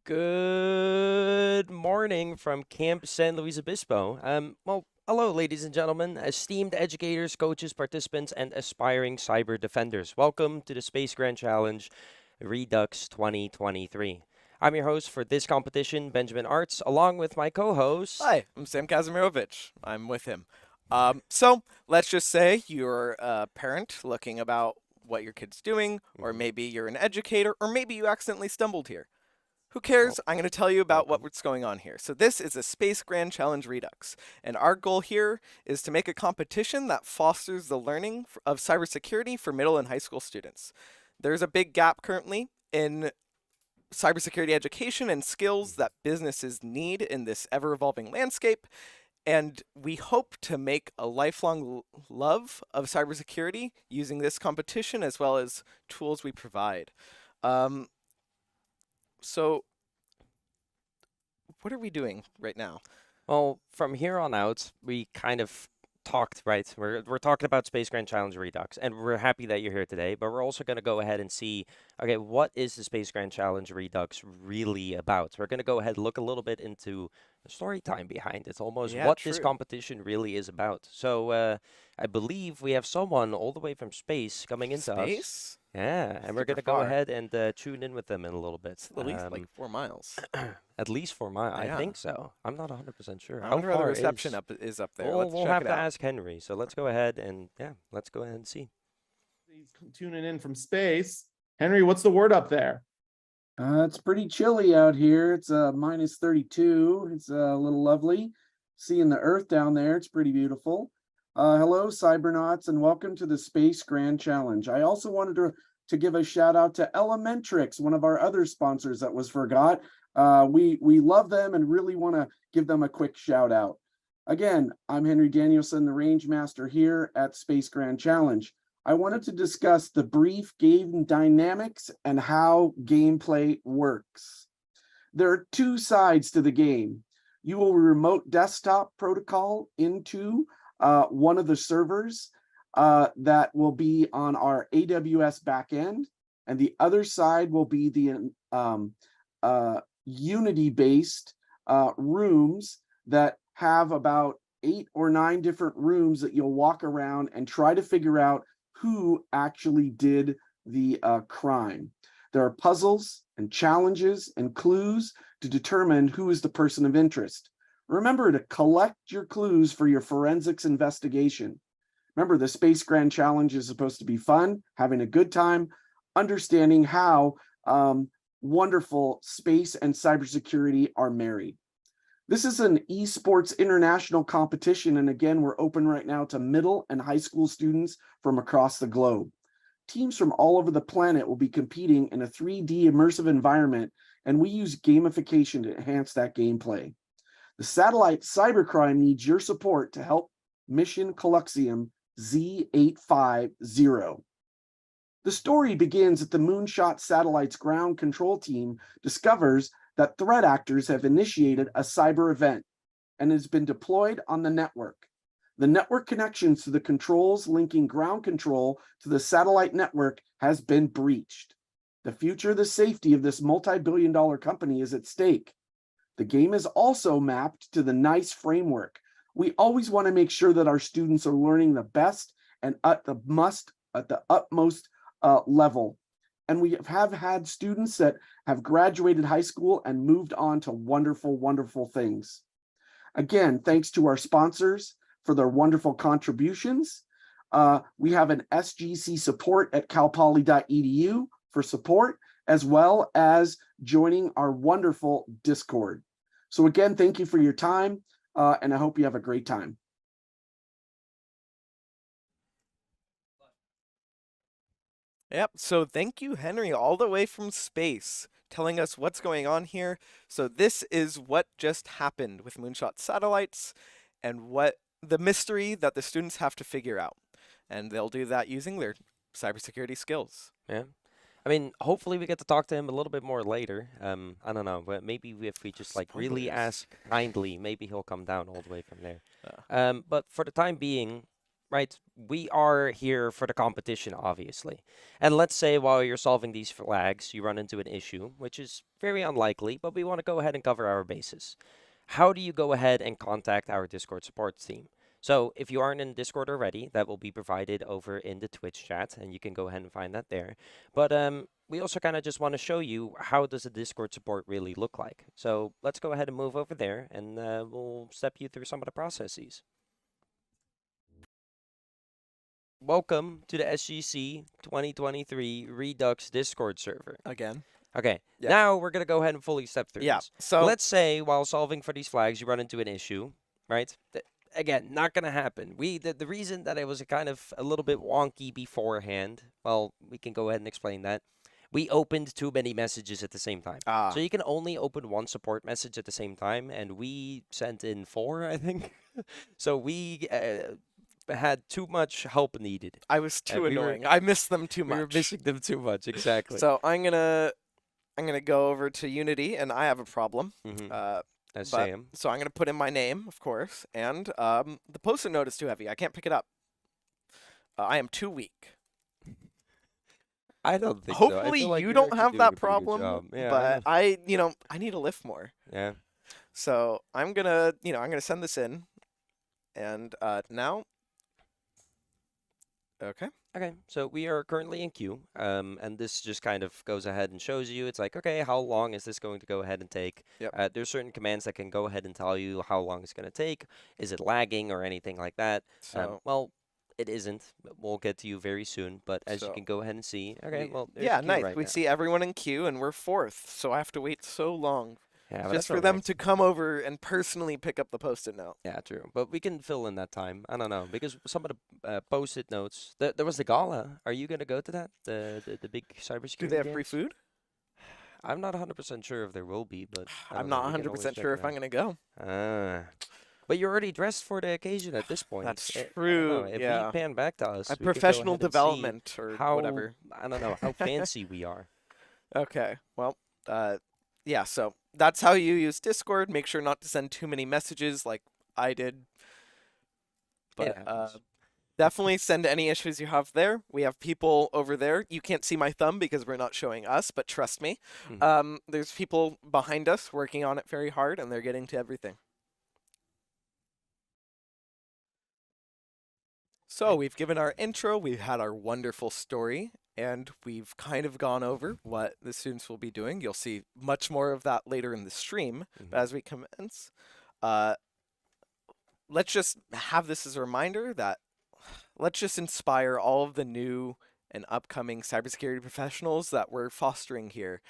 Good morning from Camp San Luis Obispo. Hello, ladies and gentlemen, esteemed educators, coaches, participants, and aspiring cyber defenders. Welcome to the Space Grand Challenge Redux 2023. I'm your host for this competition, Benjamin Arts, along with my co-host. Hi, I'm Sam Kazimirovich. I'm with him. So let's just say you're a parent looking about what your kid's doing, or maybe you're an educator, or maybe you accidentally stumbled here. Who cares? I'm going to tell you about what's going on here. So this is a Space Grand Challenge Redux, and our goal here is to make a competition that fosters the learning of cybersecurity for middle and high school students. There's a big gap currently in cybersecurity education and skills that businesses need in this ever-evolving landscape. And we hope to make a lifelong love of cybersecurity using this competition as well as tools we provide. So what are we doing right now? Well, from here on out, we kind of talked, right? We're talking about Space Grand Challenge Redux, and we're happy that you're here today, but we're also going to go ahead and see, okay, what is the Space Grand Challenge Redux really about? We're going to go ahead and look a little bit into the story time behind it, almost Yeah, what this true. competition really is about. So, I believe we have someone all the way from space coming into us. Space? Yeah, and we're Super going to go far. ahead and tune in with them in a little bit. It's at least like 4 miles. At least for my, I Yeah. think so. I'm not 100% sure. I How wonder how the far reception is? is up there. We'll Let's we'll check have it to out. ask Henry. So let's go ahead and let's go ahead and see. He's tuning in from space. Henry, what's the word up there? It's pretty chilly out here. It's minus 32. It's a little lovely. Seeing the Earth down there, it's pretty beautiful. Hello, cybernauts, and welcome to the Space Grand Challenge. I also wanted to give a shout out to Elementrix, one of our other sponsors that was forgot. We love them and really want to give them a quick shout out. Again, I'm Henry Danielson, the Range Master here at Space Grand Challenge. I wanted to discuss the brief game dynamics and how gameplay works. There are two sides to the game. You will remote desktop protocol into one of the servers that will be on our AWS backend, and the other side will be the Unity-based rooms that have about 8 or 9 different rooms that you'll walk around and try to figure out who actually did the crime. There are puzzles and challenges and clues to determine who is the person of interest. Remember to collect your clues for your forensics investigation. Remember, the Space Grand Challenge is supposed to be fun, having a good time, understanding how wonderful space and cybersecurity are married. This is an esports international competition, and again, we're open right now to middle and high school students from across the globe. Teams from all over the planet will be competing in a 3D immersive environment, and we use gamification to enhance that gameplay. The satellite cybercrime needs your support to help Mission Collexium Z850. The story begins at the Moonshot Satellite's ground control team discovers that threat actors have initiated a cyber event and has been deployed on the network. The network connections to the controls linking ground control to the satellite network has been breached. The future of the safety of this multi-billion-dollar company is at stake. The game is also mapped to the NICE framework. We always want to make sure that our students are learning the best and at the utmost level. And we have had students that have graduated high school and moved on to wonderful, wonderful things. Again, thanks to our sponsors for their wonderful contributions. We have an SGC support at calpoly.edu for support, as well as joining our wonderful Discord. So again, thank you for your time, and I hope you have a great time. Yep, so thank you, Henry, all the way from space, telling us what's going on here. So this is what just happened with Moonshot satellites and what the mystery that the students have to figure out. And they'll do that using their cybersecurity skills. Yeah. I mean, hopefully we get to talk to him a little bit more later. I don't know, but maybe if we just like really Spoilers. ask kindly, maybe he'll come down all the way from there. Uh, But for the time being, right? We are here for the competition, obviously. And let's say while you're solving these flags, you run into an issue, which is very unlikely, but we want to go ahead and cover our bases. How do you go ahead and contact our Discord support team? So if you aren't in Discord already, that will be provided over in the Twitch chat, and you can go ahead and find that there. But we also kind of just want to show you how does a Discord support really look like. So let's go ahead and move over there, and we'll step you through some of the processes. Welcome to the SGC 2023 Redux Discord server. Again. Okay, Yeah. now we're going to go ahead and fully step through Yeah. this. So Let's say while solving for these flags, you run into an issue, right? Again, not going to happen. The reason that it was kind of a little bit wonky beforehand, well, we can go ahead and explain that. We opened too many messages at the same time. So you can only open one support message at the same time, and we sent in 4, I think. So we had too much help needed. I was too we were- annoying. I missed them too We much. were missing them too much, exactly. So I'm gonna go over to Unity, and I have a problem. Mhm. That's but- Sam. So I'm gonna put in my name, of course, and the post-it note is too heavy. I can't pick it up. I am too weak. I don't think so. I Hopefully feel like you you're don't actually have doing that a pretty good problem, job. Yeah, but I need to lift more. yeah. So I'm gonna send this in, and now. Okay. Okay, so we are currently in queue, and this just kind of goes ahead and shows you, it's like, okay, how long is this going to go ahead and take? Yep. There's certain commands that can go ahead and tell you how long it's going to take. Is it lagging or anything like that? So Well, it isn't. We'll get to you very soon, but as you So can go ahead and see, okay, well, there's yeah, queue nice. right We now. see everyone in queue, and we're 4th, so I have to wait so long Yeah, but just that's for them alright. to come over and personally pick up the post-it note. Yeah, true. But we can fill in that time. I don't know, because some of the post-it notes, there was the gala. Are you going to go to that? The big cybersecurity Do they have free games? food? I'm not 100% sure if there will be, but I I'm don't know, not we can always 100% check sure it if I'm out. gonna go. Ah. But you're already dressed for the occasion at this point. That's I don't know, true, If yeah. you pan back to us, A we could go professional ahead and see development or how, whatever. I don't know, how fancy we are. Okay. Well, yeah, so that's how you use Discord. Make sure not to send too many messages like I did. But happens. definitely send any issues you have there. We have people over there. You can't see my thumb because we're not showing us, but trust me. Mhm. There's people behind us working on it very hard, and they're getting to everything. So we've given our intro, we've had our wonderful story, and we've kind of gone over what the students will be doing. You'll see much more of that later in the stream. But Mhm. as we commence, let's just have this as a reminder that let's just inspire all of the new and upcoming cybersecurity professionals that we're fostering here,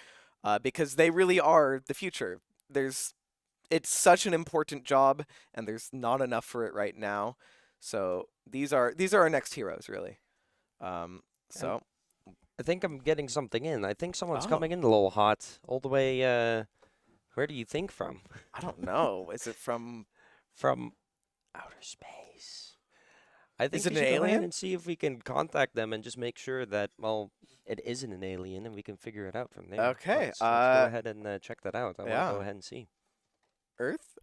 because they really are the future. It's such an important job, and there's not enough for it right now. So these are our next heroes, really. So I think I'm getting something in. I think someone's Oh. coming in a little hot, all the way, where do you think from? I don't know. Is it from? From outer space. I think it we an should go ahead alien? and see if we can contact them and just make sure that, well, it isn't an alien and we can figure it out from there. Okay, Let's go ahead and check that out. I want to yeah. go ahead and see. Earth?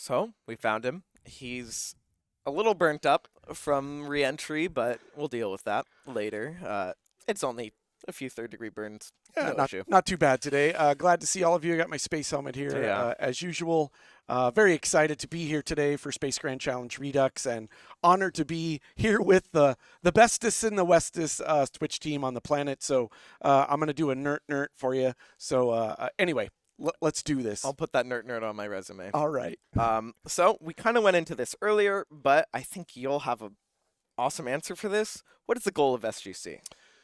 So we found him. He's a little burnt up from re-entry, but we'll deal with that later. It's only a few third-degree burns. Yeah, No issue. not too bad today. Glad to see all of you. I got my space helmet here Yeah. as usual. Very excited to be here today for Space Grand Challenge Redux, and honored to be here with the bestest and the westest Twitch team on the planet. So I'm gonna do a nerd for you. So anyway, let's do this. I'll put that nerd on my resume. All right. So we kind of went into this earlier, but I think you'll have an awesome answer for this. What is the goal of SGC?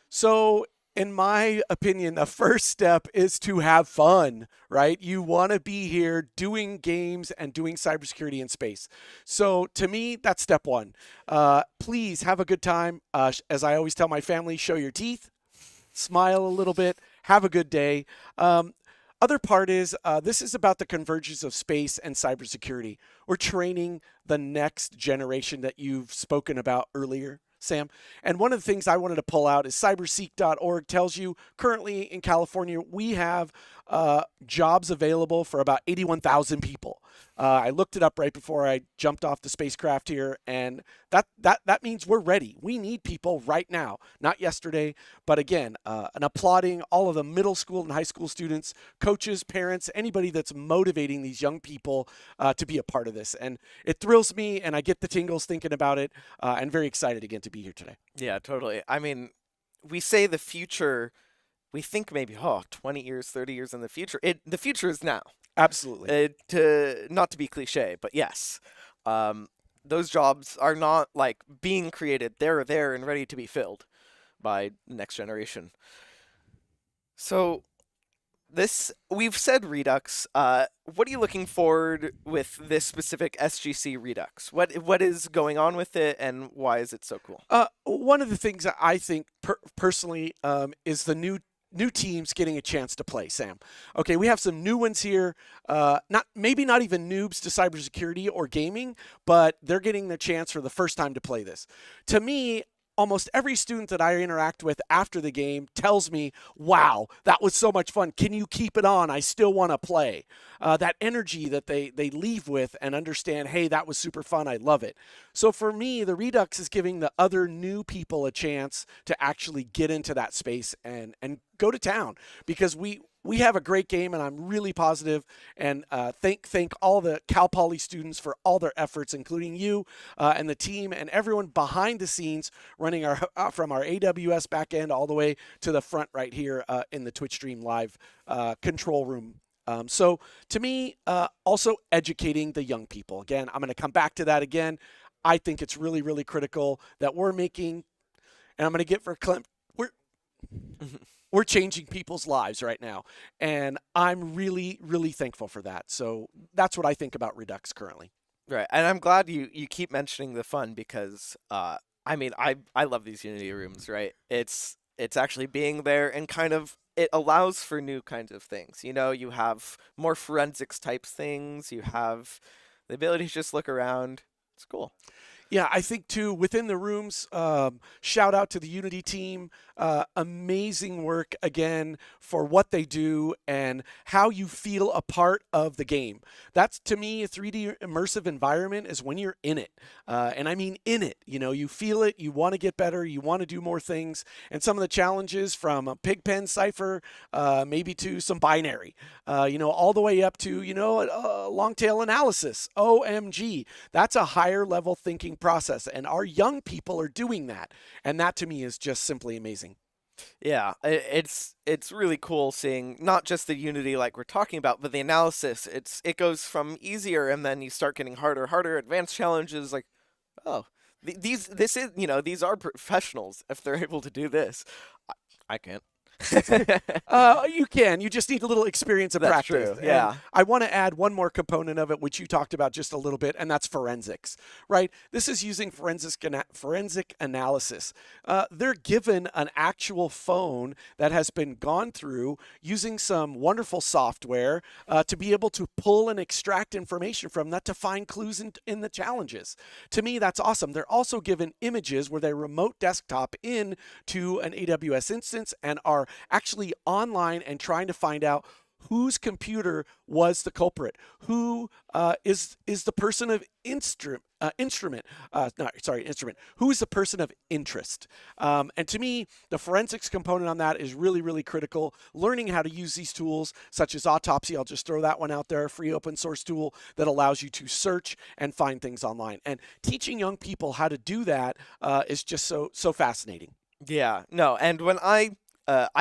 So, in my opinion, the first step is to have fun, right? You want to be here doing games and doing cybersecurity in space. So, to me, that's step one. Please have a good time. As I always tell my family, show your teeth, smile a little bit, have a good day. Other part is this is about the convergence of space and cybersecurity. We're training the next generation that you've spoken about earlier, Sam. And one of the things I wanted to pull out is cyberseek.org tells you currently in California, we have jobs available for about 81,000 people. I looked it up right before I jumped off the spacecraft here, and that means we're ready. We need people right now, not yesterday, but again, and applauding all of the middle school and high school students, coaches, parents, anybody that's motivating these young people to be a part of this. And it thrills me, and I get the tingles thinking about it, and very excited again to be here today. Yeah, totally. I mean, we say the future, we think maybe 20 years, 30 years in the future. The future is now. Absolutely. Not to be cliche, but yes. Those jobs are not like being created. They're there and ready to be filled by the next generation. So we've said Redux. What are you looking forward with this specific SGC Redux? What is going on with it, and why is it so cool? One of the things that I think personally is the new teams getting a chance to play, Sam. Okay, we have some new ones here. Maybe not even noobs to cybersecurity or gaming, but they're getting the chance for the first time to play this. To me, almost every student that I interact with after the game tells me, wow, that was so much fun. Can you keep it on? I still want to play. That energy that they leave with and understand, hey, that was super fun. I love it. So for me, the Redux is giving the other new people a chance to actually get into that space and go to town, because we have a great game, and I'm really positive. And thank all the Cal Poly students for all their efforts, including you and the team and everyone behind the scenes running our from our AWS backend all the way to the front right here in the Twitch stream live control room. So to me, also educating the young people. Again, I'm going to come back to that again. I think it's really, really critical that we're making, and I'm going to get for Clint, we're changing people's lives right now. And I'm really, really thankful for that. So that's what I think about Redux currently. Right, and I'm glad you keep mentioning the fun, because I mean, I love these Unity rooms, right? It's actually being there, and kind of it allows for new kinds of things. You know, you have more forensics types things. You have the ability to just look around. It's cool. Yeah, I think too, within the rooms, shout out to the Unity team. Amazing work again for what they do and how you feel a part of the game. That's, to me, a 3D immersive environment is when you're in it. And I mean in it. You know, you feel it, you want to get better, you want to do more things. And some of the challenges from a Pigpen cipher, maybe to some binary, all the way up to, long tail analysis. OMG. That's a higher level thinking process, and our young people are doing that, and that to me is just simply amazing. Yeah, it's really cool seeing not just the Unity like we're talking about, but the analysis. It goes from easier, and then you start getting harder, advanced challenges. Like, oh, these are professionals if they're able to do this. I can't. You can. You just need a little experience and That's practice. true, yeah. And I want to add one more component of it, which you talked about just a little bit, and that's forensics, right? This is using forensic analysis. They're given an actual phone that has been gone through using some wonderful software to be able to pull and extract information from that to find clues in the challenges. To me, that's awesome. They're also given images where they remote desktop in to an AWS instance and are actually online and trying to find out whose computer was the culprit, who is the person of instrument, who is the person of interest. And to me, the forensics component on that is really, really critical. Learning how to use these tools, such as Autopsy, I'll just throw that one out there, a free open source tool that allows you to search and find things online. And teaching young people how to do that is just so fascinating. Yeah, no, and when I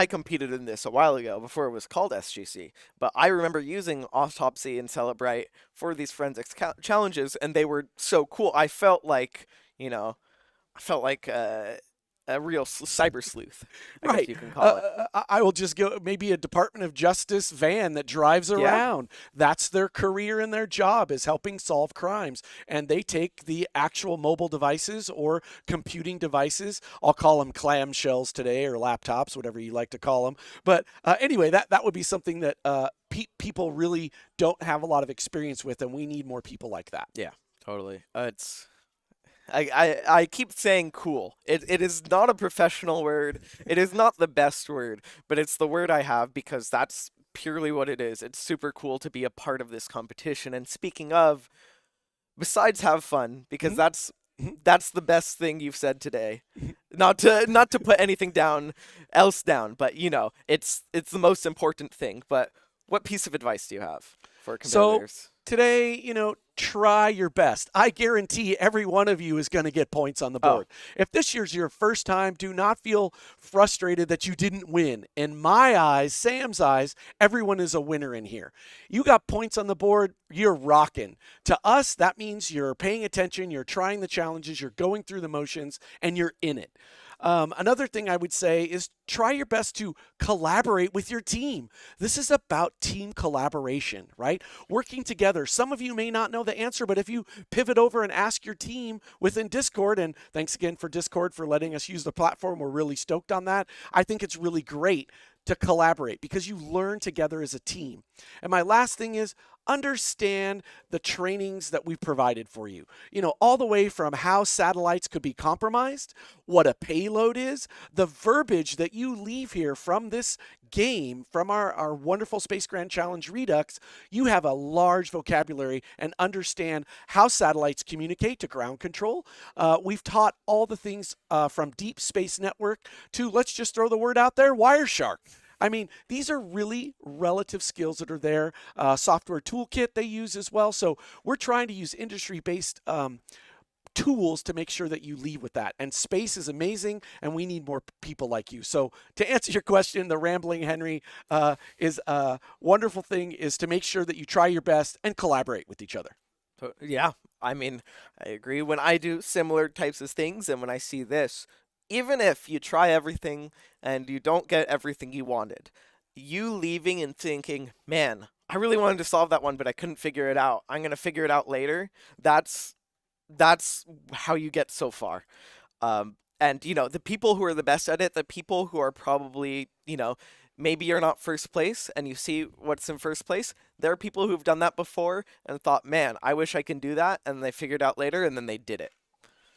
competed in this a while ago before it was called SGC, but I remember using Autopsy and Celebrite for these forensics challenges, and they were so cool. I felt like, a real cyber sleuth, I guess you can call it. I will just go maybe a Department of Justice van that drives around. That's their career and their job is helping solve crimes. And they take the actual mobile devices or computing devices. I'll call them clamshells today or laptops, whatever you like to call them. But anyway, that would be something that people really don't have a lot of experience with, and we need more people like that. Yeah, totally. I keep saying cool. It is not a professional word. It is not the best word, but it's the word I have because that's purely what it is. It's super cool to be a part of this competition. And speaking of, besides have fun, because that's the best thing you've said today. Not to put anything else down, but it's the most important thing. But what piece of advice do you have for competitors? So today, try your best. I guarantee every one of you is going to get points on the board. If this year's your first time, do not feel frustrated that you didn't win. In my eyes, Sam's eyes, everyone is a winner in here. You got points on the board, you're rocking. To us, that means you're paying attention, you're trying the challenges, you're going through the motions, and you're in it. Another thing I would say is try your best to collaborate with your team. This is about team collaboration, right? Working together. Some of you may not know the answer, but if you pivot over and ask your team within Discord, and thanks again for Discord for letting us use the platform, we're really stoked on that. I think it's really great to collaborate because you learn together as a team. And my last thing is understand the trainings that we've provided for you. All the way from how satellites could be compromised, what a payload is, the verbiage that you leave here from this game, from our wonderful Space Grand Challenge Redux, you have a large vocabulary and understand how satellites communicate to ground control. We've taught all the things from Deep Space Network to, let's just throw the word out there, Wireshark. I mean, these are really relative skills that are there. Software toolkit they use as well. So we're trying to use industry-based tools to make sure that you leave with that. And space is amazing, and we need more people like you. So to answer your question, the rambling Henry is a wonderful thing is to make sure that you try your best and collaborate with each other. Yeah, I mean, I agree. When I do similar types of things and when I see this, even if you try everything and you don't get everything you wanted, you leaving and thinking, man, I really wanted to solve that one, but I couldn't figure it out. I'm going to figure it out later. That's how you get so far. And, the people who are the best at it, the people who are probably, maybe you're not first place and you see what's in first place. There are people who've done that before and thought, man, I wish I can do that. And they figured out later and then they did it.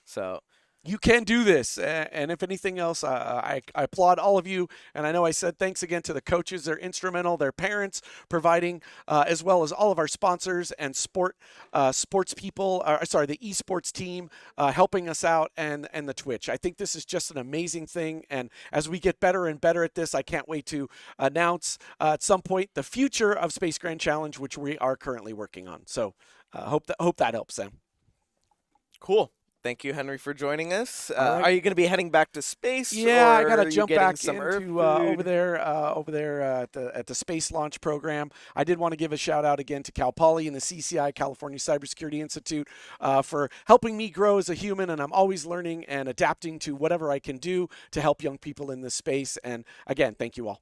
So you can do this. And if anything else, I applaud all of you. And I know I said thanks again to the coaches. They're instrumental. Their parents providing, as well as all of our sponsors and sports people, the esports team helping us out and the Twitch. I think this is just an amazing thing. And as we get better and better at this, I can't wait to announce at some point the future of Space Grand Challenge, which we are currently working on. So hope that helps, Sam. Cool. Thank you, Henry, for joining us. Right. Are you going to be heading back to space? Yeah, I got or to are jump you getting back some into Earth over there at the space launch program. I did want to give a shout out again to Cal Poly and the CCI, California Cybersecurity Institute, for helping me grow as a human. And I'm always learning and adapting to whatever I can do to help young people in this space. And again, thank you all.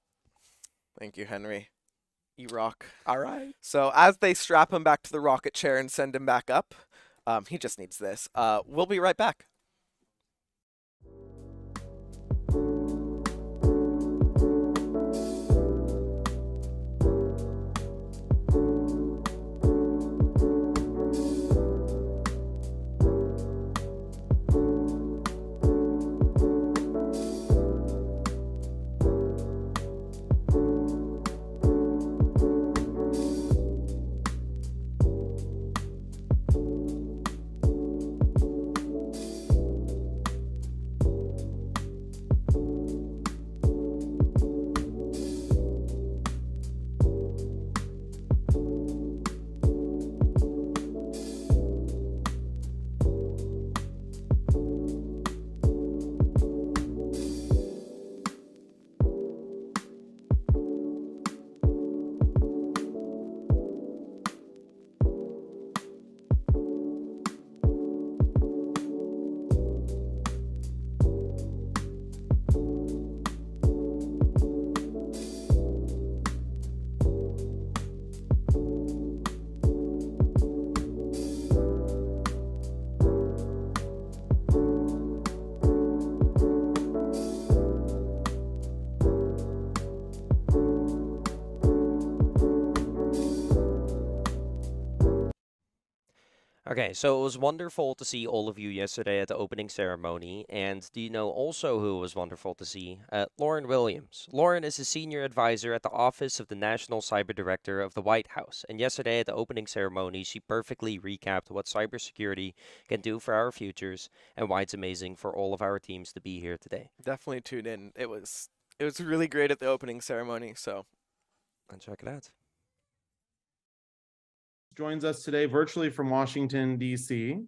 Thank you, Henry. You rock. All right. So as they strap him back to the rocket chair and send him back up, he just needs this. We'll be right back. Okay, so it was wonderful to see all of you yesterday at the opening ceremony. And do you know also who it was wonderful to see? Lauren Williams. Lauren is a senior advisor at the Office of the National Cyber Director of the White House. And yesterday at the opening ceremony, she perfectly recapped what cybersecurity can do for our futures and why it's amazing for all of our teams to be here today. Definitely tune in. It was really great at the opening ceremony. So And check it out. Joins us today virtually from Washington, D.C.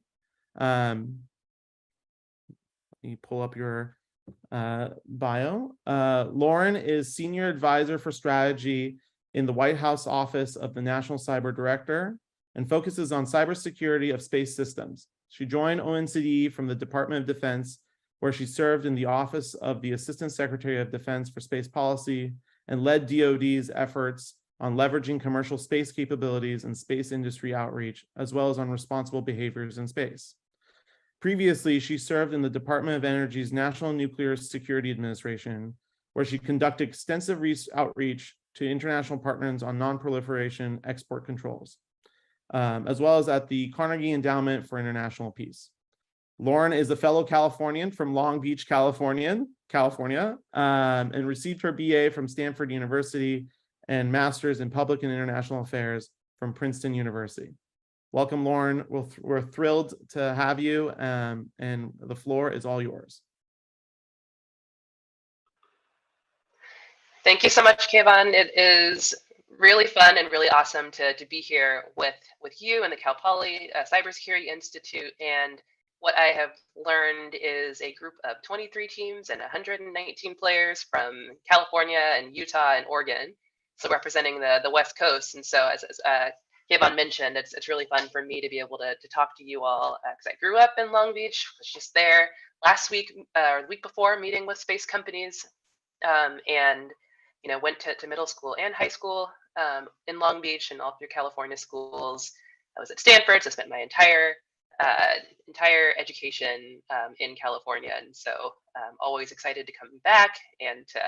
You pull up your bio. Lauren is Senior Advisor for Strategy in the White House Office of the National Cyber Director and focuses on cybersecurity of space systems. She joined ONCD from the Department of Defense, where she served in the Office of the Assistant Secretary of Defense for Space Policy and led DoD's efforts on leveraging commercial space capabilities and space industry outreach, as well as on responsible behaviors in space. Previously, she served in the Department of Energy's National Nuclear Security Administration, where she conducted extensive outreach to international partners on non-proliferation export controls, as well as at the Carnegie Endowment for International Peace. Lauren is a fellow Californian from Long Beach, California, and received her BA from Stanford University and Master's in Public and International Affairs from Princeton University. Welcome, Lauren. We're thrilled to have you, and the floor is all yours. Thank you so much, Kayvon. It is really fun and really awesome to be here with you and the Cal Poly Cybersecurity Institute. And what I have learned is a group of 23 teams and 119 players from California and Utah and Oregon, so representing the West Coast. And so as Kayvon mentioned, it's really fun for me to be able to talk to you all, because I grew up in Long Beach, was just there last week or the week before, meeting with space companies, and went to middle school and high school in Long Beach and all through California schools. I was at Stanford, so I spent my entire education in California, and so always excited to come back and to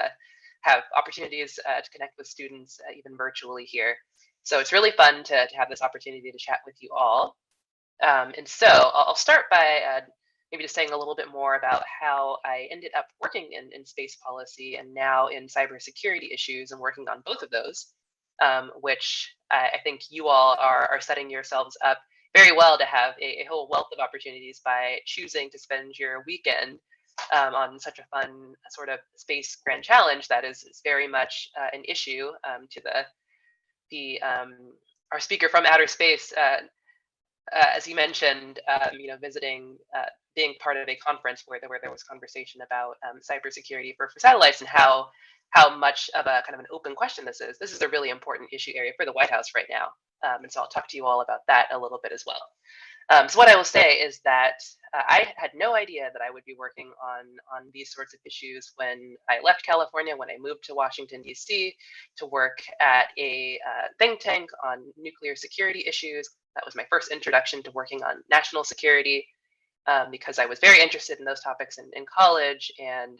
have opportunities to connect with students even virtually here. So it's really fun to have this opportunity to chat with you all. And so I'll start by maybe just saying a little bit more about how I ended up working in space policy and now in cybersecurity issues and working on both of those, which I think you all are setting yourselves up very well to have a whole wealth of opportunities by choosing to spend your weekend on such a fun sort of space grand challenge that is very much an issue to our speaker from outer space. As you mentioned, visiting, being part of a conference where there was conversation about cybersecurity for satellites and how much of a kind of an open question this is. This is a really important issue area for the White House right now. And so I'll talk to you all about that a little bit as well. So what I will say is that I had no idea that I would be working on these sorts of issues when I left California, when I moved to Washington, D.C. to work at a think tank on nuclear security issues. That was my first introduction to working on national security, because I was very interested in those topics in college, and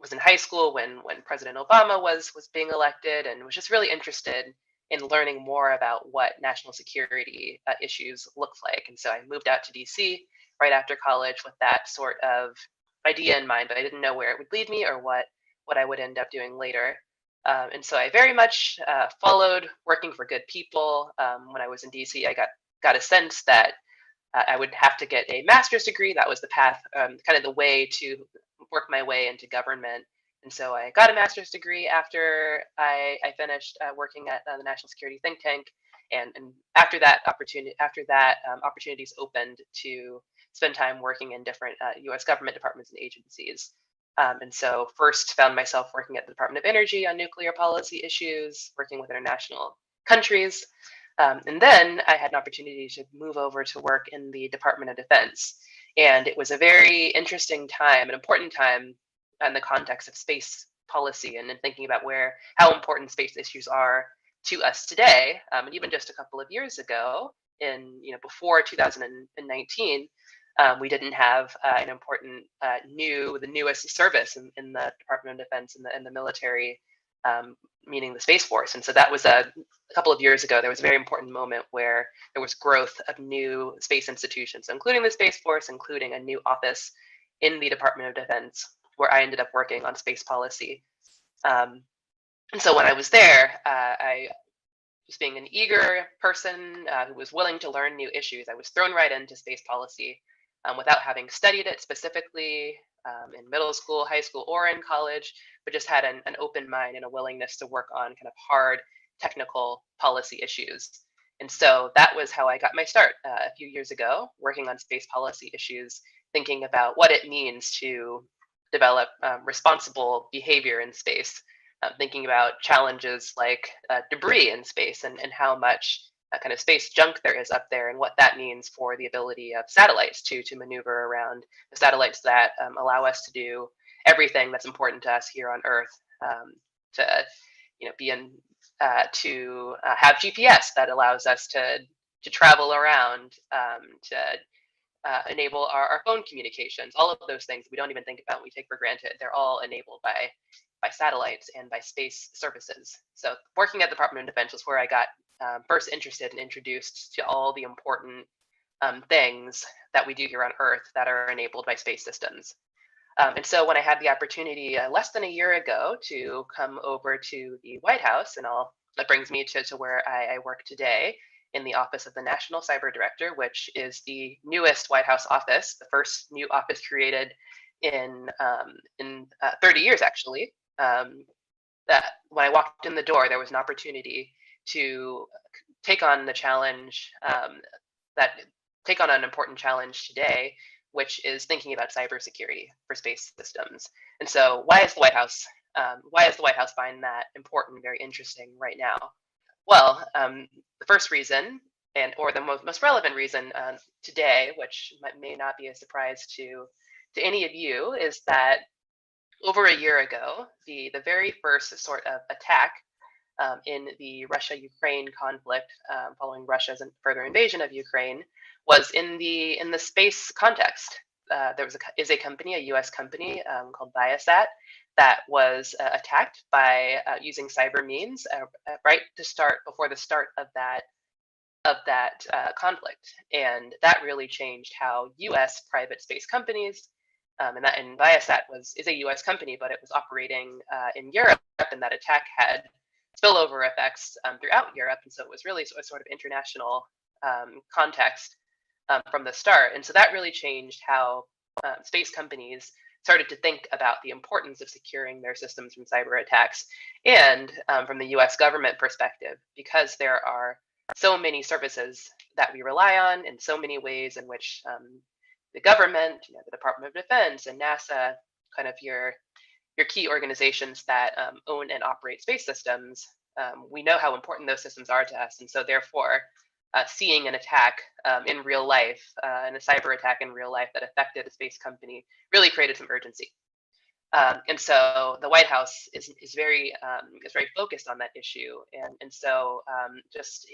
was in high school when President Obama was being elected, and was just really interested in learning more about what national security issues looked like. And so I moved out to DC right after college with that sort of idea in mind, but I didn't know where it would lead me or what I would end up doing later. And so I very much followed working for good people. When I was in DC, I got a sense that I would have to get a master's degree. That was the path, kind of the way to work my way into government. And so I got a master's degree after I finished working at the National Security think tank. And after that, opportunities opened to spend time working in different U.S. government departments and agencies. And so first found myself working at the Department of Energy on nuclear policy issues, working with international countries. And then I had an opportunity to move over to work in the Department of Defense. And it was a very interesting time, an important time in the context of space policy and in thinking about how important space issues are to us today. And even just a couple of years ago, before 2019, we didn't have an important the newest service in the Department of Defense and the military meaning the Space Force. And so that was a couple of years ago. There was a very important moment where there was growth of new space institutions, including the Space Force, including a new office in the Department of Defense, where I ended up working on space policy. And so when I was there, I just being an eager person who was willing to learn new issues, I was thrown right into space policy without having studied it specifically in middle school, high school, or in college, but just had an open mind and a willingness to work on kind of hard technical policy issues. And so that was how I got my start a few years ago, working on space policy issues, thinking about what it means to develop responsible behavior in space, thinking about challenges like debris in space and how much kind of space junk there is up there and what that means for the ability of satellites to maneuver around, the satellites that allow us to do everything that's important to us here on Earth, to be in to have GPS that allows us to travel around, to enable our phone communications. All of those things we don't even think about, we take for granted. They're all enabled by satellites and by space services. So working at the Department of Defense was where I got first interested and introduced to all the important things that we do here on Earth that are enabled by space systems. And so when I had the opportunity less than a year ago to come over to the White House, and that brings me to where I work today in the Office of the National Cyber Director, which is the newest White House office, the first new office created in 30 years, actually. That when I walked in the door, there was an opportunity to take on the challenge, take on an important challenge today, which is thinking about cybersecurity for space systems. And so, why is the White House find that important, very interesting right now? Well, the first reason, or the most relevant reason today, which may not be a surprise to any of you, is that over a year ago, the very first sort of attack in the Russia-Ukraine conflict, following Russia's further invasion of Ukraine, was in the space context. There is a company, a U.S. company called Viasat, that was attacked by using cyber means right before the start of that conflict, and that really changed how U.S. private space companies, and Viasat is a U.S. company, but it was operating in Europe, and that attack had spillover effects throughout Europe, and so it was really a sort of international context from the start. And so that really changed how space companies started to think about the importance of securing their systems from cyber attacks, and from the US government perspective, because there are so many services that we rely on, and so many ways in which the government, the Department of Defense and NASA, kind of your key organizations that own and operate space systems, we know how important those systems are to us. And so therefore, seeing an attack in real life, and a cyber attack in real life that affected a space company, really created some urgency. And so the White House is very focused on that issue. And so just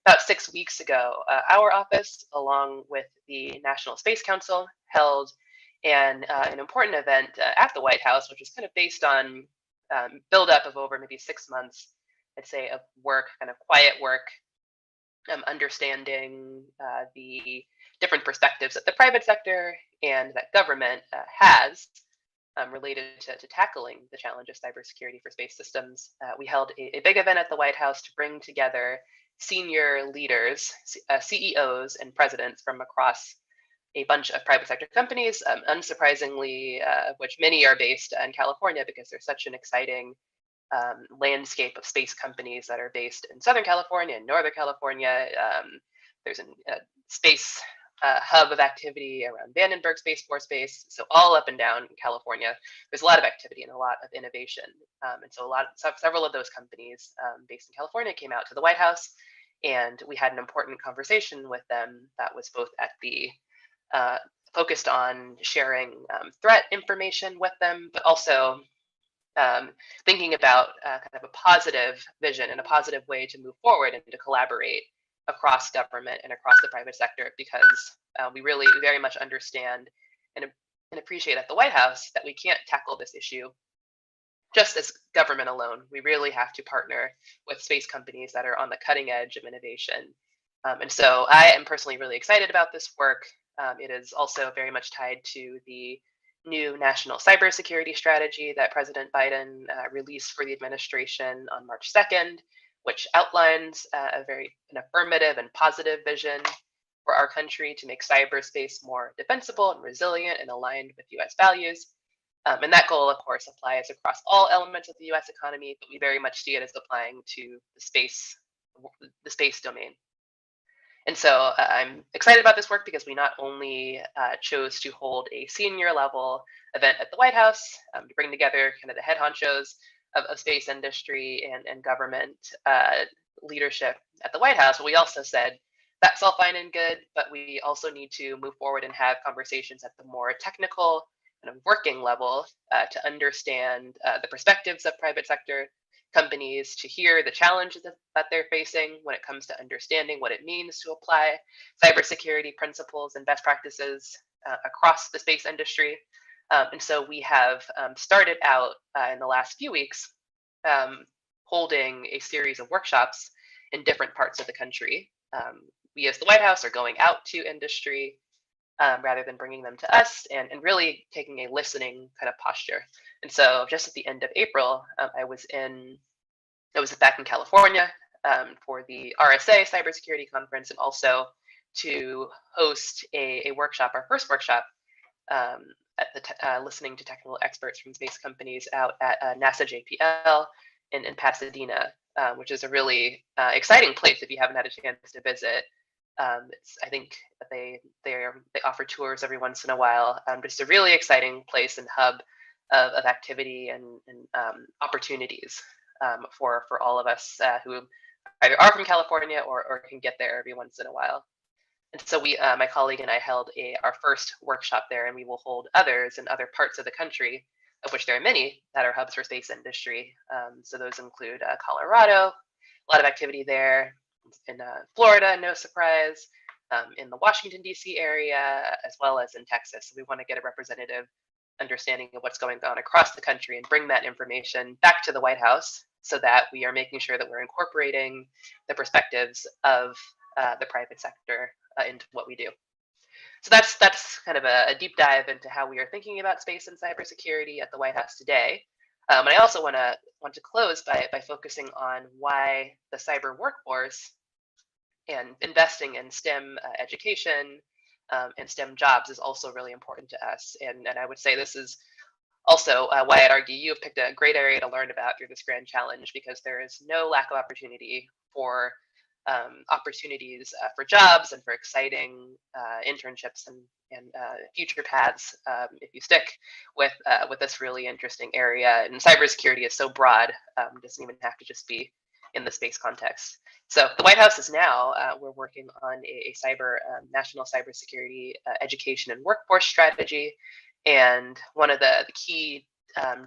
about 6 weeks ago, our office, along with the National Space Council, held an important event at the White House, which was kind of based on buildup of over maybe 6 months, I'd say, of work, kind of quiet work, understanding the different perspectives that the private sector and that government has related to tackling the challenge of cybersecurity for space systems. We held a big event at the White House to bring together senior leaders, CEOs and presidents from across a bunch of private sector companies, unsurprisingly, which many are based in California, because there's such an exciting landscape of space companies that are based in Southern California and Northern California. There's a space hub of activity around Vandenberg Space Force Base. So all up and down California, there's a lot of activity and a lot of innovation. And so several of those companies based in California came out to the White House, and we had an important conversation with them that was both at the focused on sharing threat information with them, but also thinking about kind of a positive vision and a positive way to move forward and to collaborate across government and across the private sector, because we very much understand and appreciate at the White House that we can't tackle this issue just as government alone. We really have to partner with space companies that are on the cutting edge of innovation. And so I am personally really excited about this work. It is also very much tied to the new national cybersecurity strategy that President Biden released for the administration on March 2nd, which outlines an affirmative and positive vision for our country to make cyberspace more defensible and resilient and aligned with US values. And that goal, of course, applies across all elements of the US economy, but we very much see it as applying to the space domain. And so I'm excited about this work because we not only chose to hold a senior level event at the White House to bring together kind of the head honchos of space industry and government leadership at the White House, but we also said that's all fine and good, but we also need to move forward and have conversations at the more technical kind of working level to understand the perspectives of private sector companies, to hear the challenges that they're facing when it comes to understanding what it means to apply cybersecurity principles and best practices across the space industry. And so we have started out in the last few weeks holding a series of workshops in different parts of the country. We as the White House are going out to industry rather than bringing them to us, and really taking a listening kind of posture. And so just at the end of April, I was back in California for the RSA Cybersecurity Conference, and also to host a workshop, our first workshop, at the listening to technical experts from space companies out at NASA JPL in Pasadena, which is a really exciting place if you haven't had a chance to visit. I think they offer tours every once in a while. Just a really exciting place and hub of activity and opportunities for all of us who either are from California or can get there every once in a while. And so my colleague and I held our first workshop there, and we will hold others in other parts of the country, of which there are many that are hubs for space industry. So those include Colorado, a lot of activity there. In Florida, no surprise, in the Washington, D.C. area, as well as in Texas. So we want to get a representative understanding of what's going on across the country and bring that information back to the White House so that we are making sure that we're incorporating the perspectives of the private sector into what we do. So that's kind of a deep dive into how we are thinking about space and cybersecurity at the White House today. And I also want to close by focusing on why the cyber workforce and investing in STEM education and STEM jobs is also really important to us. And I would say this is also why I'd argue you have picked a great area to learn about through this grand challenge, because there is no lack of opportunity for opportunities for jobs and for exciting internships and future paths if you stick with this really interesting area. And cybersecurity is so broad, it doesn't even have to just be in the space context. So the White House is now, we're working on a national cybersecurity education and workforce strategy. And one of the key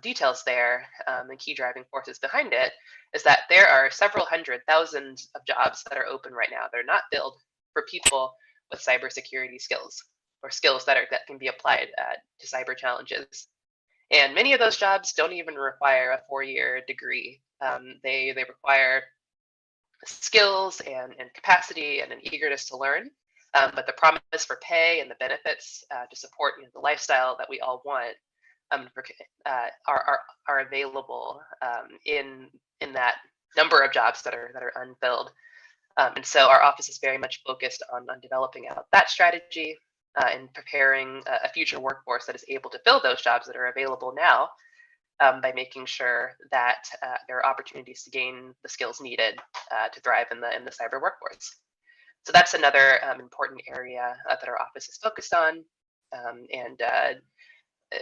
details there, and key driving forces behind it, is that there are several hundred thousand of jobs that are open right now. They're not filled for people with cybersecurity skills, or skills that can be applied to cyber challenges. And many of those jobs don't even require a 4-year degree. They require skills and capacity and an eagerness to learn. But the promise for pay and the benefits to support the lifestyle that we all want are available in that number of jobs that are unfilled. And so our office is very much focused on developing out that strategy and preparing a future workforce that is able to fill those jobs that are available now, by making sure that there are opportunities to gain the skills needed to thrive in the cyber workforce. So that's another important area that our office is focused on, and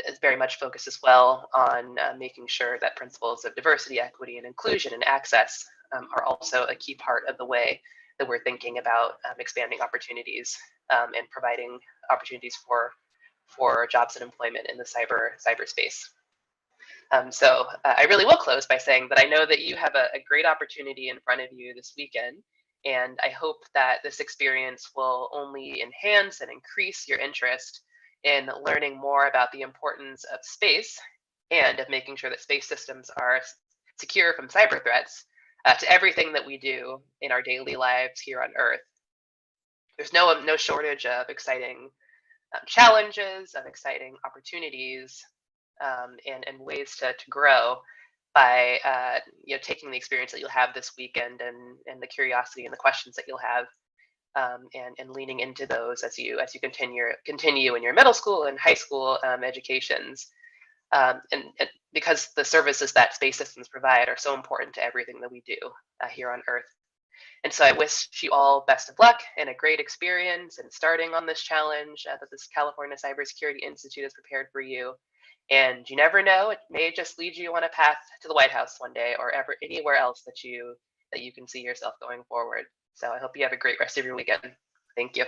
is very much focused as well on making sure that principles of diversity, equity, and inclusion and access are also a key part of the way that we're thinking about expanding opportunities and providing opportunities for jobs and employment in the cyberspace. So I really will close by saying that I know that you have a great opportunity in front of you this weekend, and I hope that this experience will only enhance and increase your interest in learning more about the importance of space and of making sure that space systems are secure from cyber threats, to everything that we do in our daily lives here on Earth. There's no shortage of exciting challenges, of exciting opportunities, and ways to grow by taking the experience that you'll have this weekend, and the curiosity and the questions that you'll have, and leaning into those as you continue in your middle school and high school educations, and because the services that space systems provide are so important to everything that we do here on Earth. And so I wish you all best of luck and a great experience in starting on this challenge that this California Cybersecurity Institute has prepared for you. And you never know, it may just lead you on a path to the White House one day, or ever anywhere else that you can see yourself going forward. So I hope you have a great rest of your weekend. Thank you.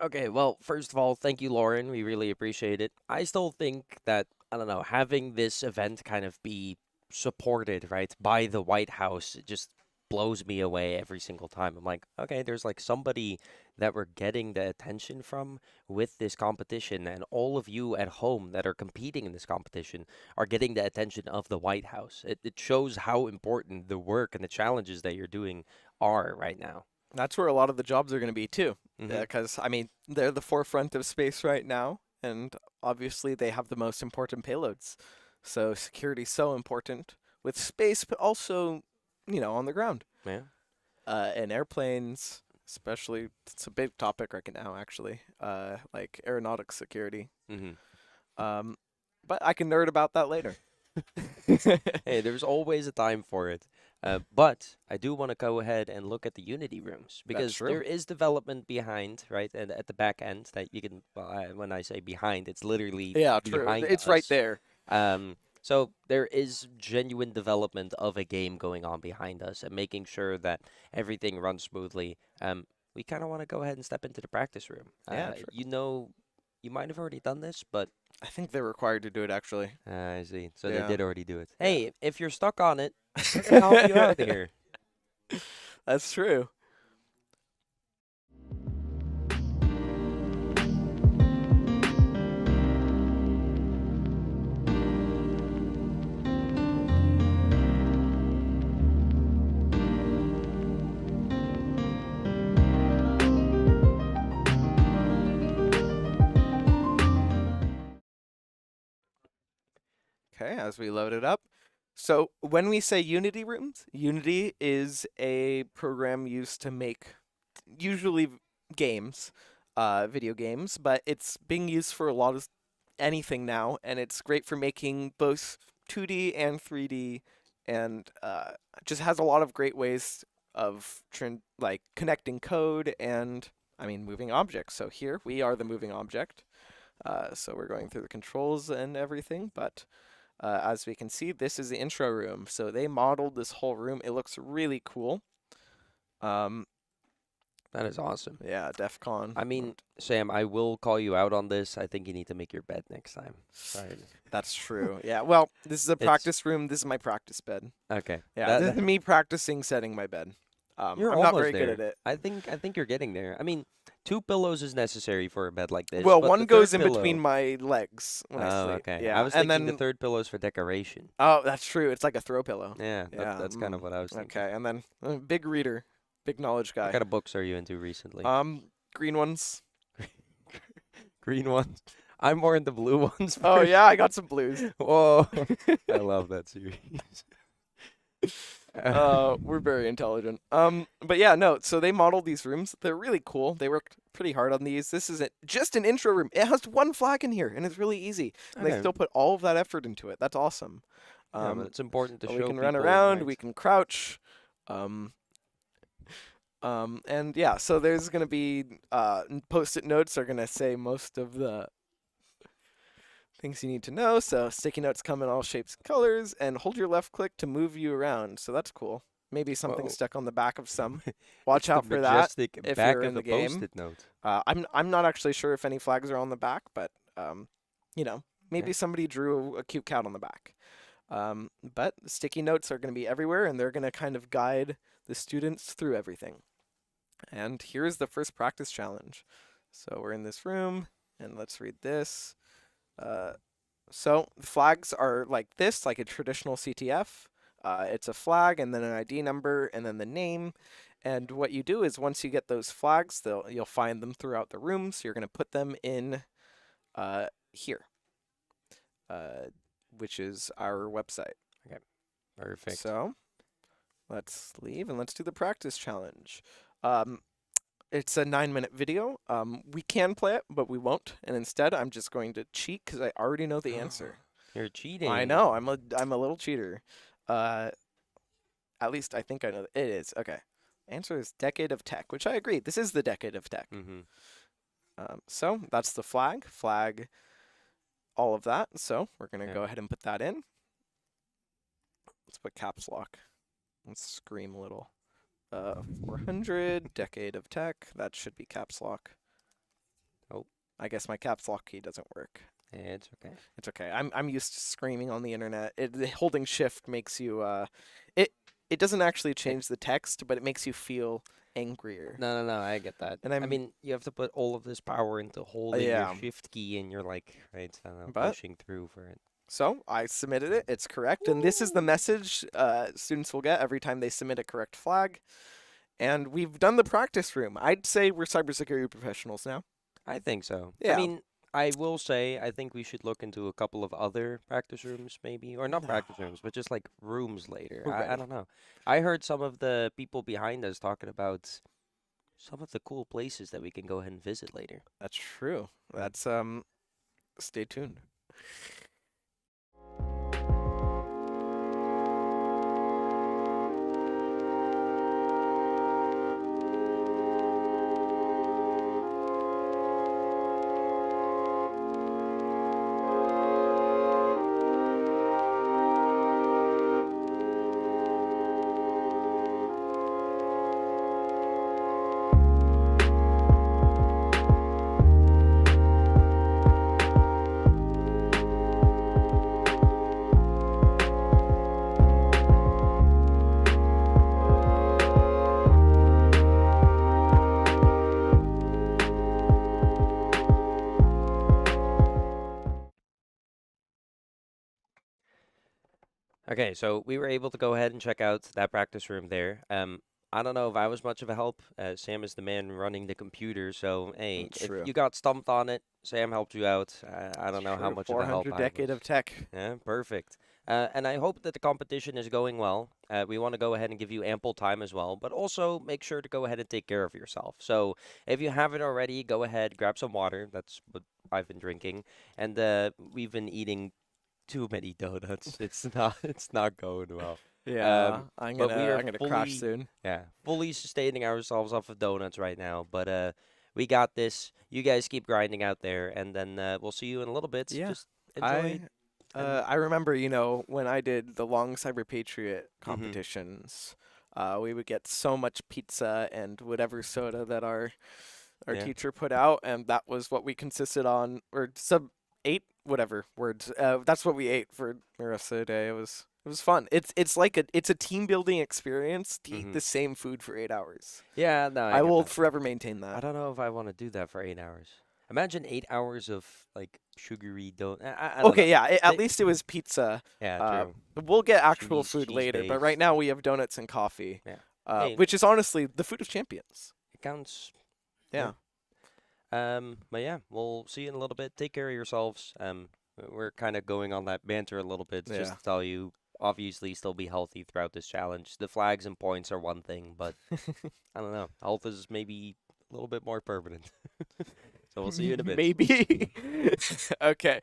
Okay, well, first of all, thank you, Lauren. We really appreciate it. I still think that, I don't know, having this event kind of be supported, right, by the White House, it just blows me away every single time. I'm like, okay, there's like somebody that we're getting the attention from with this competition, and all of you at home that are competing in this competition are getting the attention of the White House. It shows how important the work and the challenges that you're doing are right now. That's where a lot of the jobs are going to be too. Mhm. Because, I mean, they're the forefront of space right now, and obviously they have the most important payloads. So security is so important with space, but also, on the ground. Yeah. And airplanes, especially, it's a big topic right now, actually, like aeronautics security. hmm But I can nerd about that later. Hey, there's always a time for it. But I do want to go ahead and look at the Unity rooms because true. there is development behind, right? And at the back end that you can, well, when I say behind, it's literally Yeah, true. behind It's right us. there. So there is genuine development of a game going on behind us and making sure that everything runs smoothly. We kind of want to go ahead and step into the practice room. Yeah, true. You might have already done this, but I think they're required to do it, actually. I see. So Yeah. they did already do it. Yeah. Hey, if you're stuck on it, we're gonna help you out here. That's true. Okay, as we load it up. So when we say Unity rooms, Unity is a program used to make usually games, video games, but it's being used for a lot of anything now, and it's great for making both 2D and 3D, and just has a lot of great ways of like connecting code and, I mean, moving objects. So here we are the moving object. So we're going through the controls and everything, but as we can see, this is the intro room. So they modeled this whole room. It looks really cool. That is awesome. Yeah, DEF CON. I mean, Sam, I will call you out on this. I think you need to make your bed next time. Sorry. That's true. Yeah, well, this is a It's- practice room. This is my practice bed. Okay. Yeah, That- this is me practicing setting my bed. You're I'm not almost very good there. at it. I think you're getting there. I mean, 2 pillows is necessary for a bed like this. Well, but one the goes third in between pillow- my legs when I Oh, sleep. okay. Yeah, I was and thinking the then 3rd pillow is for decoration. oh, that's true. It's like a throw pillow. Yeah, Yeah, that's kind of what I was thinking. Okay, and then big reader, big knowledge What guy. kind of books are you into recently? Green ones. Green ones. I'm more into blue ones. Oh yeah, I got some blues. Whoa, I love that series. We're very intelligent. But yeah, no. So they modeled these rooms. They're really cool. They worked pretty hard on these. This isn't just an intro room. It has 1 flag in here, and it's really easy. And they Okay. still put all of that effort into it. That's awesome. Yeah, but it's important to but show we can run people, around. right? We can crouch. And yeah, so there's gonna be post-it notes are gonna say most of the things you need to know. So sticky notes come in all shapes and colors, and hold your left click to move you around. So that's cool. Maybe something Whoa. stuck on the back of some. Watch It's out the for that. majestic if back you're of in the the game. post-it note. I'm not actually sure if any flags are on the back, but you know, maybe Yeah. somebody drew a cute cat on the back. But the sticky notes are going to be everywhere, and they're going to kind of guide the students through everything. And here's the first practice challenge. So we're in this room, and let's read this. So the flags are like this, like a traditional CTF. It's a flag, and then an ID number, and then the name. And what you do is once you get those flags, you'll find them throughout the room. So you're going to put them in here, which is our website. Perfect. So let's leave and let's do the practice challenge. It's a 9-minute video. We can play it, but we won't. And instead, I'm just going to cheat because I already know the answer. You're cheating. I know. I'm a little cheater. At least I think I know. It is. Okay. Answer is decade of tech, which I agree. This is the decade of tech. Mm-hmm. So that's the flag, all of that. So we're going to Yeah. go ahead and put that in. Let's put caps lock. Let's scream a little. 400, decade of tech. That should be caps lock. Oh. I guess my caps lock key doesn't work. Yeah, it's okay. It's okay. I'm used to screaming on the internet. Holding shift makes you it doesn't actually change the text, but it makes you feel angrier. No, I get that. And I mean, you have to put all of this power into holding yeah. your shift key, and you're like, right, But- pushing through for it. So I submitted it. It's correct. And this is the message students will get every time they submit a correct flag. And we've done the practice room. I'd say we're cybersecurity professionals now. I think so. Yeah. I mean, I will say, I think we should look into a couple of other practice rooms, maybe, or not practice rooms, but just like rooms later. I Right. don't know. I heard some of the people behind us talking about some of the cool places that we can go ahead and visit later. That's true. That's stay tuned. Okay, so we were able to go ahead and check out that practice room there. I don't know if I was much of a help. Sam is the man running the computer, so hey, That's if true. you got stumped on it, Sam helped you out. I don't know how True. much of a help 400 I decade was. of tech. Yeah, perfect. And I hope that the competition is going well. We want to go ahead and give you ample time as well, but also make sure to go ahead and take care of yourself. So if you haven't already, go ahead, grab some water. That's what I've been drinking, and we've been eating too many donuts. It's not going well. Yeah, I'm but we are gonna crash fully- soon. Yeah, fully sustaining ourselves off of donuts right now, but we got this. You guys keep grinding out there, and then we'll see you in a little bit. Yeah, Just enjoy. I remember, when I did the long Cyber Patriot competitions, we would get so much pizza and whatever soda that our Yeah. teacher put out, and that was what we consisted on, or ate whatever words. That's what we ate for the rest of the day. It was was fun. It's like it's a team building experience to eat Mhm. the same food for 8 hours. Yeah, no, I get will that. forever maintain I that. don't know if I want to do that for 8 hours. Imagine 8 hours of like sugary dough. I don't know. Okay, yeah. At They- least it was pizza. yeah, Uh, true. we'll get actual Cheese, food cheese later, but based. right now we have donuts and coffee, Yeah. Hey, which is honestly the food of champions. it counts. Yeah. But yeah, we'll see you in a little bit. Take care of yourselves. We're kind of going on that banter a little bit just Yeah. to tell you, obviously, still be healthy throughout this challenge. The flags and points are one thing, but I don't know. Health is maybe a little bit more permanent. So we'll see you in a bit. Maybe. Okay.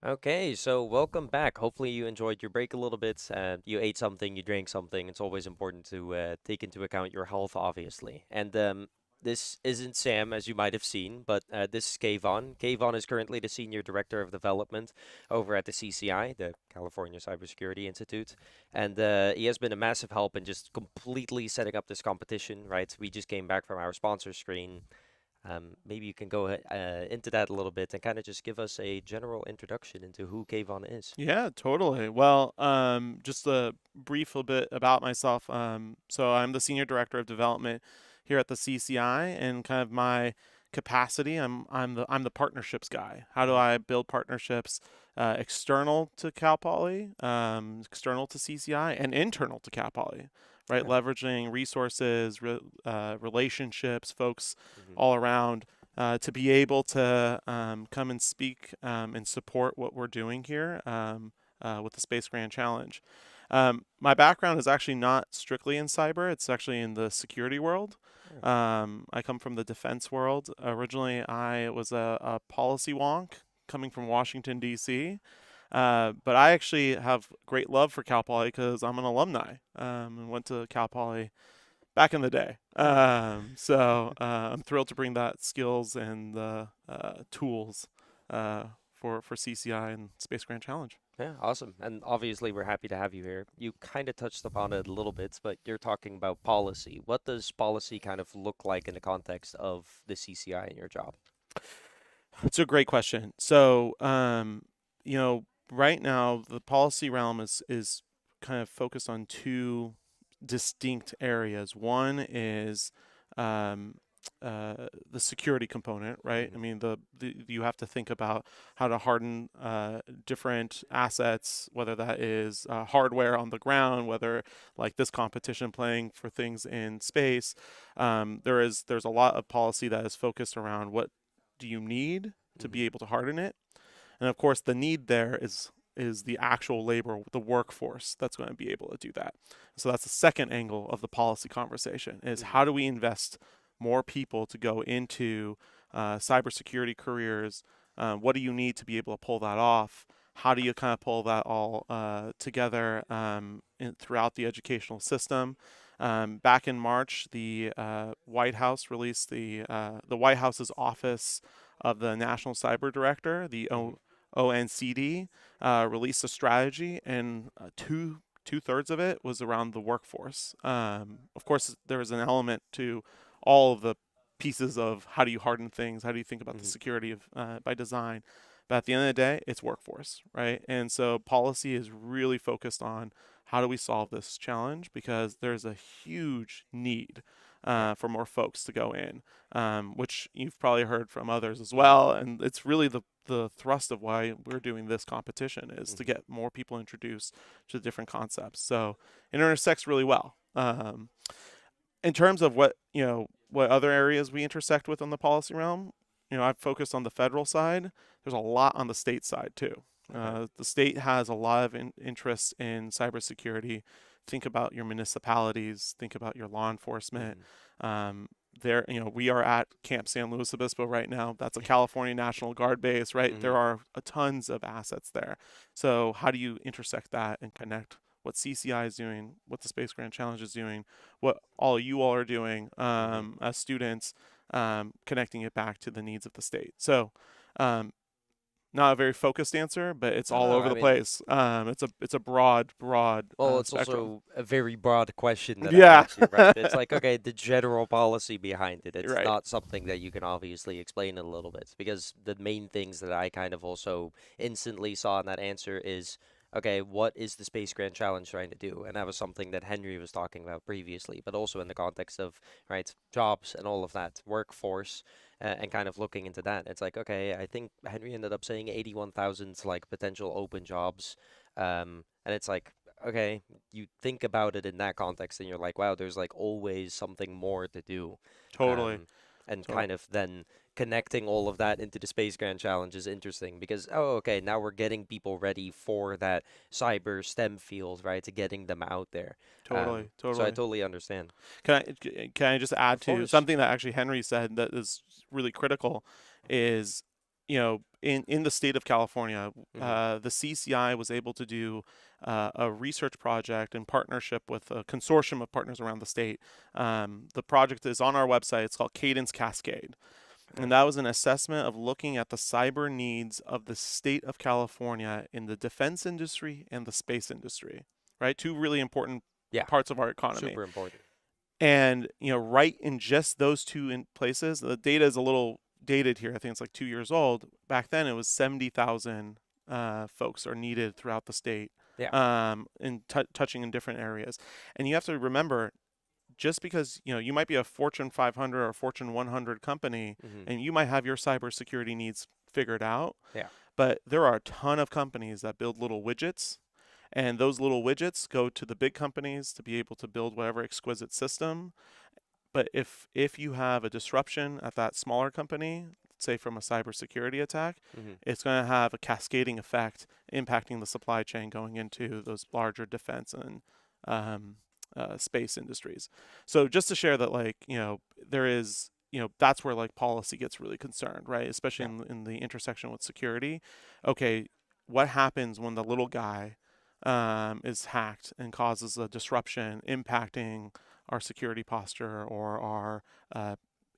Okay, so welcome back. Hopefully you enjoyed your break a little bit. You ate something, you drank something. It's always important to take into account your health, obviously. And this isn't Sam, as you might have seen, but this is Kayvon. Kayvon is currently the Senior Director of Development over at the CCI, the California Cybersecurity Institute. And he has been a massive help in just completely setting up this competition, right? We just came back from our sponsor screen. Maybe you can go into that a little bit and kind of just give us a general introduction into who Kayvon is. Yeah, totally. Well, just a brief little bit about myself. So I'm the Senior Director of Development here at the CCI, and kind of my capacity, I'm the partnerships guy. How do Mhm. I build partnerships external to Cal Poly, external to CCI, and internal to Cal Poly, right? Yeah. Leveraging resources, relationships, folks Mhm. all around to be able to come and speak and support what we're doing here with the Space Grand Challenge. My background is actually not strictly in cyber, it's actually in the security world. Yeah. I come from the defense world. Originally, I was a policy wonk coming from Washington, D.C. But I actually have great love for Cal Poly because I'm an alumni and went to Cal Poly back in the day. I'm thrilled to bring that skills and the tools for CCI and Space Grand Challenge. Yeah, awesome. And obviously, we're happy to have you here. You kind of touched upon it a little bit, but you're talking about policy. What does policy kind of look like in the context of the CCI in your job? It's a great question. So, you know, right now the policy realm is kind of focused on two distinct areas. One is um, the security component, right? I Hmm. mean, you have to think about how to harden different assets, whether that is hardware on the ground, whether like this competition playing for things in space. There's a lot of policy that is focused around what do you need to Hmm. be able to harden it, and of course the need there is the actual labor, the workforce that's going to be able to do that. So that's the second angle of the policy conversation is Hmm. how do we invest more people to go into cybersecurity careers? What do you need to be able to pull that off? How do you kind of pull that all together throughout the educational system? Back in March, the White House released the White House's Office of the National Cyber Director, the Hmm. ONCD, released a strategy, and two-thirds of it was around the workforce. Of course, there was an element to all of the pieces of how do you harden things, how do you think about the Hmm. security of by design. But at the end of the day, it's workforce, right? And so policy is really focused on how do we solve this challenge because there's a huge need Yeah. for more folks to go in, which you've probably heard from others as well. And it's really the thrust of why we're doing this competition is to Hmm. get more people introduced to different concepts. So it intersects really well. In terms of what other areas we intersect with on the policy realm, I've focused on the federal side. There's a lot on the state side too. Okay. The state has a lot of interest in cybersecurity. Think about your municipalities. Think about your law enforcement. Hmm. Um, we are at Camp San Luis Obispo right now. That's a California National Guard base, right? Hmm. There are tons of assets there. So how do you intersect that and connect what CCI is doing, what the Space Grand Challenge is doing, what all you all are doing Hmm. as students, connecting it back to the needs of the state. So, not a very focused answer, but it's No, all no, over I the mean, place. It's a broad well, it's spectrum. also a very broad question that I Yeah, asked you, right? It's like, okay, the general policy behind it. It's right. not something that you can obviously explain in a little bit because the main things that I kind of also instantly saw in that answer is, okay, what is the Space Grand Challenge trying to do? And that was something that Henry was talking about previously, but also in the context of, right, jobs and all of that, workforce, and kind of looking into that. It's like, okay, I think Henry ended up saying 81,000 like potential open jobs. And it's like, okay, you think about it in that context and you're like, wow, there's like always something more to do. Totally. Um, and To- kind of then connecting all of that into the Space Grand Challenge is interesting because, oh, okay, now we're getting people ready for that cyber STEM field, right? To getting them out there. totally. So I Totally. totally understand. Can I just add Of to course. something that actually Henry said that is really critical is in the state of California, Mhm. the CCI was able to do a research project in partnership with a consortium of partners around the state. The project is on our website. It's called Cadence Cascade. And that was an assessment of looking at the cyber needs of the state of California in the defense industry and the space industry, right? Two really important Yeah, parts of our economy. super important. And, right in just those two places, the data is a little dated here. I think it's like 2 years old. Back then, it was 70,000 folks are needed throughout the state, Yeah. in touching in different areas. And you have to remember, just because you might be a Fortune 500 or Fortune 100 company, Mhm. and you might have your cybersecurity needs figured out, Yeah. but there are a ton of companies that build little widgets, and those little widgets go to the big companies to be able to build whatever exquisite system. But if you have a disruption at that smaller company, say from a cybersecurity attack, Mhm. it's going to have a cascading effect impacting the supply chain going into those larger defense and um, space industries. So just to share that, like, there is, that's where like policy gets really concerned, right? Especially Yeah. in the intersection with security. Okay, what happens when the little guy is hacked and causes a disruption impacting our security posture or our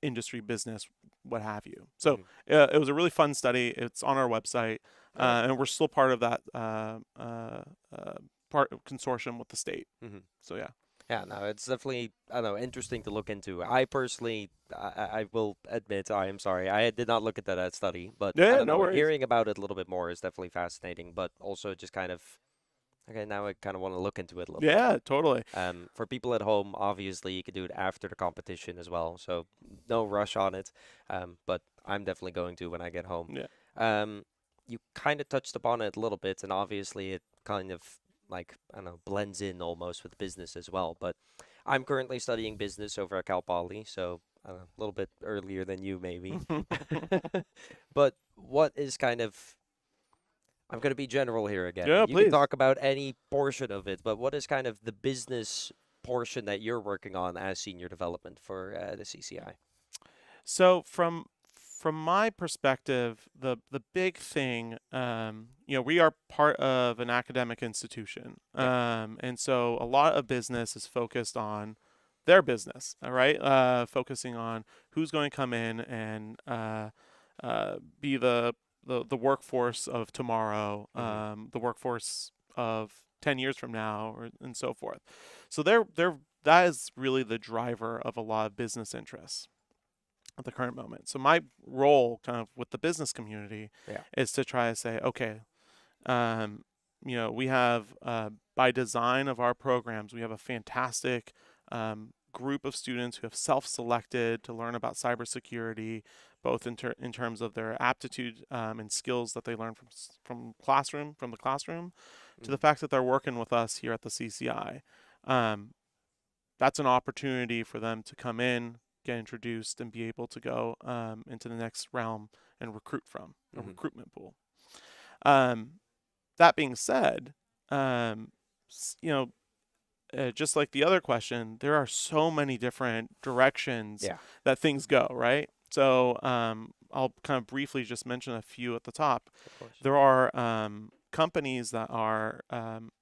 industry business, what have you. So Mhm. it was a really fun study. It's on our website, All right. and we're still part of that part consortium with the state. Mhm. So yeah. Yeah, no, it's definitely, I don't know, interesting to look into. I personally, I will admit, I am sorry, I did not look at that study, but I Yeah, don't no know, worries. hearing about it a little bit more is definitely fascinating, but also just kind of, okay, now I kind of want to look into it a little bit Yeah, more. totally. For people at home, obviously, you can do it after the competition as well, so no rush on it. But I'm definitely going to when I get home. Yeah. You kind of touched upon it a little bit, and obviously it kind of like, I don't know, blends in almost with business as well. But I'm currently studying business over at Cal Poly, so I don't know, a little bit earlier than you maybe. But what is kind of, I'm going to be general here again. Yeah, You can please. talk about any portion of it, but what is kind of the business portion that you're working on as senior development for the CCI? So from my perspective, the big thing, we are part of an academic institution, Yeah. and so a lot of business is focused on their business, all right, focusing on who's going to come in and be the workforce of tomorrow, Hmm. the workforce of 10 years from now, and so forth. So that is really the driver of a lot of business interests at the current moment. So my role kind of with the business community Yeah. is to try to say, okay, we have by design of our programs, we have a fantastic group of students who have self-selected to learn about cybersecurity, both in terms of their aptitude and skills that they learn from the classroom, to the Hmm. fact that they're working with us here at the CCI. Um, that's an opportunity for them to come in, get introduced, and be able to go into the next realm and recruit from a Hmm. recruitment pool. Um, that being said, just like the other question, there are so many different directions Yeah. that things go, right? So I'll kind of briefly just mention a few at the top. Of course. There are companies that are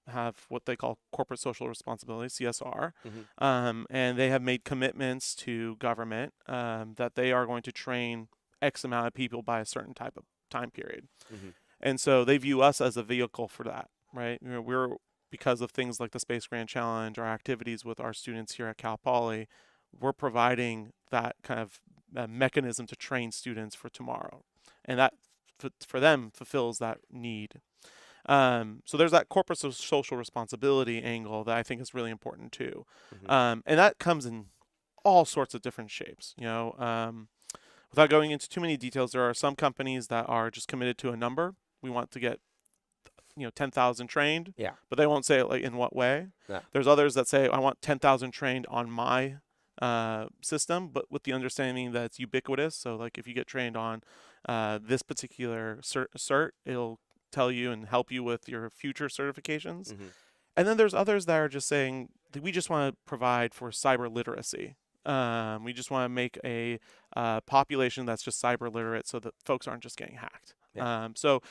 have what they call corporate social responsibility (CSR), Hmm. and they have made commitments to government that they are going to train X amount of people by a certain type of time period. Hmm. And so they view us as a vehicle for that, right? We're because of things like the Space Grand Challenge, our activities with our students here at Cal Poly, we're providing that kind of mechanism to train students for tomorrow, and that for them fulfills that need. So there's that corporate social responsibility angle that I think is really important too, Hmm. and that comes in all sorts of different shapes. Without going into too many details, there are some companies that are just committed to a number. We want to get 10,000 trained, Yeah. but they won't say like in what way. Yeah. There's others that say I want 10,000 trained on my system, but with the understanding that it's ubiquitous. So like if you get trained on this particular cert, it'll tell you and help you with your future certifications. Hmm. And then there's others that are just saying that we just want to provide for cyber literacy. We just want to make a population that's just cyber literate so that folks aren't just getting hacked. Yeah. So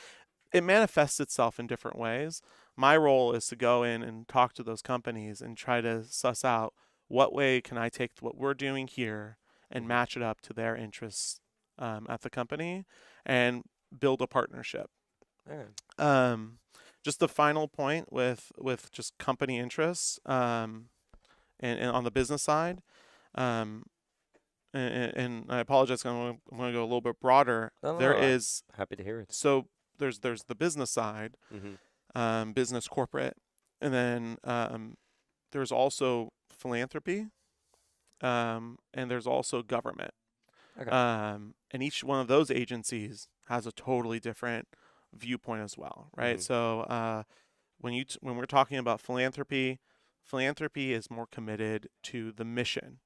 it manifests itself in different ways. My role is to go in and talk to those companies and try to suss out what way can I take what we're doing here and Mhm. match it up to their interests at the company and build a partnership. Okay. Just the final point with just company interests and on the business side, um, and I apologize, I'm going to go a little bit broader. No, no, There no, I'm is happy to hear it. so there's the business side, Mm-hmm. business corporate, and then there's also philanthropy, and there's also government. Okay. And each one of those agencies has a totally different viewpoint as well, right? Mhm. So when we're talking about philanthropy, philanthropy is more committed to the mission.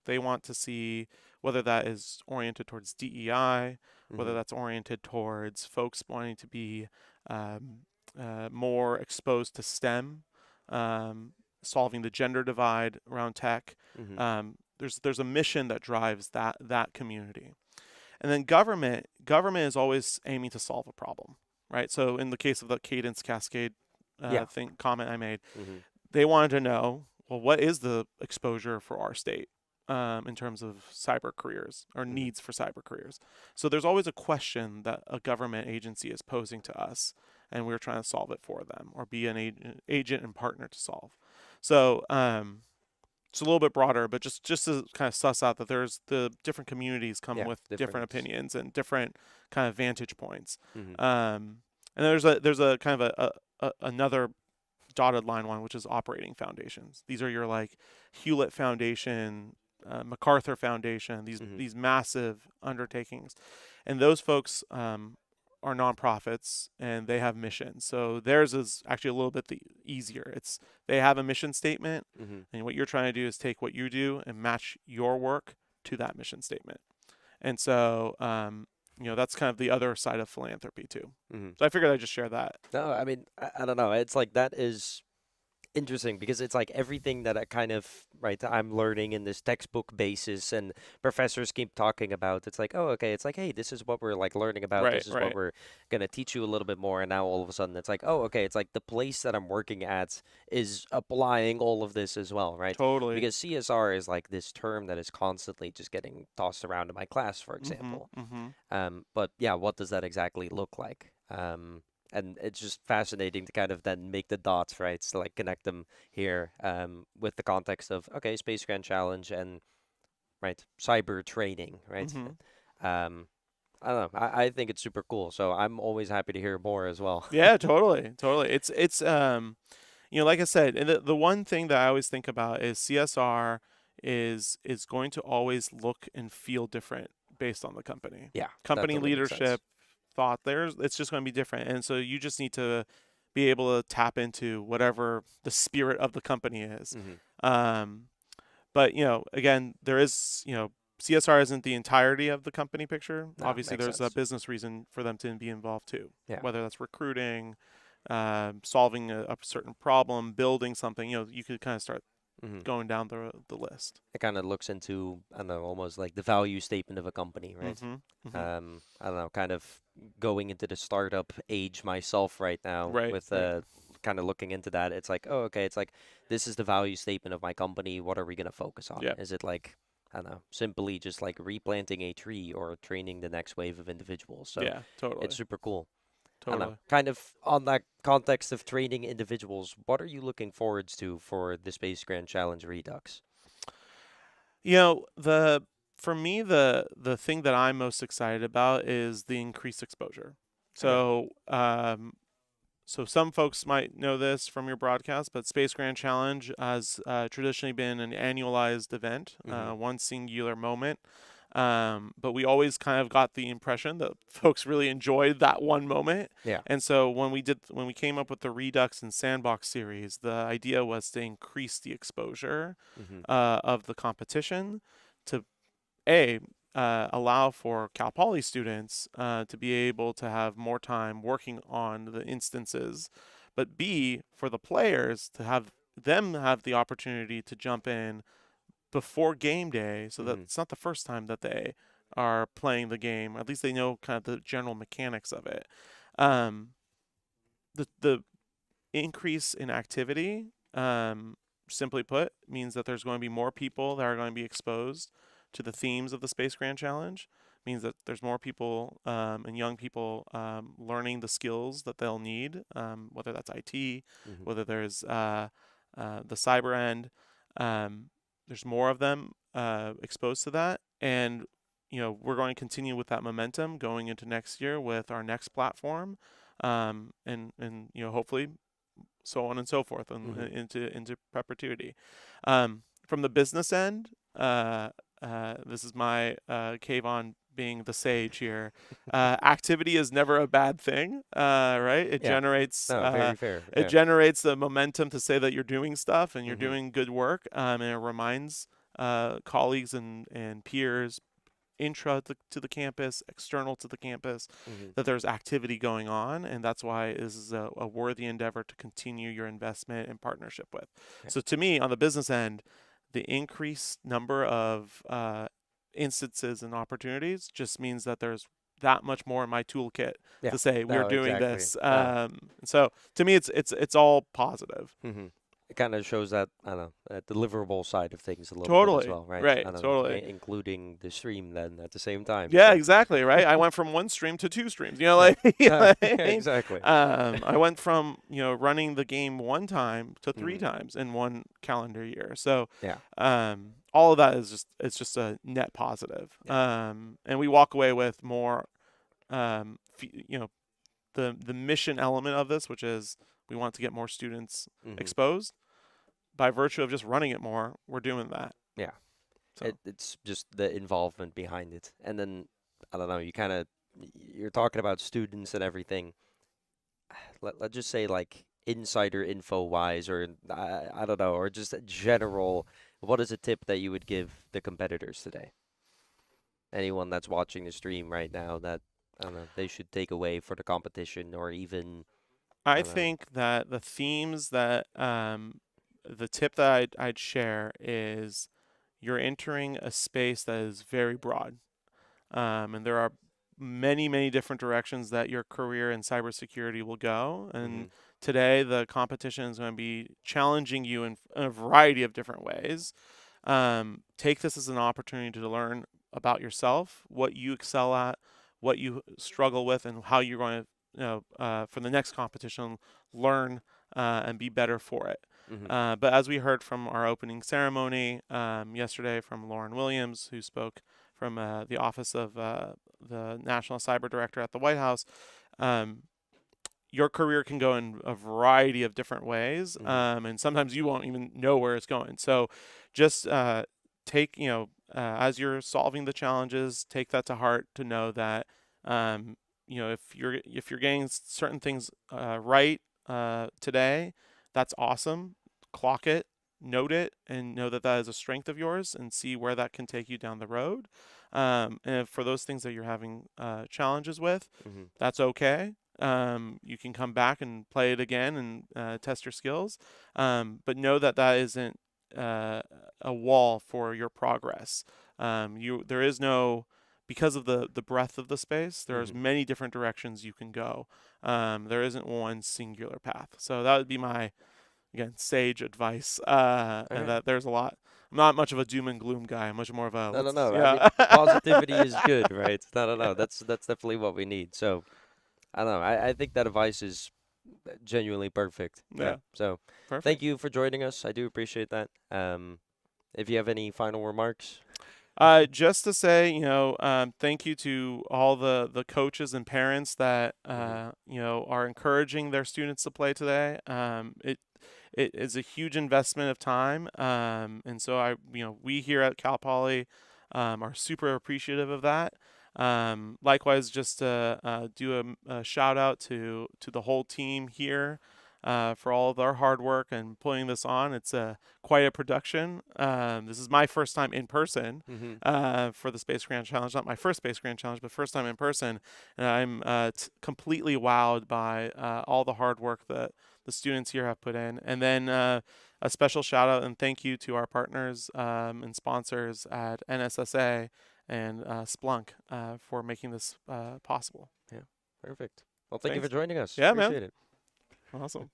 They want to see whether that is oriented towards DEI, whether Mhm. that's oriented towards folks wanting to be um, more exposed to STEM, solving the gender divide around tech. Mhm. There's a mission that drives that community. And then government is always aiming to solve a problem, right? So in the case of the Cadence Cascade Yeah. comment I made, Mhm. they wanted to know, well, what is the exposure for our state in terms of cyber careers or Mhm. needs for cyber careers? So there's always a question that a government agency is posing to us, and we're trying to solve it for them or be an agent and partner to solve. So it's a little bit broader, but just to kind of suss out that there's the different communities come Yeah. with different Different. opinions and different kind of vantage points. Mhm. And there's a kind of another dotted line one, which is operating foundations. These are your like Hewlett Foundation, MacArthur Foundation, Mhm. these massive undertakings, and those folks are nonprofits and they have missions. So theirs is actually a little bit easier. They have a mission statement, Mhm. and what you're trying to do is take what you do and match your work to that mission statement. And so that's kind of the other side of philanthropy too. Mhm. So I figured I'd just share that. No, I mean, I don't know. It's like that is interesting because it's like everything that I kind of right I'm learning in this textbook basis and professors keep talking about. It's like, oh, okay. It's like, hey, this is what we're like learning about. Right, This is what right. we're gonna teach you a little bit more. And now all of a sudden, it's like, oh, okay. It's like the place that I'm working at is applying all of this as well, right? Totally. Because CSR is like this term that is constantly just getting tossed around in my class, for Mhm, example. mhm. But yeah, what does that exactly look like? And it's just fascinating to kind of then make the dots, right? So like connect them here with the context of, okay, Space Grand Challenge and, right, cyber training, right? Mhm. Um, I don't know. I think it's super cool. So I'm always happy to hear more as well. Yeah, totally, totally. It's like I said, and the one thing that I always think about is CSR is going to always look and feel different based on the company. Yeah, that Company totally makes sense. leadership thought it's just going to be different. And so you just need to be able to tap into whatever the spirit of the company is. Hmm. Um, but again, there is, CSR isn't the entirety of the company picture. No, Obviously, makes there's a sense. business reason for them to be involved too, Yeah. whether that's recruiting, solving a certain problem, building something. You could kind of start Hmm. going down the list. It kind of looks into, I don't know, almost like the value statement of a company, right? Mm-hmm. Mm-hmm. I don't know, kind of going into the startup age myself right now Right. with Right. kind of looking into that. It's like, oh, okay, it's like this is the value statement of my company. What are we gonna focus on? Yeah. Is it like, I don't know, simply just like replanting a tree or training the next wave of individuals? So Yeah. Totally. it's super cool. I don't know, Totally. kind of on that context of training individuals, what are you looking forwards to for the Space Grand Challenge Redux? For me, the thing that I'm most excited about is the increased exposure. Okay. So some folks might know this from your broadcast, but Space Grand Challenge has traditionally been an annualized event, Hmm. one singular moment. But we always kind of got the impression that folks really enjoyed that one moment. Yeah. And so when we came up with the Redux and Sandbox series, the idea was to increase the exposure Hmm. of the competition to allow for Cal Poly students to be able to have more time working on the instances, but B, for the players to have the opportunity to jump in before game day, so that Mhm. it's not the first time that they are playing the game. At least they know kind of the general mechanics of it. Um, the increase in activity, simply put, means that there's going to be more people that are going to be exposed to the themes of the Space Grand Challenge. Means that there's more people and young people learning the skills that they'll need, whether that's IT, Mhm. whether there's the cyber end. There's more of them exposed to that, and we're going to continue with that momentum going into next year with our next platform, and hopefully so on and so forth, and Mhm. into perpetuity. From the business end, this is my Kayvon being the sage here. Activity is never a bad thing, right? It Yeah. generates No, very fair. it Yeah. generates the momentum to say that you're doing stuff and you're Mhm. doing good work, and it reminds colleagues and peers intra to the campus, external to the campus, Mhm. that there's activity going on, and that's why this is a worthy endeavor to continue your investment and partnership with. Yeah. So to me, on the business end, the increased number of instances and opportunities just means that there's that much more in my toolkit Yeah. to say we're No, doing exactly. this. No. So to me, it's all positive. Mhm. It kind of shows that, I don't know, deliverable side of things a little bit as Totally. well, right? Right. I don't know, Totally. including the stream then at the same time. Yeah, So, exactly, right? I went from one stream to two streams. yeah. You know No, what I mean? exactly. I went from, running the game one time to three Mhm. times in one calendar year. So, Yeah. all of that is it's just a net positive. Yeah. And we walk away with more, the mission element of this, which is we want to get more students Mhm. exposed. By virtue of just running it more, we're doing that. Yeah. So. It's just the involvement behind it. And then, I don't know, you're talking about students and everything. Let's just say, like, insider info wise, or I don't know, or just a general, what is a tip that you would give the competitors today? Anyone that's watching the stream right now that, I don't know, they should take away for the competition, or even, I I don't know. think that the themes that the tip that I'd share is you're entering a space that is very broad, and there are many, many different directions that your career in cybersecurity will go. And Mhm. today, the competition is going to be challenging you in a variety of different ways. Take this as an opportunity to learn about yourself, what you excel at, what you struggle with, and how you're going to, for the next competition, learn and be better for it. Mhm. But as we heard from our opening ceremony yesterday from Lauren Williams, who spoke from the office of the National Cyber Director at the White House, um, your career can go in a variety of different ways, Mhm. and sometimes you won't even know where it's going. So just take, as you're solving the challenges, take that to heart to know that, if you're getting certain things right today, that's awesome. Clock it, note it, and know that that is a strength of yours, and see where that can take you down the road. And for those things that you're having challenges with, Mhm. that's okay. You can come back and play it again and test your skills, but know that that isn't a wall for your progress. There is no, because of the breadth of the space, there's Mhm. many different directions you can go. There isn't one singular path. So that would be my, again, sage advice. And Okay. that there's a lot. I'm not much of a doom and gloom guy. I'm much more of a No, no, let's, no. I mean, yeah. positivity is good, right? No, no, no. That's definitely what we need. So, I don't know. I think that advice is genuinely perfect. Yeah. Yeah, So, thank perfect. you for joining us. I do appreciate that. If you have any final remarks. Just to say, thank you to all the coaches and parents that Mhm. are encouraging their students to play today. It is a huge investment of time, and so we here at Cal Poly are super appreciative of that. Likewise, just to do a shout out to the whole team here. For all of our hard work and putting this on. It's quite a production. This is my first time in person Mhm. for the Space Grand Challenge. Not my first Space Grand Challenge, but first time in person. And I'm completely wowed by all the hard work that the students here have put in. And then a special shout out and thank you to our partners and sponsors at NSSA and Splunk for making this possible. Perfect. Well, thank you for Thanks. joining us. Yeah, man. Appreciate it. Awesome.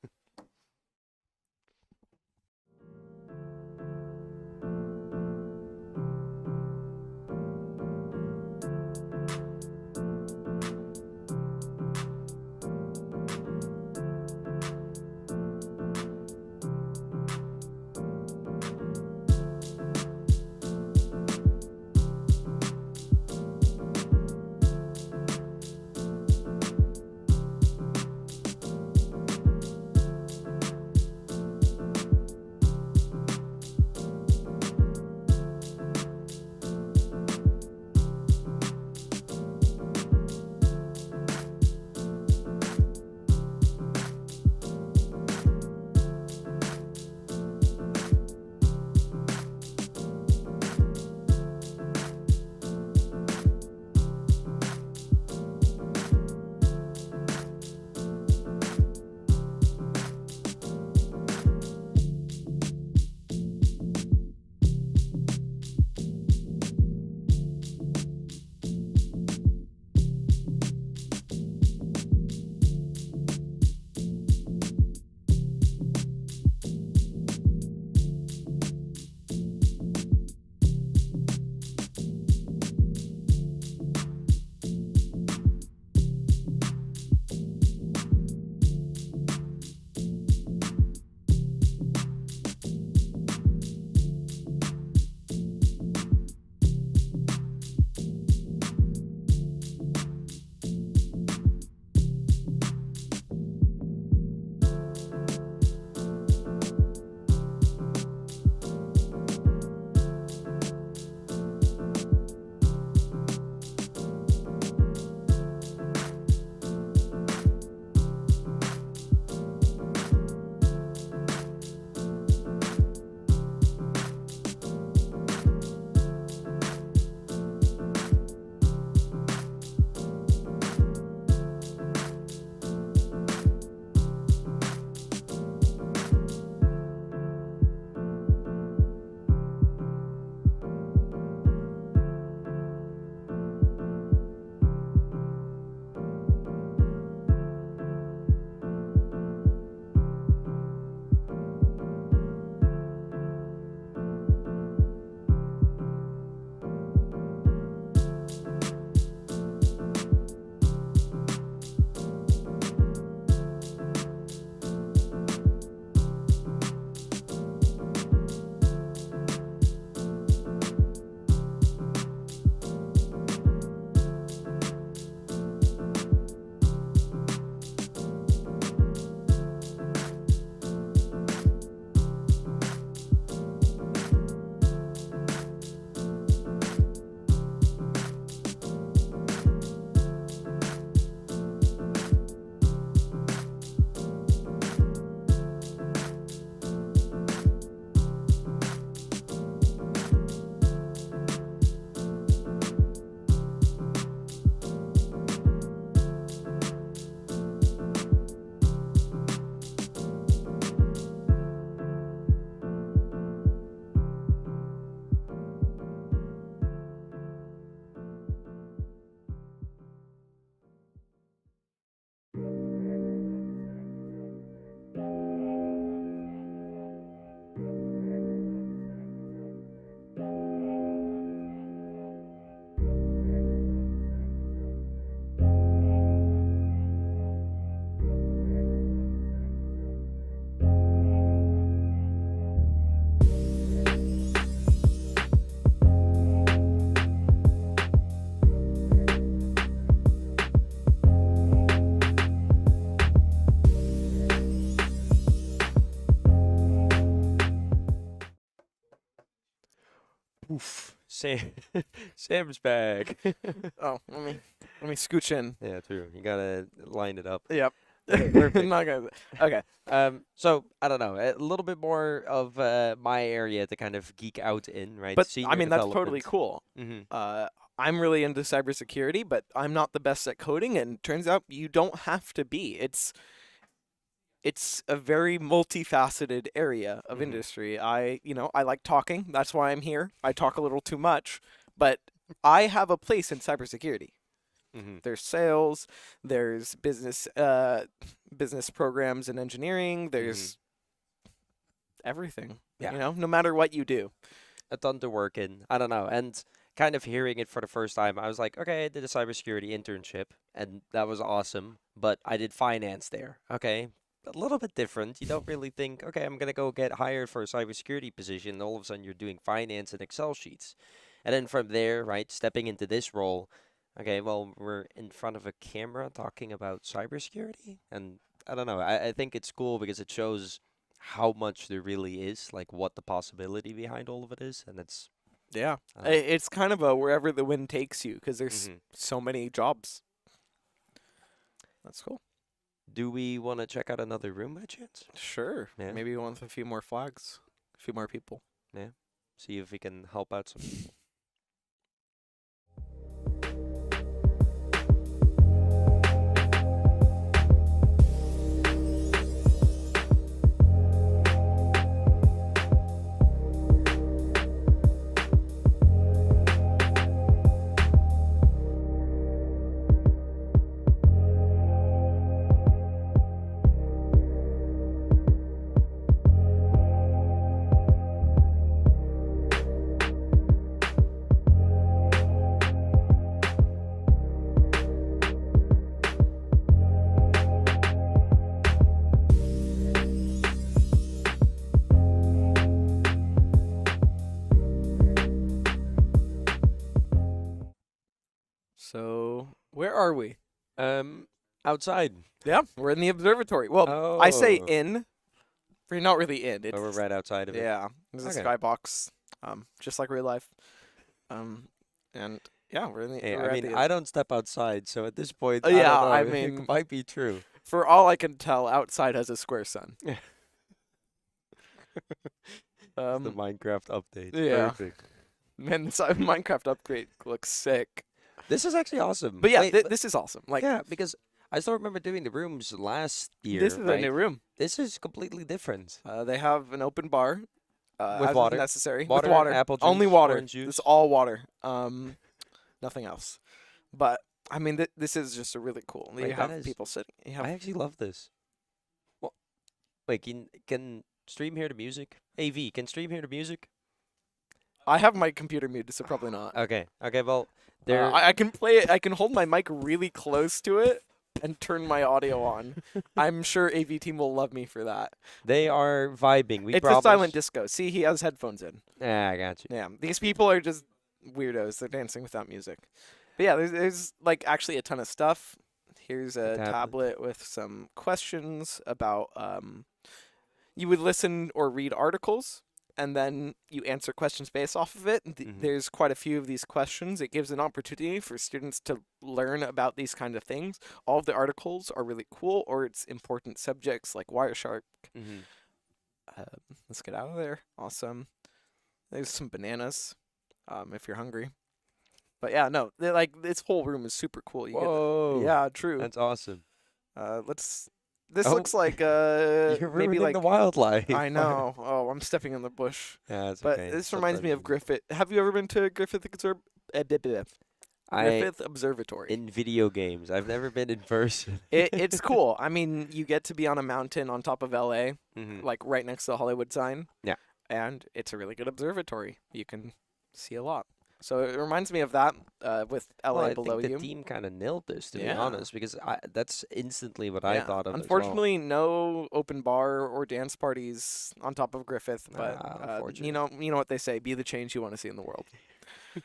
Oof. Sam's back. Oh, let me scooch in. Yeah, true. You gotta line it up. Yep. Perfect. Not gonna. Okay. So I don't know, a little bit more of my area to kind of geek out in, right? But Senior I mean, that's totally development. cool. Mm-hmm. I'm really into cybersecurity, but I'm not the best at coding, and turns out you don't have to be. it's a very multifaceted area of Mhm. industry. I like talking. That's why I'm here. I talk a little too much, but I have a place in cybersecurity. Mhm. There's sales, there's business programs and engineering, there's everything. Yeah. No matter what you do. A ton to work in. I don't know. And kind of hearing it for the first time, I was like, okay, I did a cybersecurity internship, and that was awesome. But I did finance there. Okay, a little bit different. You don't really think, okay, I'm gonna go get hired for a cybersecurity position. And all of a sudden, you're doing finance and Excel sheets, and then from there, right, stepping into this role. Okay, well, we're in front of a camera talking about cybersecurity, and I don't know. I think it's cool because it shows how much there really is, like what the possibility behind all of it is, and it's Yeah. uh, It's kind of a wherever the wind takes you because there's mhm. so many jobs. That's cool. Do we want to check out another room by chance? Sure. Yeah. Maybe one with a few more flags, a few more people. See if we can help out some people. So where are we? Outside. Yeah, we're in the observatory. Well, I say Oh. in. We're not really in. But we're It's right outside of it. yeah. There's a Okay. skybox, just like real life. And yeah, we're in the. Hey, we're I at mean, the I don't step outside, so at this point, Yeah, I don't know. I It mean- might be true. For all I can tell, outside has a square sun. The Minecraft update. yeah. Perfect. Man, this Minecraft upgrade looks sick. This is actually awesome. But yeah, Wait, this is awesome. Like, yeah, because I still remember doing the rooms last year. this is a right? new room. This is completely different. They have an open bar. With as is water. necessary. Water, With water. apple Only juice, water. orange It's juice. all water. Nothing else. But I mean, this is just a really cool. Wait, You that have is- people sitting. You have I actually love this. Well, wait, can stream hear the music? AV, can stream hear the music? I have my computer muted, so probably not. Okay. Okay. Well, there. I can play it. I can hold my mic really close to it and turn my audio on. I'm sure AV team will love me for that. They are vibing. We It's promise. a silent disco. See, he has headphones in. Ah, I got you. Yeah, these people are just weirdos. They're dancing without music. But yeah, there's like actually a ton of stuff. Here's a tablet. tablet with some questions about you would listen or read articles and then you answer questions based off of it. Mhm. There's quite a few of these questions. It gives an opportunity for students to learn about these kind of things. All of the articles are really cool, or it's important subjects like Wireshark. Mm-hmm. Let's get out of there. Awesome. There's some bananas, if you're hungry. But yeah, no, like this whole room is super cool. You Whoa. get, yeah, true. That's awesome. Let's. This Oh, looks like You're maybe ruining like the wildlife. I know. Oh, I'm stepping in the bush. Yeah, it's But okay. this reminds me Sometimes of Griffith. Have you ever been to Griffith Griffith Observatory? in video games. I've never been in person. It's cool. I mean, you get to be on a mountain on top of LA, Mm-hmm. like right next to the Hollywood sign. Yeah. And it's a really good observatory. You can see a lot. So it reminds me of that with LA Well, I below think you. the team kind of nailed this, to be Yeah. honest, because that's instantly what I Yeah. thought of. Unfortunately, no open bar or dance parties on top of Griffith. But you know what they say: be the change you want to see in the world. I'm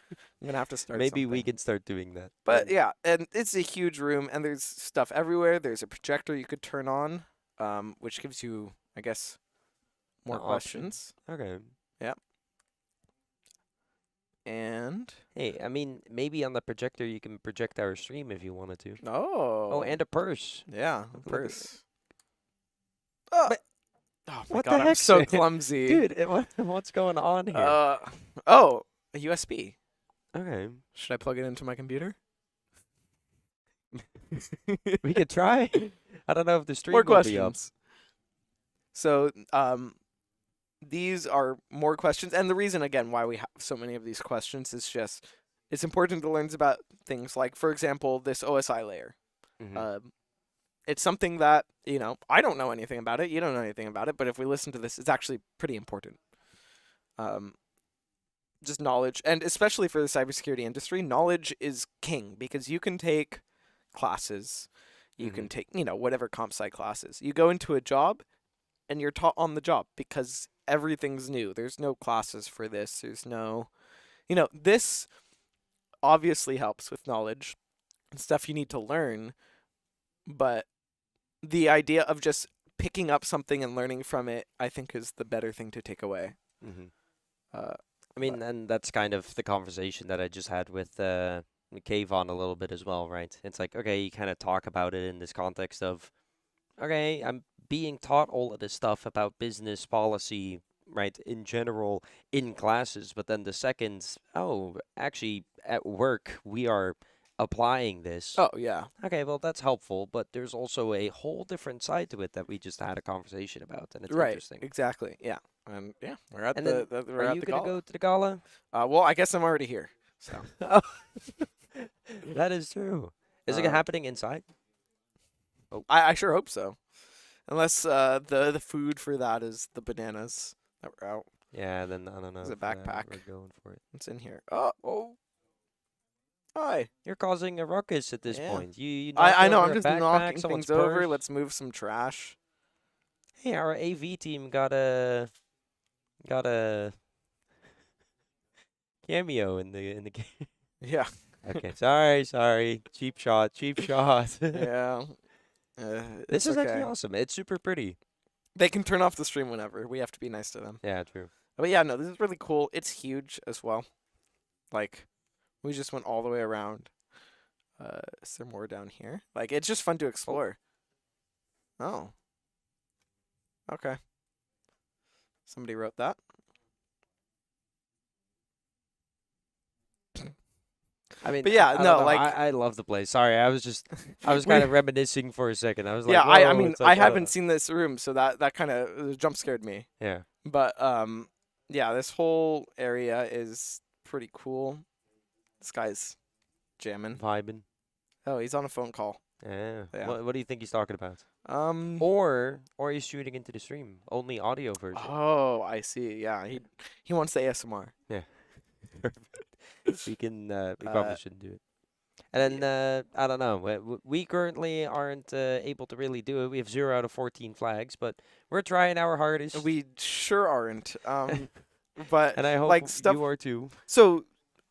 gonna have to as start. well. Maybe we something. can start doing that. But yeah, and it's a huge room, and there's stuff everywhere. There's a projector you could turn on, which gives you, I guess, more An option. questions. Okay. And Hey, I mean, maybe on the projector you can project our stream if you wanted to. oh, Oh, and a purse. yeah, Look at purse. But- Oh my what the god, I'm heck? so clumsy, Dude, what's going on here? Oh, a USB. Okay. Should I plug it into my computer? We could try. I don't know if the stream More will be up. questions. So these are more questions, and the reason again why we have so many of these questions is just it's important to learn about things like, for example, this OSI layer. Mhm. It's something that, I don't know anything about it, you don't know anything about it, but if we listen to this, it's actually pretty important. Just knowledge, and especially for the cybersecurity industry, knowledge is king because you can take classes, you can take, whatever comp sci classes. You go into a job and you're taught on the job because everything's new. There's no classes for this. There's no, this obviously helps with knowledge and stuff you need to learn, but the idea of just picking up something and learning from it, I think, is the better thing to take away. Mhm. Uh, I mean, and that's kind of the conversation that I just had with Kayvon a little bit as well, right? It's like, okay, you kind of talk about it in this context of, okay, I'm being taught all of this stuff about business policy, right, in general in classes, but then the second, oh, actually at work we are applying this. oh yeah, Okay, well that's helpful, but there's also a whole different side to it that we just had a conversation about, and it's right, interesting. exactly, yeah, and yeah, we're at And then, we're are at you the gonna gala. go to the gala? Well, I guess I'm already here, so Oh, that is true. Is it Uh, happening inside? I sure hope so. Unless the food for that is the bananas that were out. Yeah, then I don't know Is it if backpack? we're going for it. It's in here. Oh, hi. You're causing a ruckus at this Yeah. point. You I knocked know. over I'm a just backpack, knocking someone's things over. purse. Let's move some trash. Hey, our AV team got a cameo in the game. Yeah. Okay, sorry. Cheap shot. Yeah. This It's is okay. actually awesome. It's super pretty. They can turn off the stream whenever. We have to be nice to them. Yeah, true. But yeah, no, this is really cool. It's huge as well. Like, we just went all the way around. Is there more down here? Like, it's just fun to explore. Oh. Okay. Somebody wrote that. I mean, But yeah, I don't no, know. like- I love the place. Sorry, I was kind of reminiscing for a second. I was like, Yeah, I whoa, mean, it's like, I haven't seen this room, so that kind of jump scared me. Yeah. But yeah, this whole area is pretty cool. This guy's jamming. Vibing. Oh, he's on a phone call. Yeah. Yeah. What do you think he's talking about? Um. Or he's shooting into the stream, only audio version. Oh, I see. Yeah, he wants the ASMR. We probably shouldn't do it. And then I don't know. We currently aren't able to really do it. We have 0 out of 14 flags, but we're trying our hardest. We sure aren't. But and I hope like stuff. you are too. So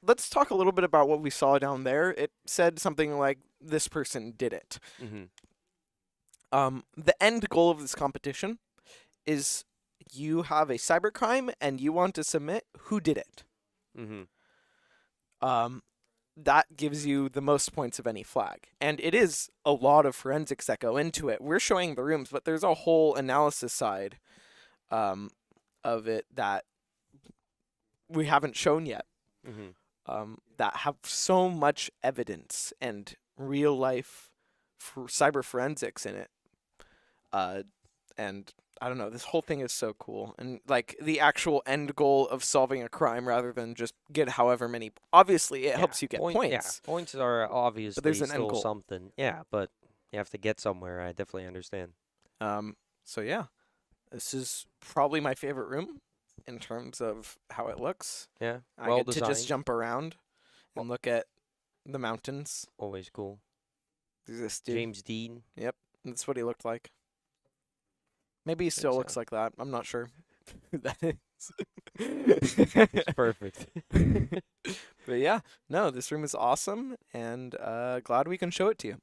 let's talk a little bit about what we saw down there. It said something like, "This person did it." Mm-hmm. The end goal of this competition is you have a cybercrime and you want to submit who did it. Mm-hmm. That gives you the most points of any flag. And it is a lot of forensics that go into it. We're showing the rooms, but there's a whole analysis side of it that we haven't shown yet. Mm-hmm. That have so much evidence and real life cyber forensics in it. And I don't know, this whole thing is so cool. And like the actual end goal of solving a crime rather than just get however many. Obviously, it helps you get points. Yeah, points are obviously there's an end still goal. something. Yeah, but you have to get somewhere. I definitely understand. So yeah, this is probably my favorite room in terms of how it looks. Yeah, I well get to just designed. jump around and look at the mountains. Always cool. There's this dude. James Dean. That's what he looked like. Maybe he still looks so. like that. I'm not sure who that is. It's perfect. But yeah, no, this room is awesome, and glad we can show it to you.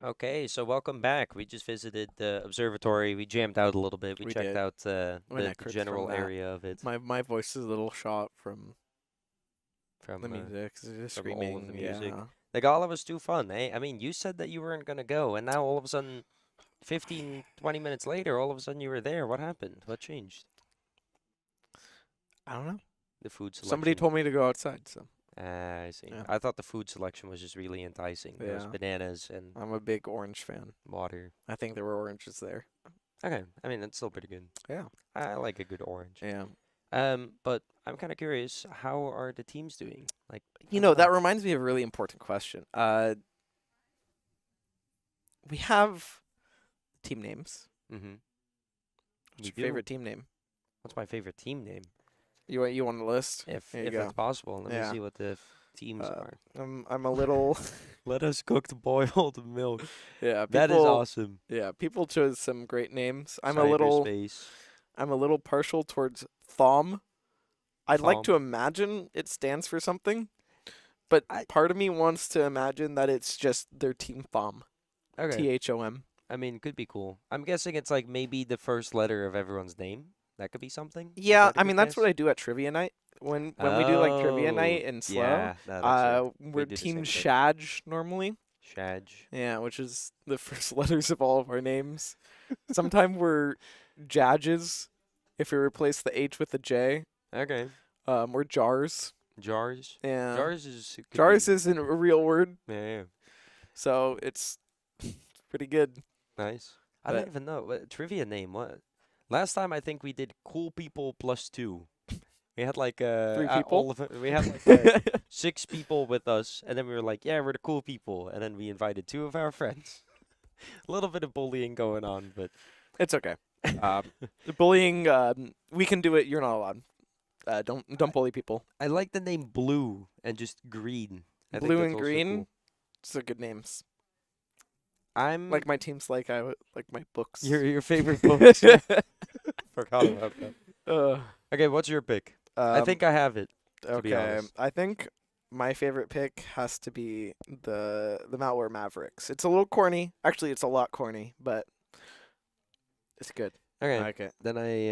Okay, so welcome back. We just visited the observatory. We jammed out a little bit. We We checked did. out My the neck hurts from general that. area of it My voice is a little shot from from the music. It's just from all of screaming. the music. Yeah. The gala was too fun, eh? I mean, you said that you weren't gonna go, and now all of a sudden, 15, 20 minutes later, all of a sudden you were there. What happened? What changed? I don't know. The food selection. Somebody told me to go outside, so I see. Yeah. I thought the food selection was just really enticing. There was Yeah. bananas and I'm a big orange fan. water. I think there were oranges there. Okay, I mean that's still pretty good. Yeah. I like a good orange. Yeah. But I'm kind of curious, how are the teams doing? Like, You know, that reminds me of a really important question. We have team names. Mm-hmm. What's your favorite team name? What's my favorite team name? You want a list? If There you if go. it's possible, let Yeah. me see what the teams are. I'm a little Let us cook the boiled milk. yeah. That is people- awesome. Yeah, people chose some great names. I'm a little Cyberspace. partial towards Thom. I'd like to Thom. imagine it stands for something, but part of me wants to imagine that it's just their team Thom. Okay. THOM. I mean, could be cool. I'm guessing it's like maybe the first letter of everyone's name. That could be something. Is Yeah, that a I good mean that's what I guess? do at trivia night. When we do like trivia night Oh, and slow, yeah, that's right. we're do the team same thing. Shaj normally. Shaj. Yeah, which is the first letters of all of our names. Sometimes we're Jadges if we replace the H with the J. Okay. We're Jars. Jars. Yeah. Jars is. Could Jars be- isn't a real word, Yeah. so it's pretty good. Nice. I don't But- even know what trivia name. What? Last time I think we did cool people plus 2. We had like 3 all people. of it. We had like 6 people with us, and then we were like, yeah, we're the cool people, and then we invited 2 of our friends. A little bit of bullying going on, but It's okay. Bullying, we can do it. You're not allowed. Don't bully people. I like the name Blue and just Green. I think Blue that's and also green. cool. It's a good names. I'm Like my team's like like my books. your favorite books. Forgot about that. Uh, Okay, what's your pick? I think I have it. to be okay. honest. I think my favorite pick has to be the Malware Mavericks. It's a little corny. Actually, it's a lot corny, but it's good. Okay, I like it. then I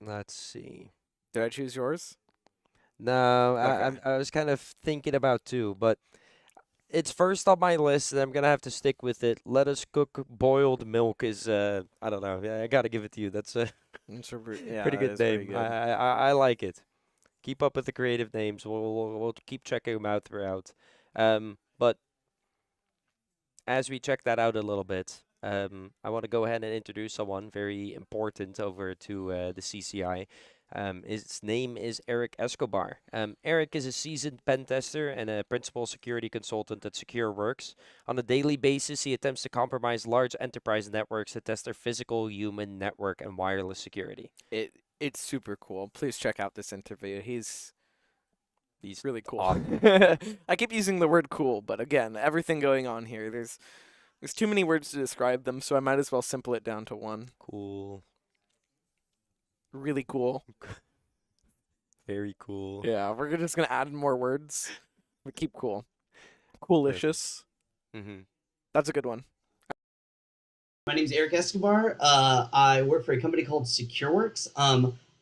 let's see. Did I choose yours? No, Okay. I was kind of thinking about 2, but it's first on my list, and I'm gonna have to stick with it. Let us cook boiled milk is I don't know. Yeah, I gotta give it to you. That's a Yeah, pretty that good is name. pretty good. I like it. Keep up with the creative names. We'll keep checking them out throughout. But as we check that out a little bit, I want to go ahead and introduce someone very important over to the CCI. His name is Eric Escobar. Eric is a seasoned pen tester and a principal security consultant at SecureWorks. On a daily basis, he attempts to compromise large enterprise networks to test their physical, human, network, and wireless security. It's super cool. Please check out this interview. He's really cool. awesome. I keep using the word cool, but again, everything going on here, there's too many words to describe them, so I might as well simple it down to one. Cool. Really cool. Very cool. Yeah, we're just gonna add more words. We keep cool. Coolicious. Mm-hmm. That's a good one. My name is Eric Escobar. I work for a company called SecureWorks.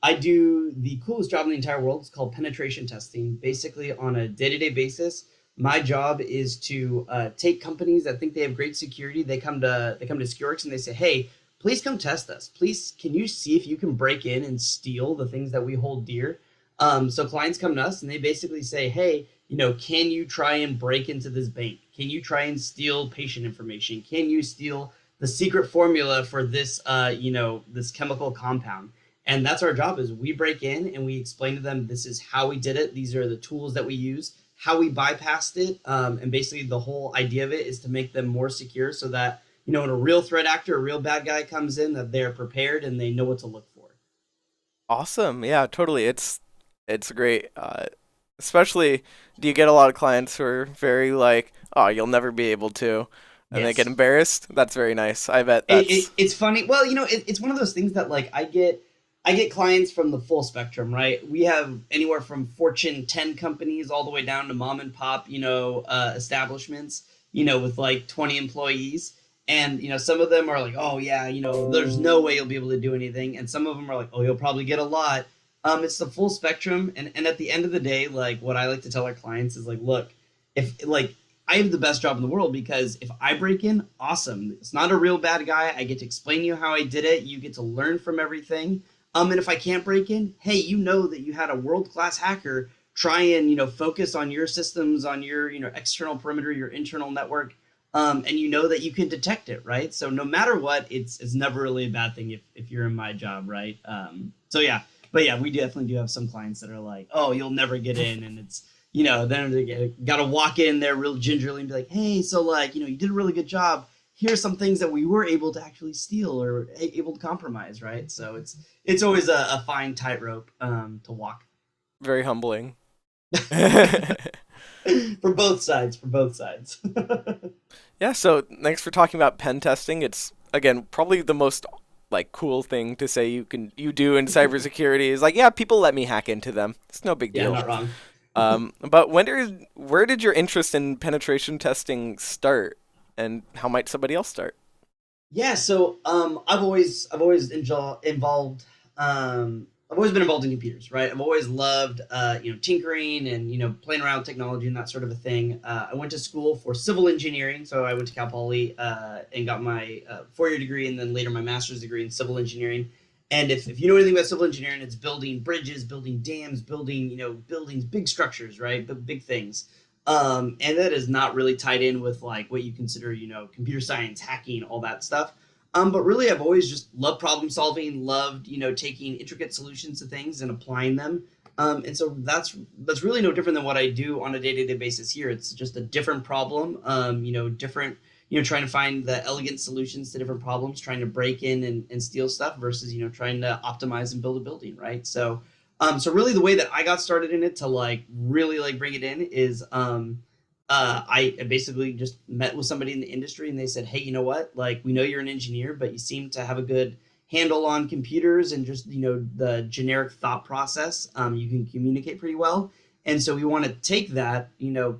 I do the coolest job in the entire world. It's called penetration testing. Basically, on a day-to-day basis, my job is to take companies that think they have great security. They come to SecureWorks and they say, "Hey, please come test us. Please, can you see if you can break in and steal the things that we hold dear?" So clients come to us and they basically say, "Hey, can you try and break into this bank? Can you try and steal patient information? Can you steal the secret formula for this, this chemical compound?" And that's our job. Is we break in and we explain to them, this is how we did it. These are the tools that we use, how we bypassed it. And basically the whole idea of it is to make them more secure so that, when a real threat actor, a real bad guy comes in, that they're prepared and they know what to look for. Awesome. Yeah, totally. It's great. Especially, do you get a lot of clients who are very like, "Oh, you'll never be able to," and they get Yes. embarrassed? That's very nice. I bet that's It's funny. Well, it's one of those things that like I get clients from the full spectrum, right? We have anywhere from Fortune 10 companies all the way down to mom and pop, establishments. with like 20 employees. And, some of them are like, oh yeah, there's no way you'll be able to do anything. And some of them are like, oh, you'll probably get a lot. It's the full spectrum. And at the end of the day, like what I like to tell our clients is like, look, if like I have the best job in the world, because if I break in, awesome. It's not a real bad guy. I get to explain to you how I did it. You get to learn from everything. And if I can't break in, hey, that you had a world-class hacker try and, focus on your systems, on your, external perimeter, your internal network. And that you can detect it, right? So no matter what, it's never really a bad thing if you're in my job, right? So yeah, but yeah, we definitely do have some clients that are like, oh, you'll never get in, and it's then they got to walk in there real gingerly and be like, hey, so like you did a really good job. Here's some things that we were able to actually steal or able to compromise, right? So it's always a fine tightrope to walk. Very humbling. For both sides. Yeah, so thanks for talking about pen testing. It's again probably the most like cool thing to say you do in cybersecurity is like, yeah, people let me hack into them. It's no big Yeah, deal. not wrong. But where did your interest in penetration testing start, and how might somebody else start? Yeah, so I've always been involved in computers, right? I've always loved tinkering and playing around with technology and that sort of a thing. I went to school for civil engineering, so I went to Cal Poly and got my 4-year degree and then later my master's degree in civil engineering. And if you know anything about civil engineering, it's building bridges, building dams, building buildings, big structures, right? Big things. And that is not really tied in with like what you consider, computer science, hacking, all that stuff. But really, I've always just loved problem solving, loved, taking intricate solutions to things and applying them. And so that's really no different than what I do on a day-to-day basis here. It's just a different problem, different, trying to find the elegant solutions to different problems, trying to break in and steal stuff versus, trying to optimize and build a building, right? So really the way that I got started in it to like really like bring it in is I basically just met with somebody in the industry and they said, hey, you know what? Like, we know you're an engineer, but you seem to have a good handle on computers and just, the generic thought process. You can communicate pretty well. And so we want to take that,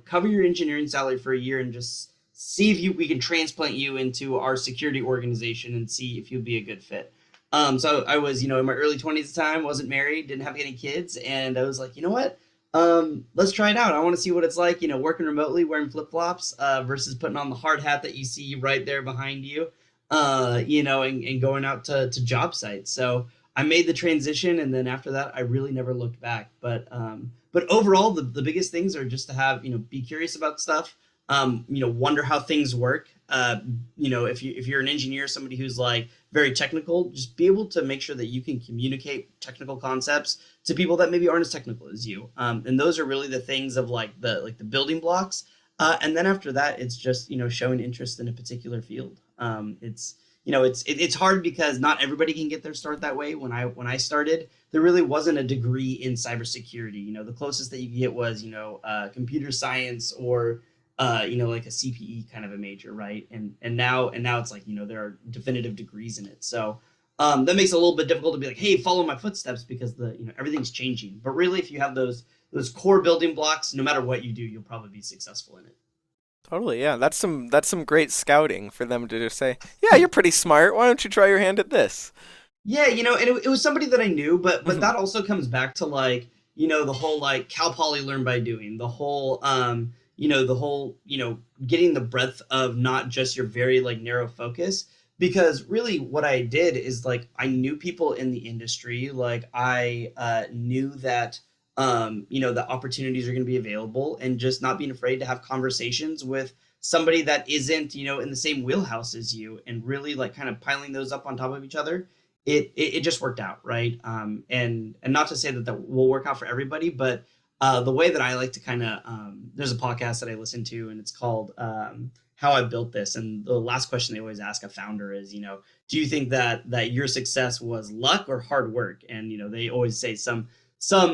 cover your engineering salary for a year and just see if we can transplant you into our security organization and see if you'll be a good fit. So I was, in my early 20s at the time, wasn't married, didn't have any kids. And I was like, you know what? Let's try it out. I want to see what it's like, working remotely, wearing flip-flops, versus putting on the hard hat that you see right there behind you, and going out to job sites. So I made the transition, and then after that, I really never looked back. But overall, the biggest things are just to have, be curious about stuff, wonder how things work. If you're an engineer, somebody who's like very technical, just be able to make sure that you can communicate technical concepts to people that maybe aren't as technical as you. And those are really the things of like the building blocks. And then after that, it's just, showing interest in a particular field. It's hard because not everybody can get their start that way. When I started, there really wasn't a degree in cybersecurity. The closest that you could get was, computer science or like a CPE kind of a major, right? And now it's like, there are definitive degrees in it. So that makes it a little bit difficult to be like, hey, follow my footsteps, because everything's changing. But really, if you have those core building blocks, no matter what you do, you'll probably be successful in it. Totally, yeah. That's some great scouting for them to just say, yeah, you're pretty smart. Why don't you try your hand at this? Yeah, and it was somebody that I knew, but that also comes back to like, the whole like Cal Poly learn by doing, the whole getting the breadth of not just your very like narrow focus. Because really what I did is like, I knew people in the industry, like I knew that, the opportunities are going to be available, and just not being afraid to have conversations with somebody that isn't, in the same wheelhouse as you, and really like kind of piling those up on top of each other. It just worked out, right? And not to say that will work out for everybody, but the way that I like to kind of, there's a podcast that I listen to, and it's called How I Built This. And the last question they always ask a founder is, do you think that your success was luck or hard work? And, they always say some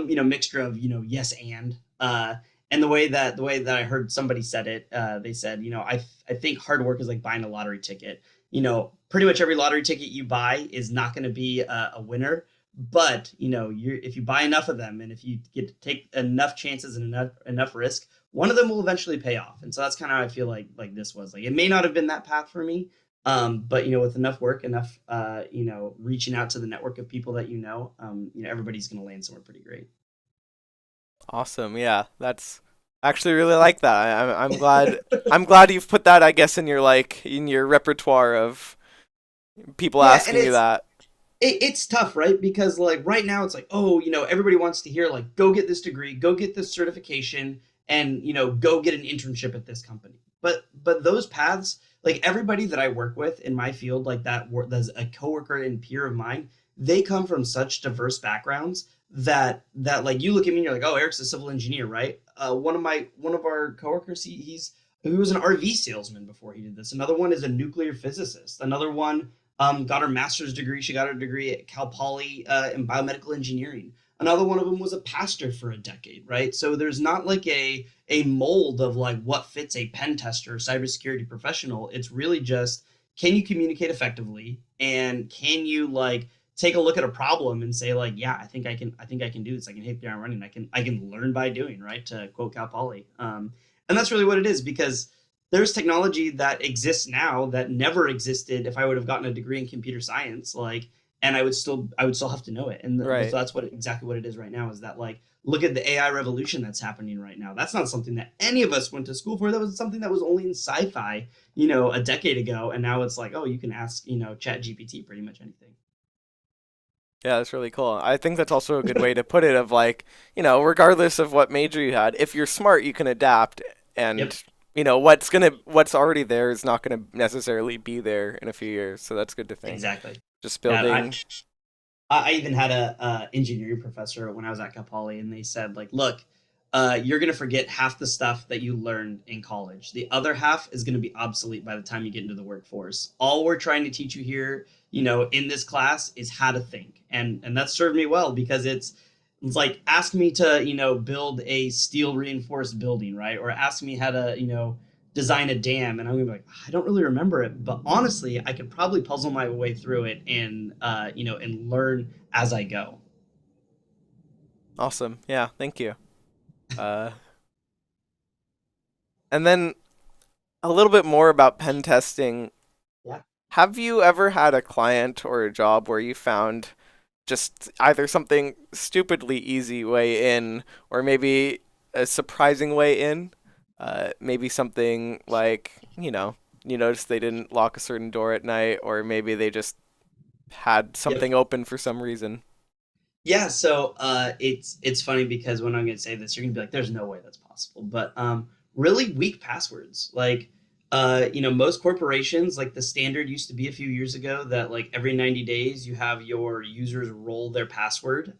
mixture of, yes and. And the way that I heard somebody said it, they said, I think hard work is like buying a lottery ticket. Pretty much every lottery ticket you buy is not going to be a winner. But if you buy enough of them, and if you get to take enough chances and enough risk, one of them will eventually pay off. And so that's kind of how I feel like this was. Like, it may not have been that path for me, but with enough work, enough reaching out to the network of people that everybody's going to land somewhere pretty great. Awesome. Yeah, that's actually really like that. I'm glad I'm glad you've put that, I guess, in your repertoire of people asking you that. It's tough, right? Because like right now it's like, oh, everybody wants to hear like, go get this degree, go get this certification, and go get an internship at this company. But those paths, like everybody that I work with in my field, like that's a coworker and peer of mine, they come from such diverse backgrounds that like you look at me and you're like, oh, Eric's a civil engineer, right? One of our coworkers, he was an RV salesman before he did this. Another one is a nuclear physicist. Another one got her master's degree. She got her degree at Cal Poly in biomedical engineering. Another one of them was a pastor for a decade, right? So there's not like a mold of like what fits a pen tester, cybersecurity professional. It's really just, can you communicate effectively, and can you like take a look at a problem and say like, yeah, I think I can do this. I can hit the ground running. I can learn by doing, right? To quote Cal Poly. And that's really what it is, because there's technology that exists now that never existed if I would have gotten a degree in computer science, and I would still have to know it. And Right. so that's exactly what it is right now, is that like, look at the AI revolution that's happening right now. That's not something that any of us went to school for. That was something that was only in sci-fi, a decade ago. And now it's like, oh, you can ask, Chat GPT pretty much anything. Yeah, that's really cool. I think that's also a good way to put it, of like, regardless of what major you had, if you're smart, you can adapt, and Yep. what's already there is not gonna necessarily be there in a few years. So that's good to think. Exactly. Just Yeah, building. I even had a engineering professor when I was at Cal Poly, and they said like, look, you're gonna forget half the stuff that you learned in college. The other half is gonna be obsolete by the time you get into the workforce. All we're trying to teach you here, in this class, is how to think, and that served me well, because it's like, ask me to build a steel reinforced building, right? Or ask me how to design a dam, and I'm gonna be like, I don't really remember it, but honestly, I could probably puzzle my way through it and and learn as I go. Awesome. Yeah, thank you. And then a little bit more about pen testing. Yeah. Have you ever had a client or a job where you found just either something stupidly easy way in, or maybe a surprising way in? Maybe something like, you noticed they didn't lock a certain door at night, or maybe they just had something open for some reason. Yeah, so it's funny, because when I'm gonna say this, you're gonna be like, "There's no way that's possible." But really weak passwords, like most corporations, like the standard used to be a few years ago that like every 90 days you have your users roll their password.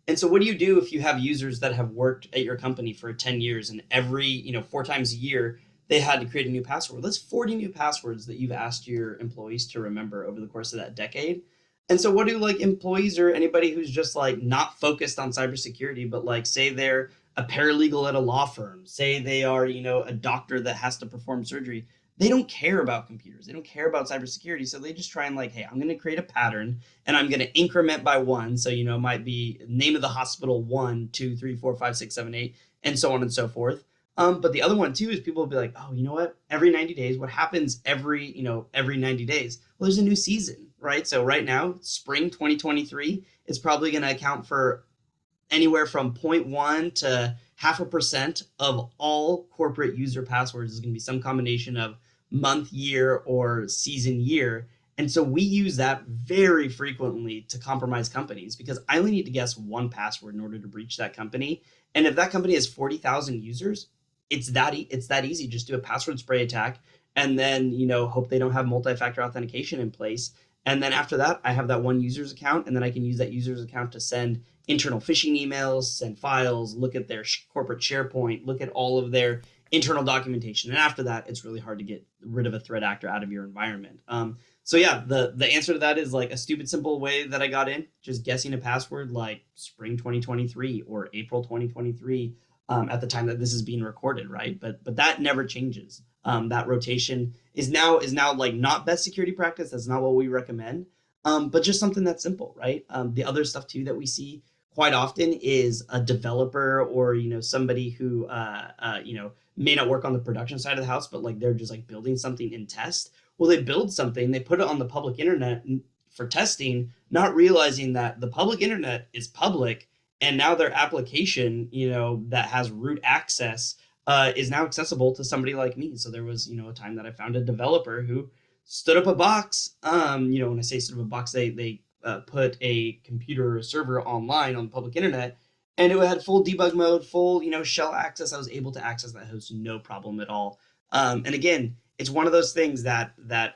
And so what do you do if you have users that have worked at your company for 10 years, and every 4 times a year they had to create a new password? That's 40 new passwords that you've asked your employees to remember over the course of that decade. And so what do like employees or anybody who's just like not focused on cybersecurity, but like say they're a paralegal at a law firm, say they are, a doctor that has to perform surgery, they don't care about computers. They don't care about cybersecurity. So they just try and like, hey, I'm going to create a pattern, and I'm going to increment by one. So, it might be name of the hospital 1, 2, 3, 4, 5, 6, 7, 8, and so on and so forth. But the other one too is people will be like, oh, you know what? Every 90 days, what happens every 90 days? Well, there's a new season, right? So right now, spring 2023 is probably going to account for anywhere from 0.1 to 0.5% of all corporate user passwords. Is going to be some combination of month, year, or season year. And so we use that very frequently to compromise companies, because I only need to guess one password in order to breach that company. And if that company has 40,000 users, it's that easy. Just do a password spray attack, and then hope they don't have multi-factor authentication in place. And then after that, I have that one user's account, and then I can use that user's account to send internal phishing emails, send files, look at their corporate SharePoint, look at all of their internal documentation. And after that, it's really hard to get rid of a threat actor out of your environment. So yeah, the answer to that is like a stupid simple way that I got in, just guessing a password like spring 2023 or April 2023 at the time that this is being recorded, right? But that never changes. That rotation is now like not best security practice. That's not what we recommend. But just something that's simple, right? The other stuff too that we see quite often is a developer or somebody who may not work on the production side of the house, but like they're just like building something in test. Well, they build something, they put it on the public internet for testing, not realizing that the public internet is public, and now their application, that has root access, is now accessible to somebody like me. So there was, a time that I found a developer who stood up a box. When I say stood up a box, they put a computer server online on the public internet, and it had full debug mode, full shell access. I was able to access that host no problem at all. And again, it's one of those things that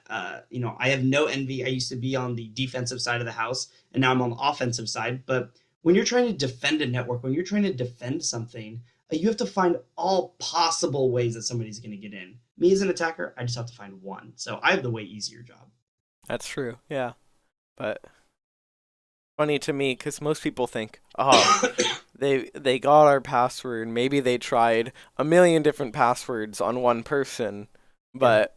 I have no envy. I used to be on the defensive side of the house, and now I'm on the offensive side. But when you're trying to defend a network, when you're trying to defend something, you have to find all possible ways that somebody's going to get in. Me as an attacker, I just have to find one. So I have the way easier job. That's true. Yeah. But funny to me because most people think, oh, they got our password. Maybe they tried a million different passwords on one person. But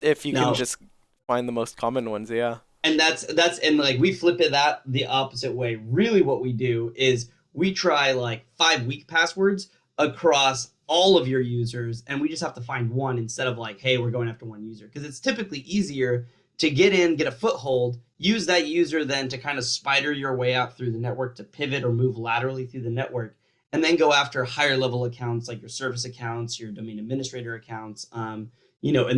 if you can just find the most common ones, yeah. And that's like we flip it the opposite way. Really what we do is we try like 5 weak passwords across all of your users, and we just have to find one instead of like, hey, we're going after one user. Because it's typically easier to get in, get a foothold, use that user then to kind of spider your way out through the network, to pivot or move laterally through the network, and then go after higher level accounts like your service accounts, your domain administrator accounts, and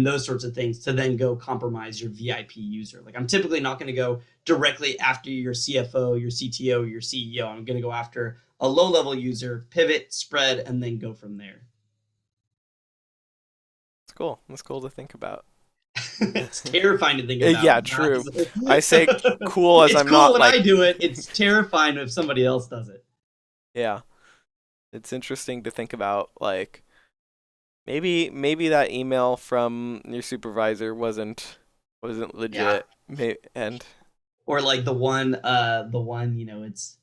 those sorts of things, to then go compromise your VIP user. Like I'm typically not going to go directly after your CFO, your CTO, your CEO. I'm going to go after a low level user, pivot, spread, and then go from there. It's cool. It's cool to think about. It's terrifying to think about. Yeah, true. I say cool as it's I'm cool not when like I do it. It's terrifying if somebody else does it. Yeah. It's interesting to think about, like maybe that email from your supervisor wasn't legit. And or like the one it's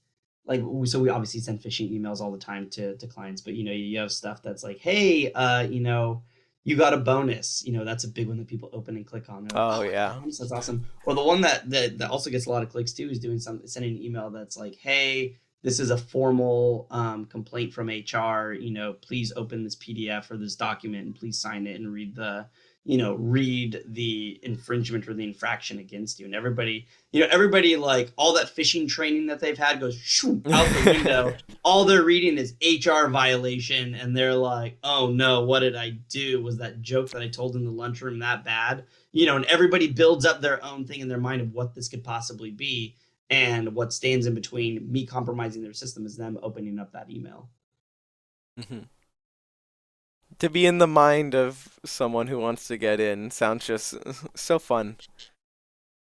like, so we obviously send phishing emails all the time to clients, but you have stuff that's like, hey, you got a bonus. That's a big one that people open and click on. Oh yeah, bonus, that's awesome. Or the one that also gets a lot of clicks too is sending an email that's like, hey, this is a formal complaint from HR. Please open this PDF or this document and please sign it and read the infringement or the infraction against you. And everybody like all that phishing training that they've had goes out the window. All they're reading is HR violation, and they're like, oh no, what did I do? Was that joke that I told in the lunchroom that bad? And everybody builds up their own thing in their mind of what this could possibly be. And what stands in between me compromising their system is them opening up that email. Mm-hmm. To be in the mind of someone who wants to get in sounds just so fun.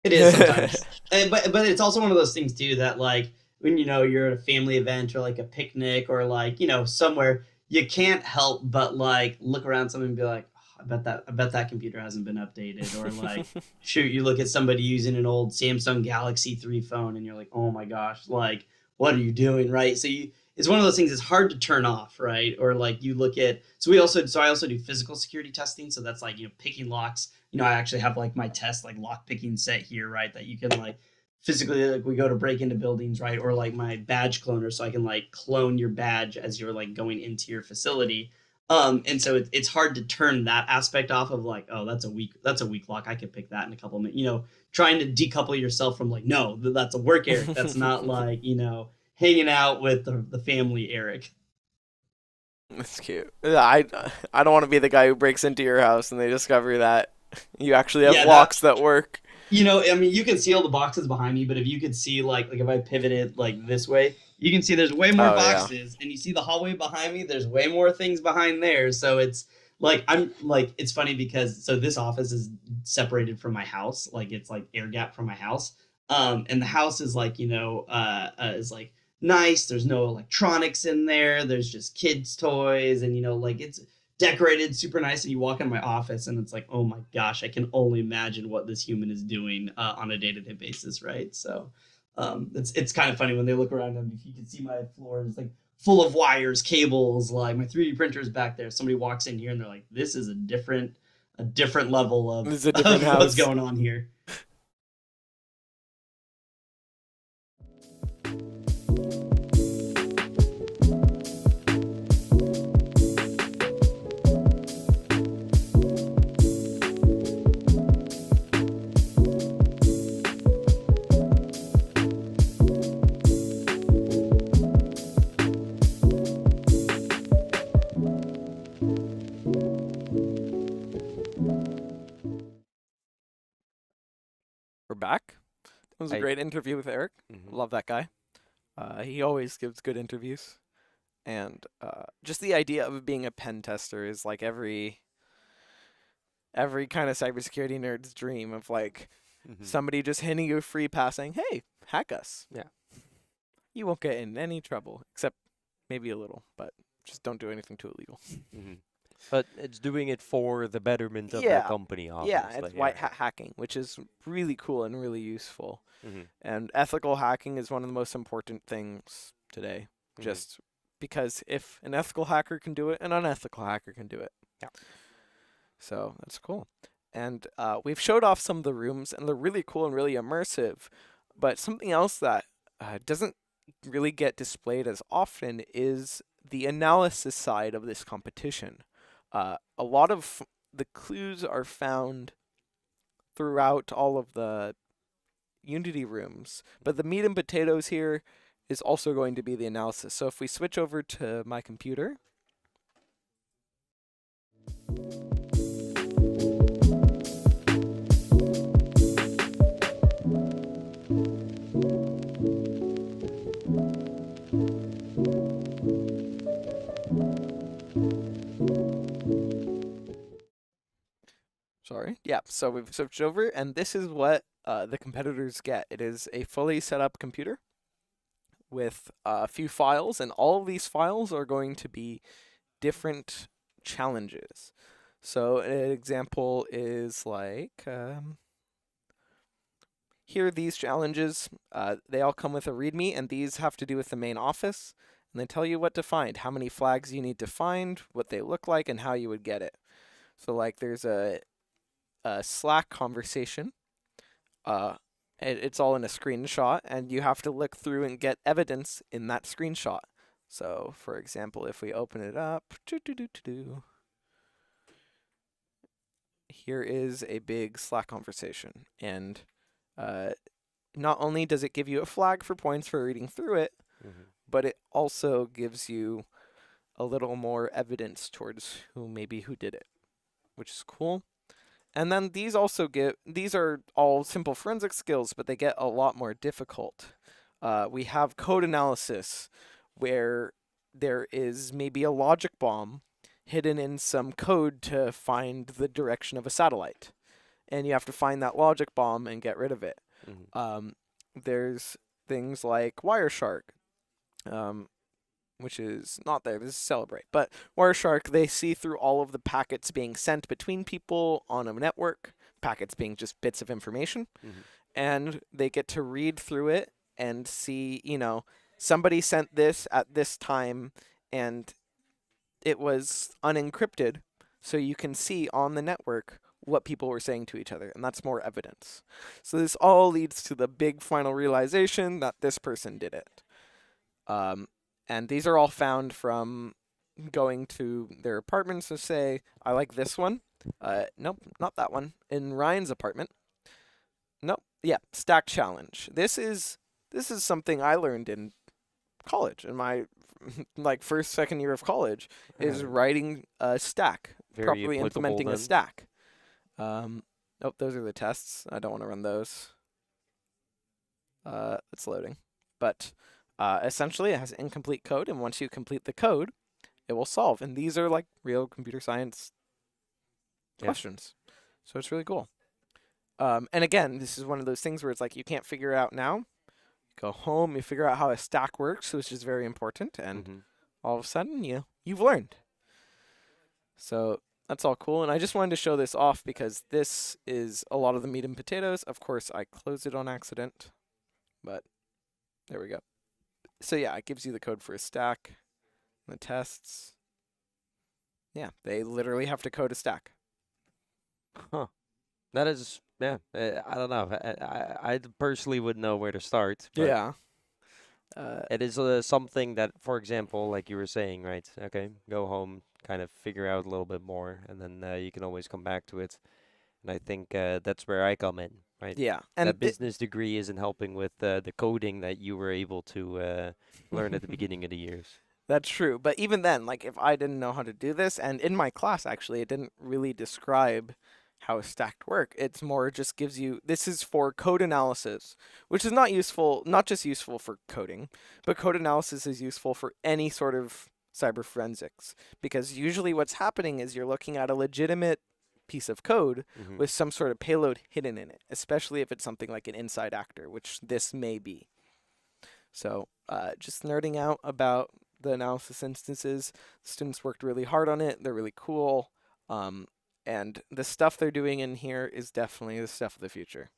It is sometimes. but it's also one of those things too that like when you're at a family event or like a picnic or like somewhere, you can't help but like look around someone and be like, oh, I bet that computer hasn't been updated. Or like shoot, you look at somebody using an old Samsung Galaxy 3 phone and you're like, oh my gosh, like what are you doing, right? So it's one of those things that's hard to turn off, right? Or like you look at, I also do physical security testing. So that's like, picking locks. I actually have like my test, like lock picking set here, right? That you can like physically, like we go to break into buildings, right? Or like my badge cloner. So I can like clone your badge as you're like going into your facility. And so it's hard to turn that aspect off of like, oh, that's a weak lock. I could pick that in a couple of minutes, trying to decouple yourself from like, no, that's a work Eric. That's not like, hanging out with the family Eric. That's cute. I don't want to be the guy who breaks into your house and they discover that you actually have locks that work. You can see all the boxes behind me, but if you could see like if I pivoted like this way, you can see there's way more boxes, and you see the hallway behind me, there's way more things behind there. So it's like, it's funny because, so this office is separated from my house. Like it's like air gap from my house. And the house is like, is like nice. There's no electronics in there. There's just kids' toys, and like it's decorated super nice. And you walk in my office and it's like, oh my gosh, I can only imagine what this human is doing on a day-to-day basis, right? So it's kind of funny when they look around, and if you can see my floor is like full of wires, cables, like my 3D printer is back there. Somebody walks in here and they're like, this is a different level of what's going on here. It was a I- great interview with Eric. Mhm. Love that guy. He always gives good interviews. And just the idea of being a pen tester is like every kind of cybersecurity nerd's dream of like Mhm. somebody just handing you a free pass saying, "Hey, hack us." Yeah. You won't get in any trouble, except maybe a little, but just don't do anything too illegal. Mhm. But it's doing it for the betterment of Yeah. that company, Yeah, obviously. it's white hat hacking, which is really cool and really useful. Mhm. And ethical hacking is one of the most important things today. Mhm. Just because if an ethical hacker can do it, an unethical hacker can do it. Yeah. So that's cool. And we've showed off some of the rooms, and they're really cool and really immersive. But something else that doesn't really get displayed as often is the analysis side of this competition. A lot of the clues are found throughout all of the Unity rooms, but the meat and potatoes here is also going to be the analysis. So if we switch over to my computer, sorry, yeah, so we've switched over, and this is what the competitors get. It is a fully set up computer with a few files, and all of these files are going to be different challenges. So an example is like, here are these challenges. They all come with a README, and these have to do with the main office. And they tell you what to find, how many flags you need to find, what they look like, and how you would get it. So like there's a Slack conversation. It's all in a screenshot, and you have to look through and get evidence in that screenshot. So, for example, if we open it up, here is a big Slack conversation, and not only does it give you a flag for points for reading through it, Mhm. but it also gives you a little more evidence towards who did it, which is cool. And then these are all simple forensic skills, but they get a lot more difficult. We have code analysis, where there is maybe a logic bomb hidden in some code to find the direction of a satellite. And you have to find that logic bomb and get rid of it. Mhm. There's things like Wireshark, which is not there. This is Celebrate. But Wireshark, they see through all of the packets being sent between people on a network, packets being just bits of information, Mhm. and they get to read through it and see, somebody sent this at this time, and it was unencrypted, so you can see on the network what people were saying to each other, and that's more evidence. So this all leads to the big final realization that this person did it. And these are all found from going to their apartments to say, I like this one. Nope, not that one. In Ryan's apartment. Nope. Yeah, stack challenge. This is something I learned in college, in my first, second year of college, is writing a stack, Very properly applicable implementing a then. stack. Nope, those are the tests. I don't want to run those. It's loading. But essentially, it has incomplete code, and once you complete the code, it will solve. And these are like real computer science questions. So it's really cool. And again, this is one of those things where it's like you can't figure it out now. You go home, you figure out how a stack works, which is very important, and Mhm. all of a sudden, you've learned. So that's all cool. And I just wanted to show this off because this is a lot of the meat and potatoes. Of course, I closed it on accident, but there we go. So yeah, it gives you the code for a stack, the tests. Yeah, they literally have to code a stack. Huh. That is, yeah. I don't know. I personally wouldn't know where to start. But Yeah. it is something that, for example, like you were saying, right? Okay, go home, kind of figure out a little bit more, and then you can always come back to it. And I think that's where I come in, right? Yeah. That And business degree isn't helping with the coding that you were able to learn at the beginning of the years. That's true. But even then, like if I didn't know how to do this, and in my class actually, it didn't really describe how stacked work. It's more just gives you, this is for code analysis, which is not useful, not just useful for coding, but code analysis is useful for any sort of cyber forensics, because usually what's happening is you're looking at a legitimate piece of code Mhm. with some sort of payload hidden in it, especially if it's something like an inside actor, which this may be. So just nerding out about the analysis instances. Students worked really hard on it. They're really cool. And the stuff they're doing in here is definitely the stuff of the future.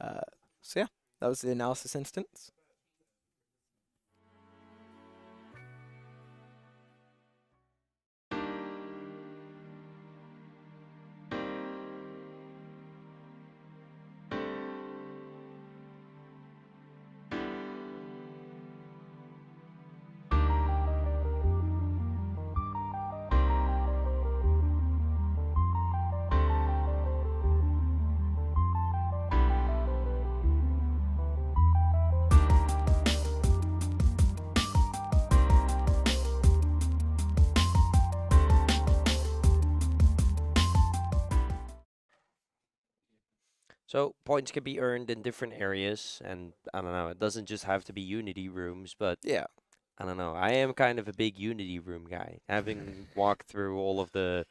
So yeah, that was the analysis instance. So points can be earned in different areas, and I don't know, it doesn't just have to be Unity rooms, but Yeah. I don't know. I am kind of a big Unity room guy, having walked through all of the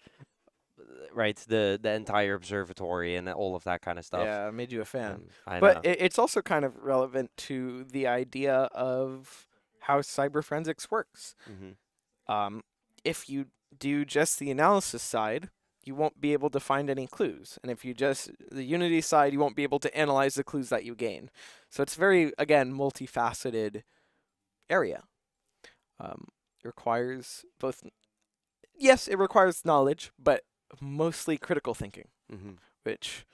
entire observatory and all of that kind of stuff. Yeah, made you a fan. I But know. it's also kind of relevant to the idea of how cyber forensics works. Hmm. If you do just the analysis side, you won't be able to find any clues. And if you just the Unity side, you won't be able to analyze the clues that you gain. So it's very, again, multifaceted area. Requires both, yes, it requires knowledge, but mostly critical thinking, Hmm. which,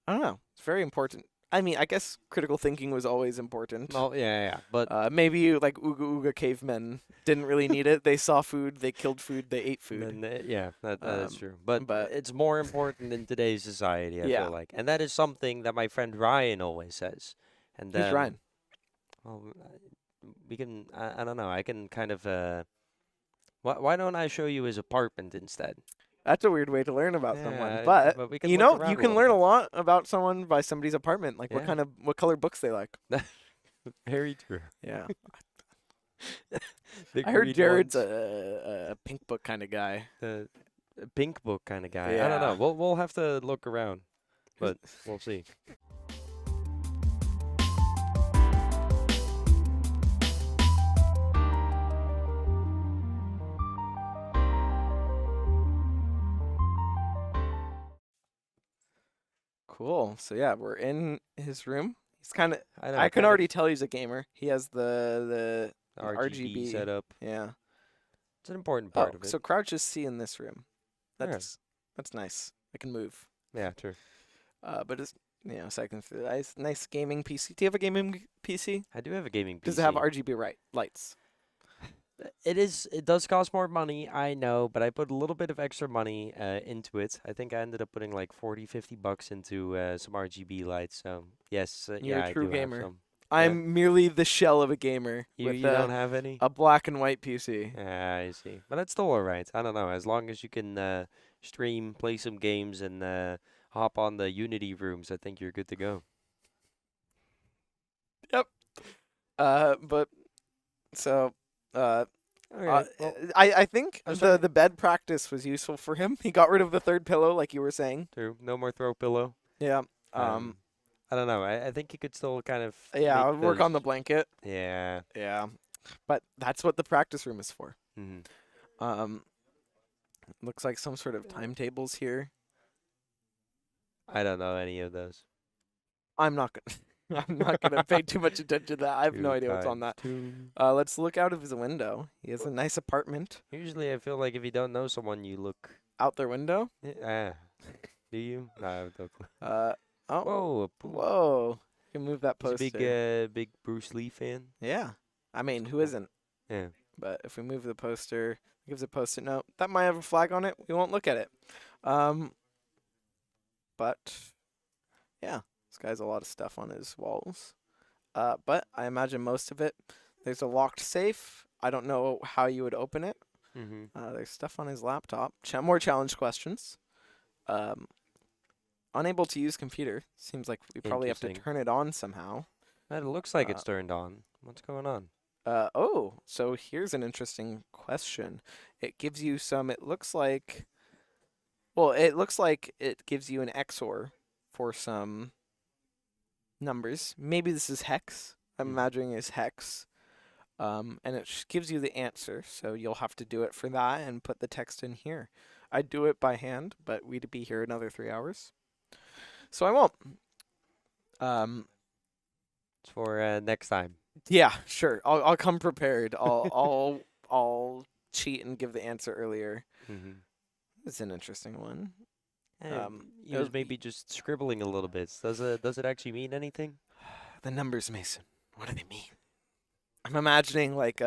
I don't know, it's very important. I mean, I guess critical thinking was always important. Well, yeah, but Maybe like Ooga Ooga cavemen didn't really need it. They saw food, they killed food, they ate food. then, yeah, that's Um, true. But but it's more important in today's society, I Yeah. feel like, and that is something that my friend Ryan always says. And Who's Ryan? well, we can. I don't know. I can kind of. Why don't I show you his apartment instead? That's a weird way to learn about someone. Yeah, But we can you look know, around you a can little learn a bit. lot about someone by somebody's apartment. Like Yeah. what color books they like. Very true. Yeah. The I heard green Jared's ones, a pink book kind of guy. the pink book kind of guy. I don't know. Yeah. We'll have to look around, but we'll see. Cool. So yeah, we're in his room. He's kind of. I know. I can kind of already tell he's a gamer. He has the RGB RGB. setup. Yeah. It's an important Oh, part of it. so Crouch is C in this room. Yeah. That's nice. I can move. Yeah, true. But it's so I can nice gaming PC. Do you have a gaming PC? I do have a gaming PC. Does it have RGB lights? It does cost more money, I know, but I put a little bit of extra money into it. I think I ended up putting like 40-50 bucks into some RGB lights. So yes, You're yeah, a I true do gamer. have some. I'm merely the shell of a gamer You with you don't have any? a black and white PC. Yeah, I see. But that's still alright. I don't know. As long as you can stream, play some games, and hop on the Unity rooms, I think you're good to go. But so Okay. Well, I think I'm sorry. the bed practice was useful for him. He got rid of the third pillow, like you were saying. true. No more throw pillow. Yeah. I don't know. I think you could still kind of. Yeah. make Work on the those- blanket. Yeah. Yeah. But that's what the practice room is for. Hmm. Looks like some sort of timetables here. I don't know any of those. I'm not gonna. I'm not gonna pay too much attention to that. I have no Two idea what's on times that. two. Let's look out of his window. He has a nice apartment. Usually, I feel like if you don't know someone, you look. Out their window. Do you? No, I have no clue. Oh. Whoa, a pool. Whoa. You can move that He's a poster. big Bruce Lee fan. Yeah. I mean, who cool. isn't? Yeah. But if we move the poster, it gives a post-it note. That might have a flag on it. We won't look at it. But yeah, this guy has a lot of stuff on his walls. But I imagine most of it. There's a locked safe. I don't know how you would open it. Mm-hmm. There's stuff on his laptop. More challenge questions. unable to use computer. Seems like we probably have to Interesting. turn it on somehow. It looks like it's turned on. What's going on? Oh, so here's an interesting question. It gives you some, it looks like, well, it looks like it gives you an XOR for some numbers. Maybe this is hex. I'm imagining it's hex. And it gives you the answer, so you'll have to do it for that and put the text in here. I'd do it by hand, but we'd be here another 3 hours. So I won't. It's for next time. Yeah, sure. I'll come prepared. I'll cheat and give the answer earlier. Mm-hmm. It's an interesting one. You was maybe just scribbling a little bit. Does it actually mean anything? The numbers, Mason. What do they mean? I'm imagining like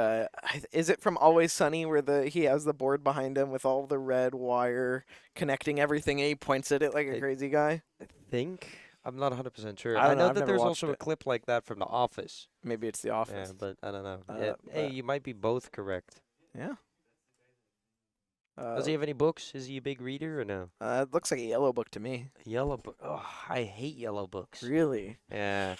is it from Always Sunny where he has the board behind him with all the red wire connecting everything and he points at it like a crazy guy? I think. I'm not 100% sure. I I don't know, know I've that never there's watched also a it. clip like that from The Office. Maybe it's The Yeah, Office. but I don't know. but- Hey, you might be both correct. Yeah. Does he have any books? Is he a big reader or no? It looks like a yellow book to me. Yellow book. Oh, I hate yellow books. Really? Yeah.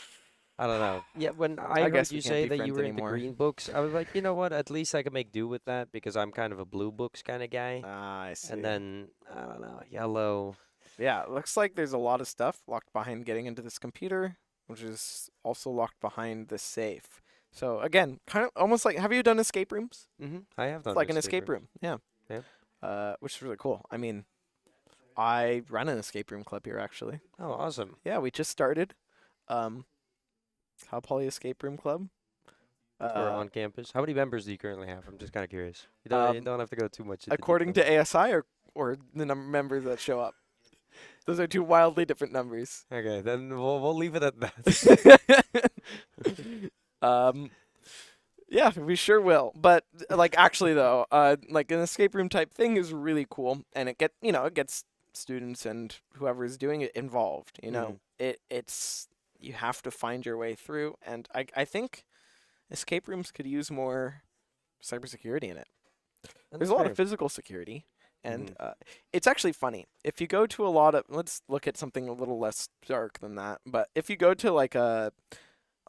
I don't know. Yeah, when I I heard guess you we can't say be that friends you were anymore. into green books, I was like, you know what? At least I can make do with that because I'm kind of a blue books kind of guy. Ah, I see. And then I don't know, yellow. Yeah, it looks like there's a lot of stuff locked behind getting into this computer, which is also locked behind the safe. So again, kind of almost like, have you done escape rooms? I have done It's like an escape room. Yeah. Yeah. Which is really cool. I mean, I run an escape room club here actually. Oh, awesome. Yeah, we just started. Cal Poly Escape Room Club. For on campus. How many members do you currently have? I'm just kind of curious. You don't have to go too much into According detail. to ASI or the members that show up. Those are two wildly different numbers. Okay, then we'll leave it at that. Yeah, we sure will. But like actually though, like an escape room type thing is really cool, and it gets students and whoever is doing it involved. It's you have to find your way through, and I think escape rooms could use more cybersecurity in it. There's a lot of physical security. And it's actually funny. If you go to a lot of, let's look at something a little less dark than that. But if you go to like I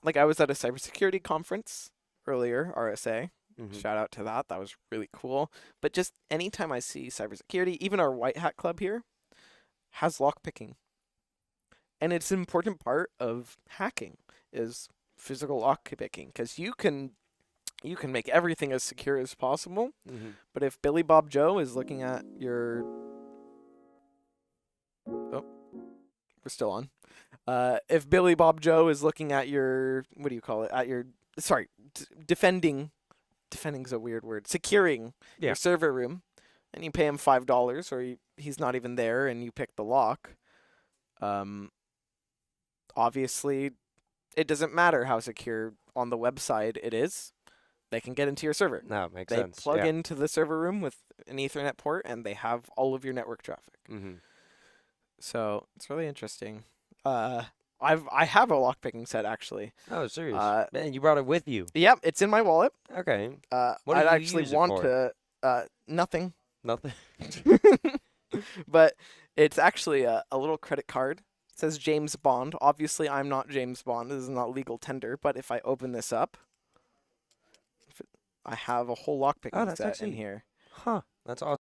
was at a cybersecurity conference earlier, RSA. Shout out to that. That was really cool. But just anytime I see cybersecurity, even our White Hat Club here has lockpicking. And it's an important part of hacking is physical lockpicking because you can make everything as secure as possible, but if Billy Bob Joe is looking at your... Oh, we're still on. If Billy Bob Joe is looking at your... What do you call it? At your... Sorry, defending... Defending's a weird word. Securing your server room, and you pay him $5, or he's not even there, and you pick the lock. Obviously, it doesn't matter how secure on the website it is. They can get into your server. No, makes they sense. plug into the server room with an Ethernet port, and they have all of your network traffic. So it's really interesting. I have a lockpicking set actually. Oh, serious? Man, you brought it with you. Yep, it's in my wallet. Okay. What do I'd you actually use it want for? to nothing. Nothing. But it's actually a little credit card. It says James Bond. Obviously, I'm not James Bond. This is not legal tender. But if I open this up, I have a whole lockpicking set in here. Huh. That's awesome.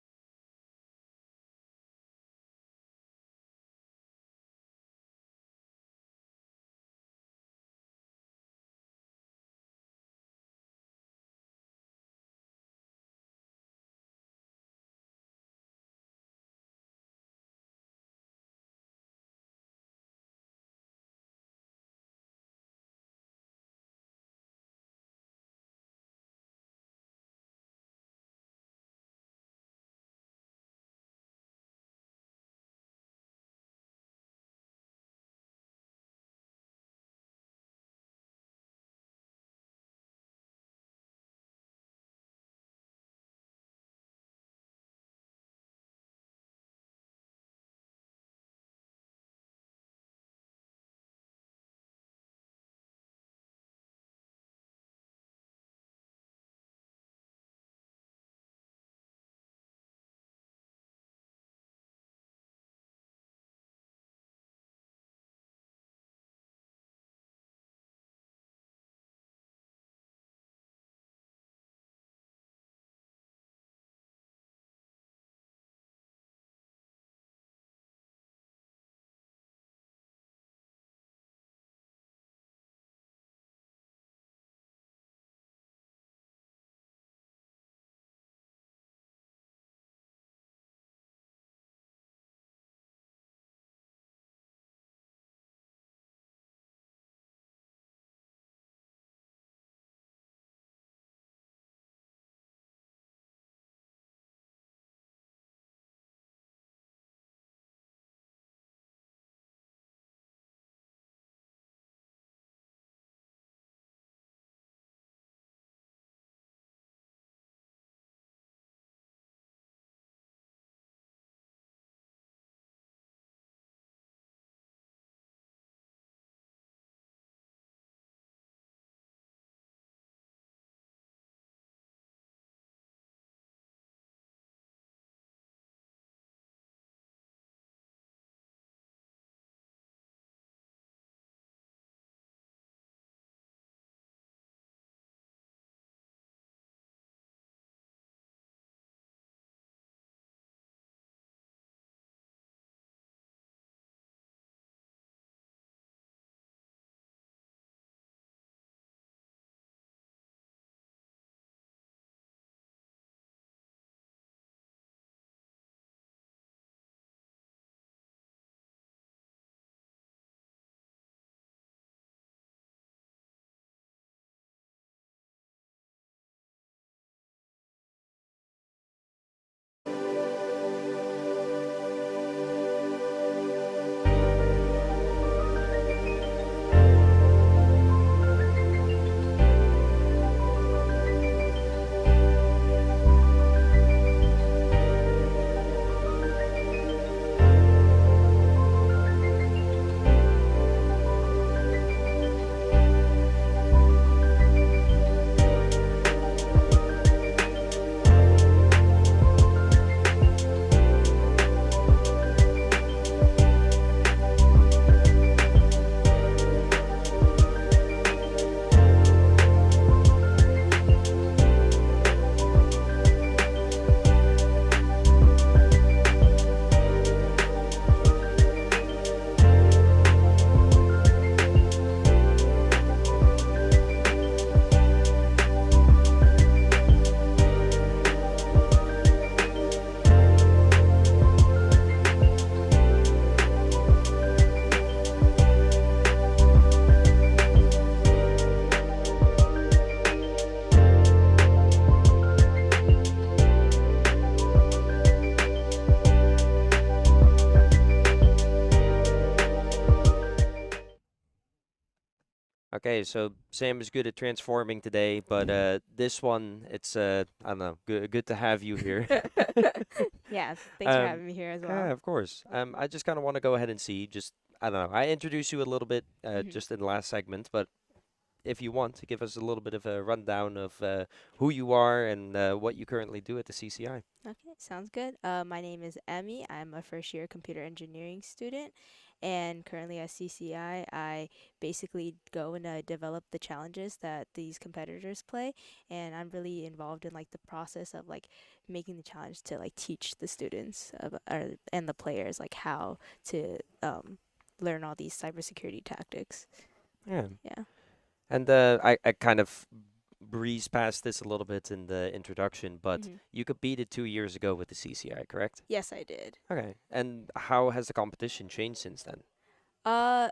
Okay, so Sam is good at transforming today, but this one, it's I don't know, good to have you here. Yes, thanks for Um, having me here as yeah, well. of course. I just kind of want to go ahead and see, just I don't know. I introduced you a little bit Mhm. just in the last segment, but if you want to give us a little bit of a rundown of who you are and what you currently do at the CCI. Okay, sounds good. My name is Emmy. I'm a first year computer engineering student, and currently at CCI, I basically go and develop the challenges that these competitors play, and I'm really involved in like the process of like making the challenge to like teach the students and the players like how to learn all these cybersecurity tactics. Yeah. Yeah. And I kind of breezed past this a little bit in the introduction, but Mhm. you competed 2 years ago with the CCI, correct? Yes, I did. Okay. And how has the competition changed since then? Uh,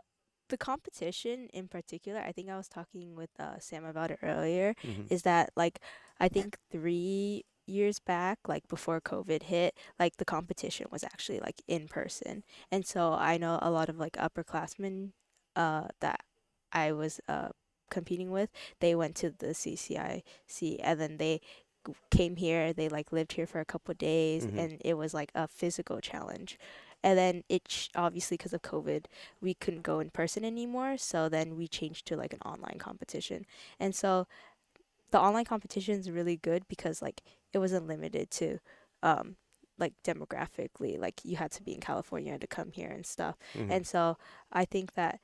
the competition in particular, I think I was talking with Sam about it earlier, Hmm. is that like I think 3 years back, like before COVID hit, like the competition was actually like in person. And so I know a lot of like upperclassmen that I was competing with, they went to the CCIC and then they came here, they like lived here for a couple of days Hmm. and it was like a physical challenge. And then obviously because of COVID, we couldn't go in person anymore. So then we changed to like an online competition. And so the online competition is really good because like it wasn't limited to um like demographically, like you had to be in California to come here and stuff. Hmm. And so I think that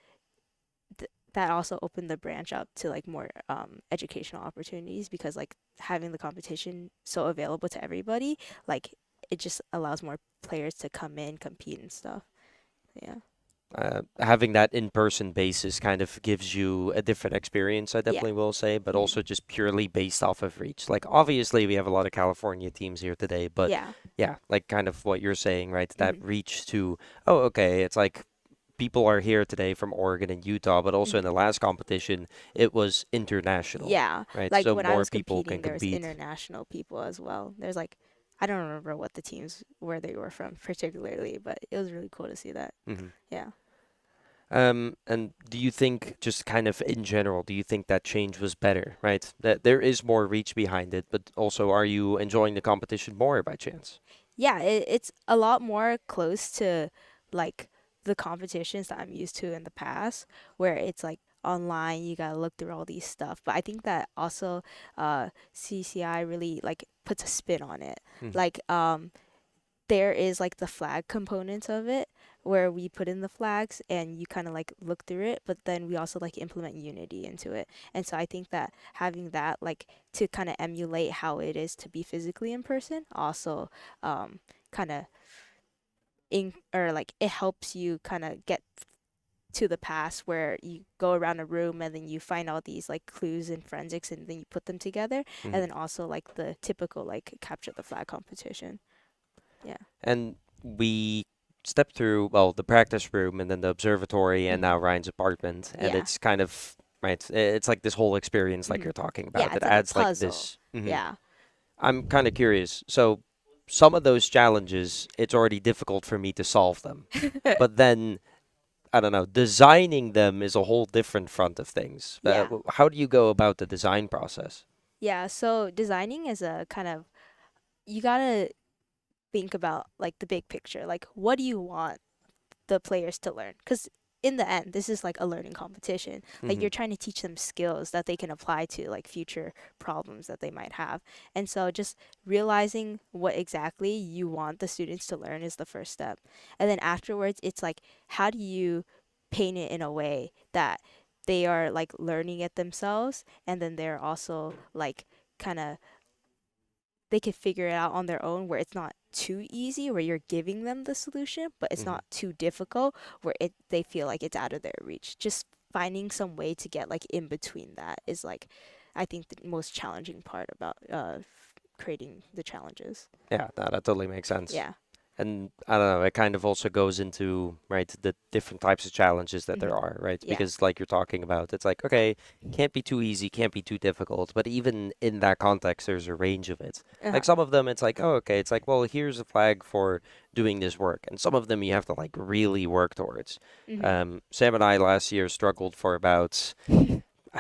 that also opened the branch up to like more educational opportunities because like having the competition so available to everybody, like it just allows more players to come in, compete and stuff. Yeah. Having that in-person basis kind of gives you a different experience, I Yeah. definitely will say, but Mhm. also just purely based off of reach. Like, obviously, we have a lot of California teams here today, but Yeah. yeah, like kind of what you're saying, right? That Mhm. reach to, oh, okay, it's like people are here today from Oregon and Utah, but also in Mhm. the last competition, it was international, Yeah. right? Like So when I more was people can competing, there was compete. international people as well. There's like I don't remember what the teams where they were from particularly, but it was really cool to see that. Hmm. Yeah. And do you think, just kind of in general, do you think that change was better, right? That there is more reach behind it, but also are you enjoying the competition more by chance? Yeah, it's a lot more close to like the competitions that I'm used to in the past, where it's like online, you gotta look through all these stuff. But I think that also CCI really like puts a spin on it. Hmm. Like there is like the flag component of it where we put in the flags and you kind of like look through it, but then we also like implement unity into it. And so I think that having that like to kind of emulate how it is to be physically in person also kind of in or like it helps you kind of get to the past where you go around a room and then you find all these like clues and forensics and then you put them together, and Hmm. then also like the typical like capture the flag competition. Yeah. And we stepped through, well, the practice room and then the observatory and Mhm. now Ryan's apartment, and Yeah. it's kind of, right, it's like this whole experience like Mhm. you're talking Yeah, about. It it's like a adds like puzzle. this. Mhm. Yeah. I'm kind of curious. So some of those challenges, it's already difficult for me to solve them. But then, I don't know, designing them is a whole different front of things. Yeah. How do you go about the design process? Yeah, so designing is a kind of you gotta think about like the big picture. Like, what do you want the players to learn? Because in the end, this is like a learning competition. Like, Hmm. you're trying to teach them skills that they can apply to like future problems that they might have. And so, just realizing what exactly you want the students to learn is the first step. And then afterwards, it's like, how do you paint it in a way that they are like learning it themselves, and then they're also like kind of they could figure it out on their own where it's not too easy where you're giving them the solution but it's Hmm. not too difficult where they feel like it's out of their reach. Just finding some way to get like in between that is like I think the most challenging part about creating the challenges. Yeah, no, that totally makes sense. Yeah. And I don't know, it kind of also goes into, right, the different types of challenges that there Mhm. are, right? Yeah. Because like you're talking about, it's like, okay, can't be too easy, can't be too difficult, but even in that context, there's a range of it. Uh-huh. Like some of them, it's like, oh, okay, it's like, well, here's a flag for doing this work. And some of them you have to like really work towards. Mhm. Sam and I last year struggled for about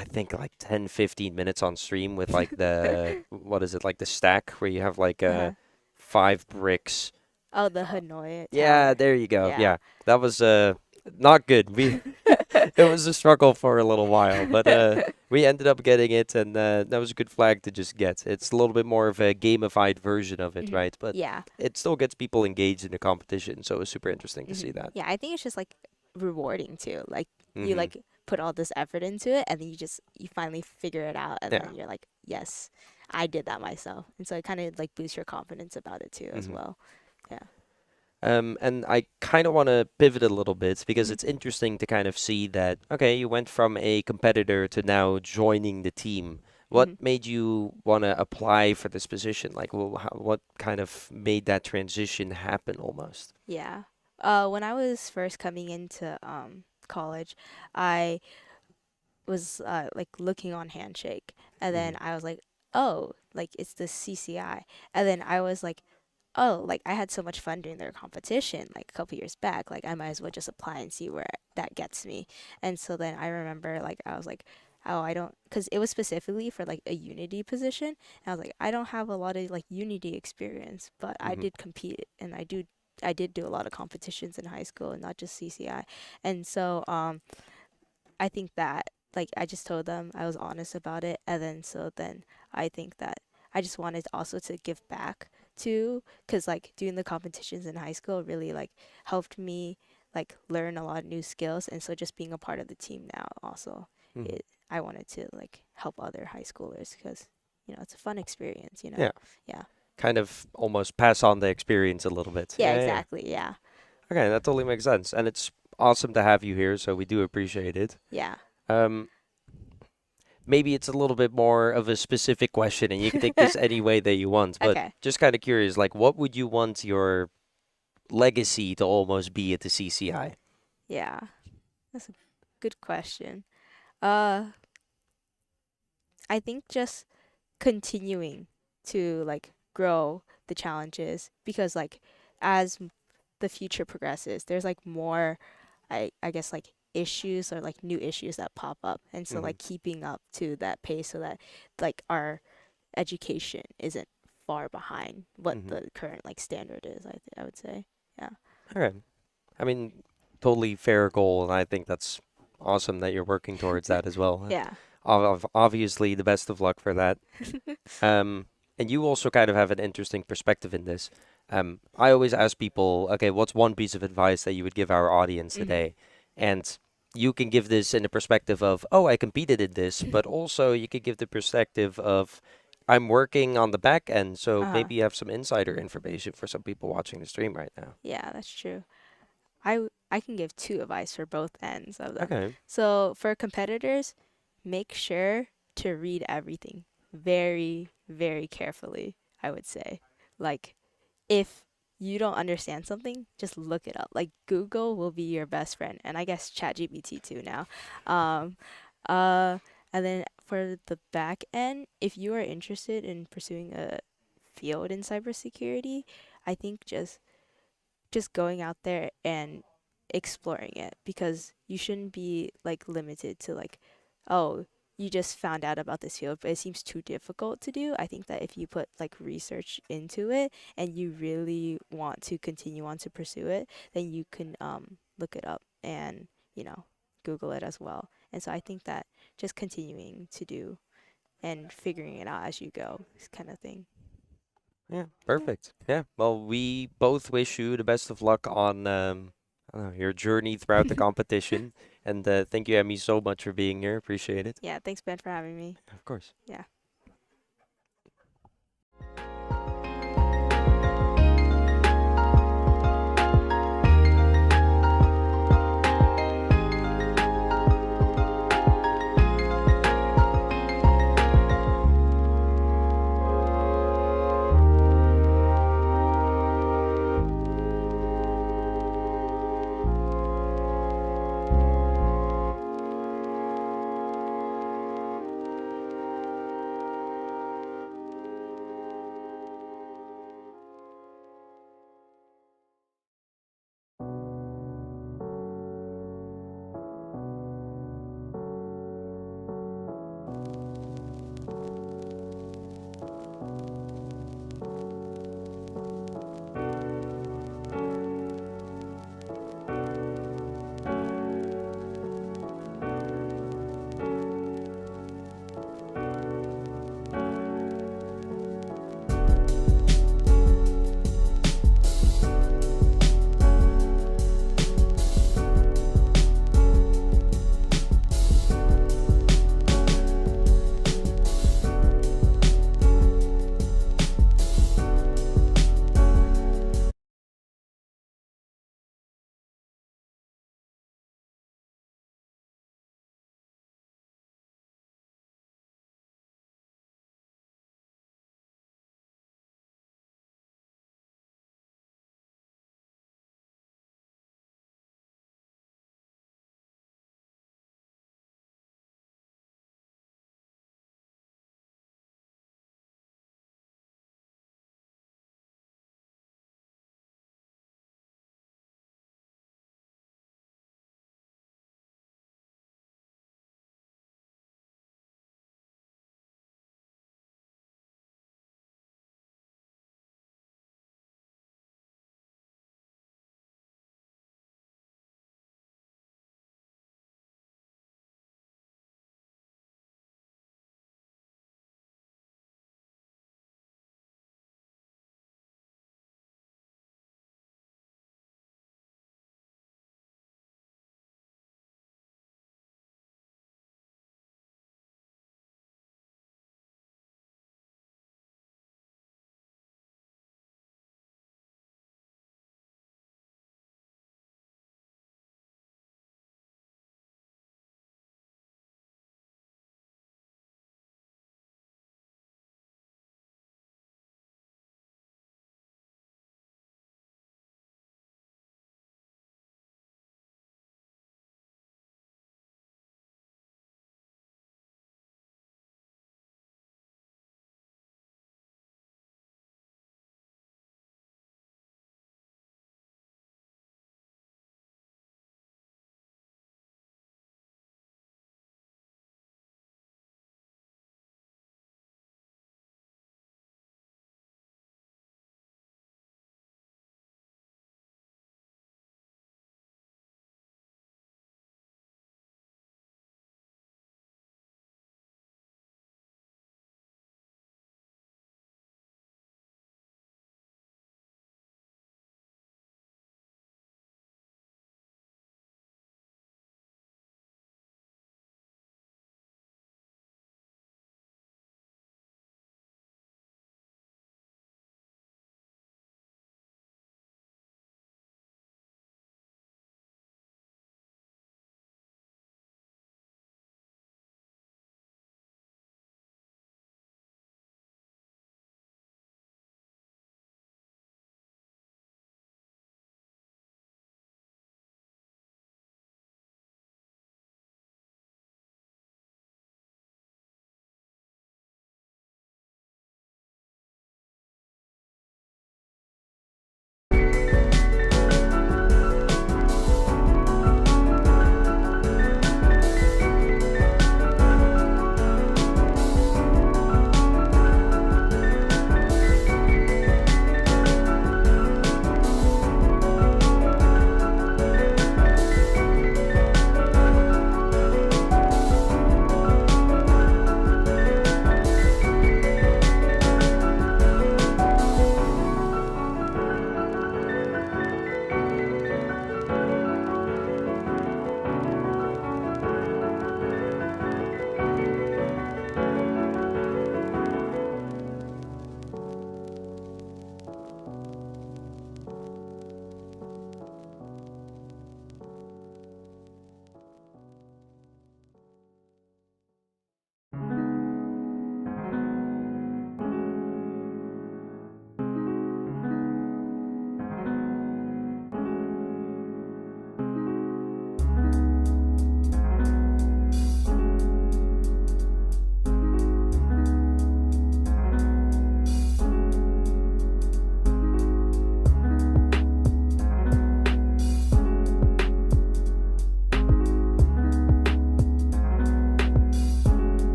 I think like 10, 15 minutes on stream with like the what is it, like the stack where you have like Uh-huh. 5 bricks. Oh, the Hanoi Yeah, tower. there you go. Yeah. Yeah, that was not good. We it was a struggle for a little while, but we ended up getting it, and that was a good flag to just get. It's a little bit more of a gamified version of it, Mhm. right? But Yeah. it still gets people engaged in the competition, so it was super interesting to see Mhm. that. Yeah, I think it's just like rewarding too. Like you Mhm. like put all this effort into it, and then you finally figure it out, and Yeah. then you're like, yes, I did that myself, and so it kind of like boosts your confidence about it too as Mhm. well. Yeah. And I kind of want to pivot a little bit because Mhm. it's interesting to kind of see that, okay, you went from a competitor to now joining the team. What Mhm. made you want to apply for this position? Like, what kind of made that transition happen almost? Yeah. When I was first coming into college, I was like looking on Handshake, and then Hmm. I was like, oh, like it's the CCI, and then I was like, oh, like I had so much fun doing their competition like a couple years back, like I might as well just apply and see where that gets me. And so then I remember like I was like, oh, I don't, because it was specifically for like a Unity position, and I was like, I don't have a lot of like Unity experience, but I Hmm. did compete, and I did do a lot of competitions in high school and not just CCI. And so I think that like I just told them I was honest about it, and then so then I think that I just wanted also to give back too, because like doing the competitions in high school really like helped me like learn a lot of new skills, and so just being a part of the team now also, Hmm. it I wanted to like help other high schoolers because it's a fun experience, you know. Yeah, Yeah. kind of almost pass on the experience a little bit. Yeah, Yeah, yeah. exactly. Yeah. Okay, that totally makes sense, and it's awesome to have you here, so we do appreciate it. Yeah. Um, Maybe it's a little bit more of a specific question, and you can take this any way that you want, but Okay. just kind of curious, like, what would you want your legacy to almost be at the CCI? Yeah. That's a good question. Uh I think just continuing to like grow the challenges, because like as the future progresses, there's like more I guess like issues or like new issues that pop up, and so Hmm. like keeping up to that pace so that like our education isn't far behind what Hmm. the current like standard is, I would say. Yeah. Okay. I mean, totally fair goal, and I think that's awesome that you're working towards that as well. Yeah. Obviously, the best of luck for that. And you also kind of have an interesting perspective in this. I always ask people, okay, what's one piece of advice that you would give our audience Mhm. today? And you can give this in the perspective of, oh, I competed in this, but also you could give the perspective of, I'm working on the back end, so Uh-huh. maybe you have some insider information for some people watching the stream right now. Yeah, that's true. I can give two advice for both ends of them. Okay. So for competitors, make sure to read everything very, very carefully, I would say. Like if you don't understand something, just look it up. Like Google will be your best friend, and I guess ChatGPT too now. Um, uh, and then for the back end, if you are interested in pursuing a field in cybersecurity, I think just going out there and exploring it, because you shouldn't be like limited to like, oh, you just found out about this field but it seems too difficult to do. I think that if you put like research into it and you really want to continue on to pursue it, then you can look it up and Google it as well. And so I think that just continuing to do and figuring it out as you go is kind of thing. Yeah, Yeah. perfect. Yeah. Well, we both wish you the best of luck on I don't know, your journey throughout the competition. And thank you, Emmy, so much for being here. Appreciate it. Yeah, thanks Ben for having me. Of course. Yeah.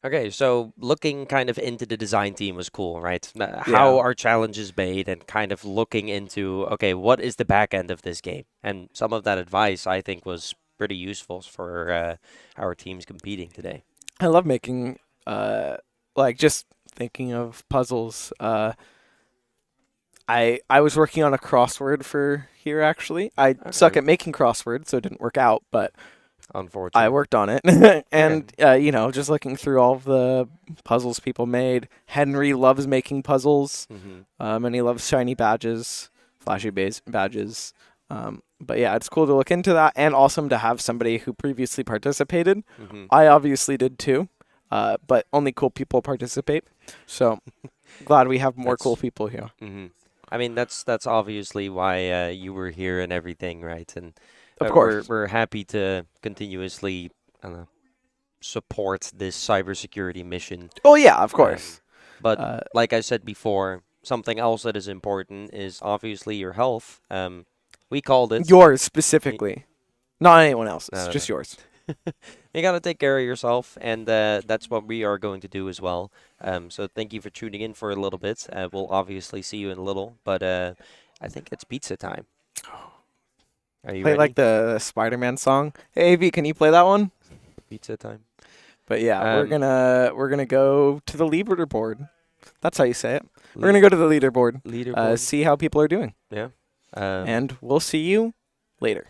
Okay, so looking kind of into the design team was cool, right? How Yeah. are challenges made and kind of looking into, okay, what is the back end of this game? And some of that advice I think was pretty useful for our teams competing today. I love making, like just thinking of puzzles. I was working on a crossword for here actually. I suck Okay. at making crosswords, so it didn't work out, but I Unfortunately. worked on it. And you know, just looking through all of the puzzles people made. Henry loves making puzzles. And he loves shiny badges, flashy badges. But yeah, it's cool to look into that, and awesome to have somebody who previously participated. I obviously did too, but only cool people participate. So glad we have more cool That's- people here. I mean, that's obviously why you were here and everything, right? And Of we're course. we're happy to continuously support this cybersecurity mission. Oh yeah, of course. But like I said before, something else that is important is obviously your health. We called it. Yours specifically, not anyone else's. No, no, Just no. yours. You gotta take care of yourself, and that's what we are going to do as well. So thank you for tuning in for a little bit. We'll obviously see you in a little, but I think it's pizza time. Are you Play ready? like the Spider-Man song. Hey, AV, can you play that one? Pizza time. But yeah, we're gonna go to the leaderboard. That's how you say it. We're Le- gonna go to the leaderboard. leaderboard. See how people are doing, Yeah. and we'll see you later.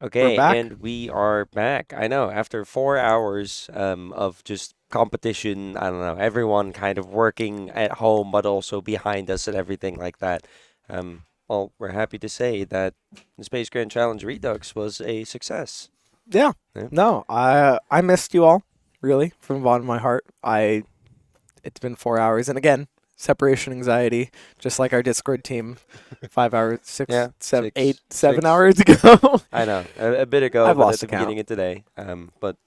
Okay, back. and we are back. I know, after 4 hours of just competition, I don't know, everyone kind of working at home, but also behind us and everything like that. Well, we're happy to say that the Space Grand Challenge Redux was a success. Yeah. Yeah. No, I missed you all, really, from the bottom of my heart. It's been 4 hours, and again, separation anxiety, just like our Discord team, 5 hours, Yeah, 7, six, 8, 7 six. hours ago. I know, a bit ago, I've but lost at the the count. beginning of today. But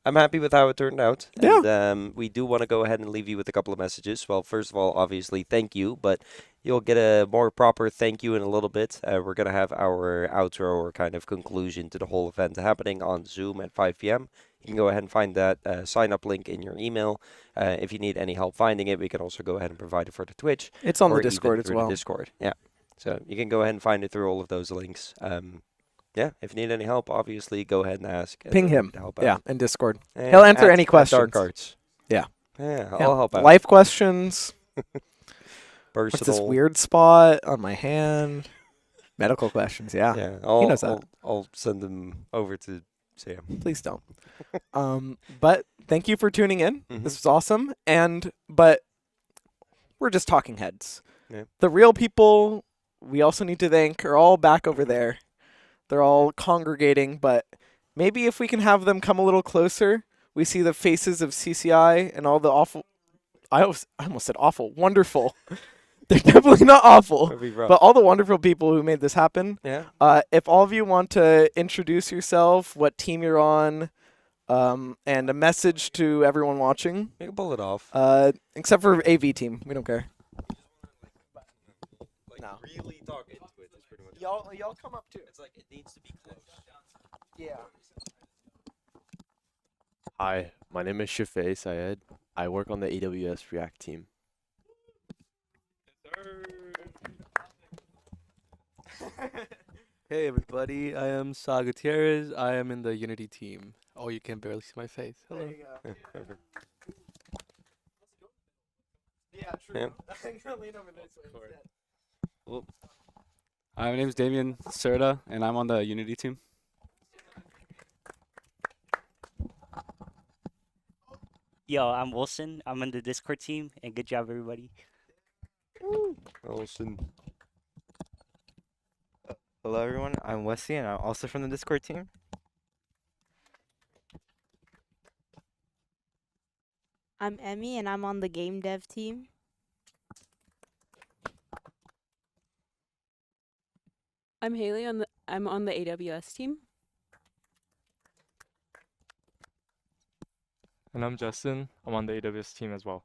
I'm happy with how it turned out. Yeah. And we do want to go ahead and leave you with a couple of messages. Well, first of all, obviously, thank you, but you'll get a more proper thank you in a little bit. We're going to have our outro or kind of conclusion to the whole event happening on Zoom at 5 p.m. You can go ahead and find that sign up link in your email. If you need any help finding it, we can also go ahead and provide it for the Twitch. It's on or the even Discord as through well. The Discord, yeah. So you can go ahead and find it through all of those links. Yeah, if you need any help, obviously go ahead and ask. Ping we're happy him. to help Yeah, out. in Discord. And He'll answer any at questions. Dark Arts. Yeah. Yeah, Yeah. I'll help out. Life questions. Personal. What's this weird spot on my hand? Medical questions. Yeah. Yeah, He knows that. I'll send them over to Sam. Please don't. But thank you for tuning in. Mhm. This was awesome. But we're just talking heads. Yeah. The real people we also need to thank are all back over there. They're all congregating, but maybe if we can have them come a little closer, we see the faces of CCI and all the awful. I almost said awful. Wonderful. They're definitely not awful. That'd be rough. But all the wonderful people who made this happen. Yeah. If all of you want to introduce yourself, what team you're on, and a message to everyone watching, You can pull it off. except for AV team, we don't care. No. Really talk into it. That's pretty much. Y'all come up too. It's like it needs to be close. Yeah. Hi, my name is Shafay Syed. I work on the AWS React team. Hey everybody, I am Sa Gutierrez. I am in the Unity team. Oh, you can barely see my face. Hello. There you go. Yeah, true. Yeah. I'm gonna lean over this way instead. Well, hi, my name is Damien Serta, and I'm on the Unity team. Yo, I'm Wilson. I'm on the Discord team, and good job, everybody. Awesome. Hello everyone, I'm Wesley and I'm also from the Discord team. I'm Emmy, and I'm on the game dev team. I'm Haley. I'm on the AWS team. And I'm Justin. I'm on the AWS team as well.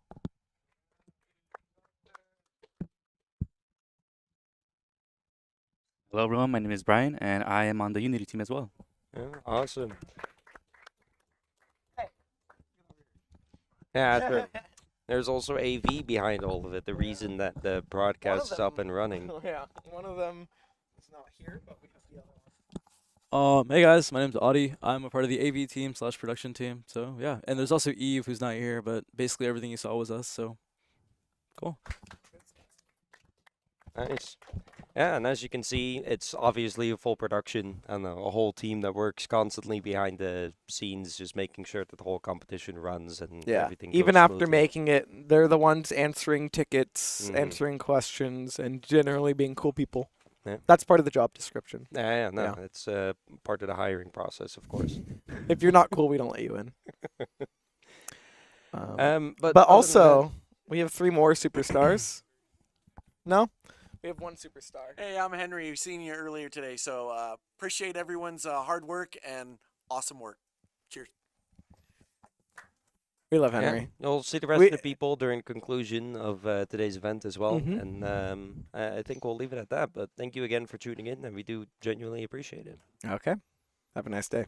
Hello everyone, my name is Brian and I am on the Unity team as well. Yeah, awesome. Yeah, there's also AV behind all of it. The reason that the broadcast is up and running. Yeah, one of them is not here, but we have the other one. Hey guys, my name's Audie. I'm a part of the AV team / production team. So yeah, and there's also Eve who's not here, but basically everything you saw was us. So cool. Nice. Yeah, and as you can see, it's obviously a full production and a whole team that works constantly behind the scenes, just making sure that the whole competition runs and everything Even goes after smoothly. making it, they're the ones answering tickets, Mhm. answering questions, and generally being cool people. Yeah. That's part of the job description. Yeah, no, it's part of the hiring process, of course. If you're not cool, we don't let you in. But But other than also, we have 3 more superstars. No? We have 1 superstar. Hey, I'm Henry. You've seen you earlier today, so appreciate everyone's hard work and awesome work. Cheers. We love Yeah, Henry. you'll see the rest of the people during conclusion of today's event as well. Mhm. And I think we'll leave it at that. But thank you again for tuning in, and we do genuinely appreciate it. Okay. Have a nice day.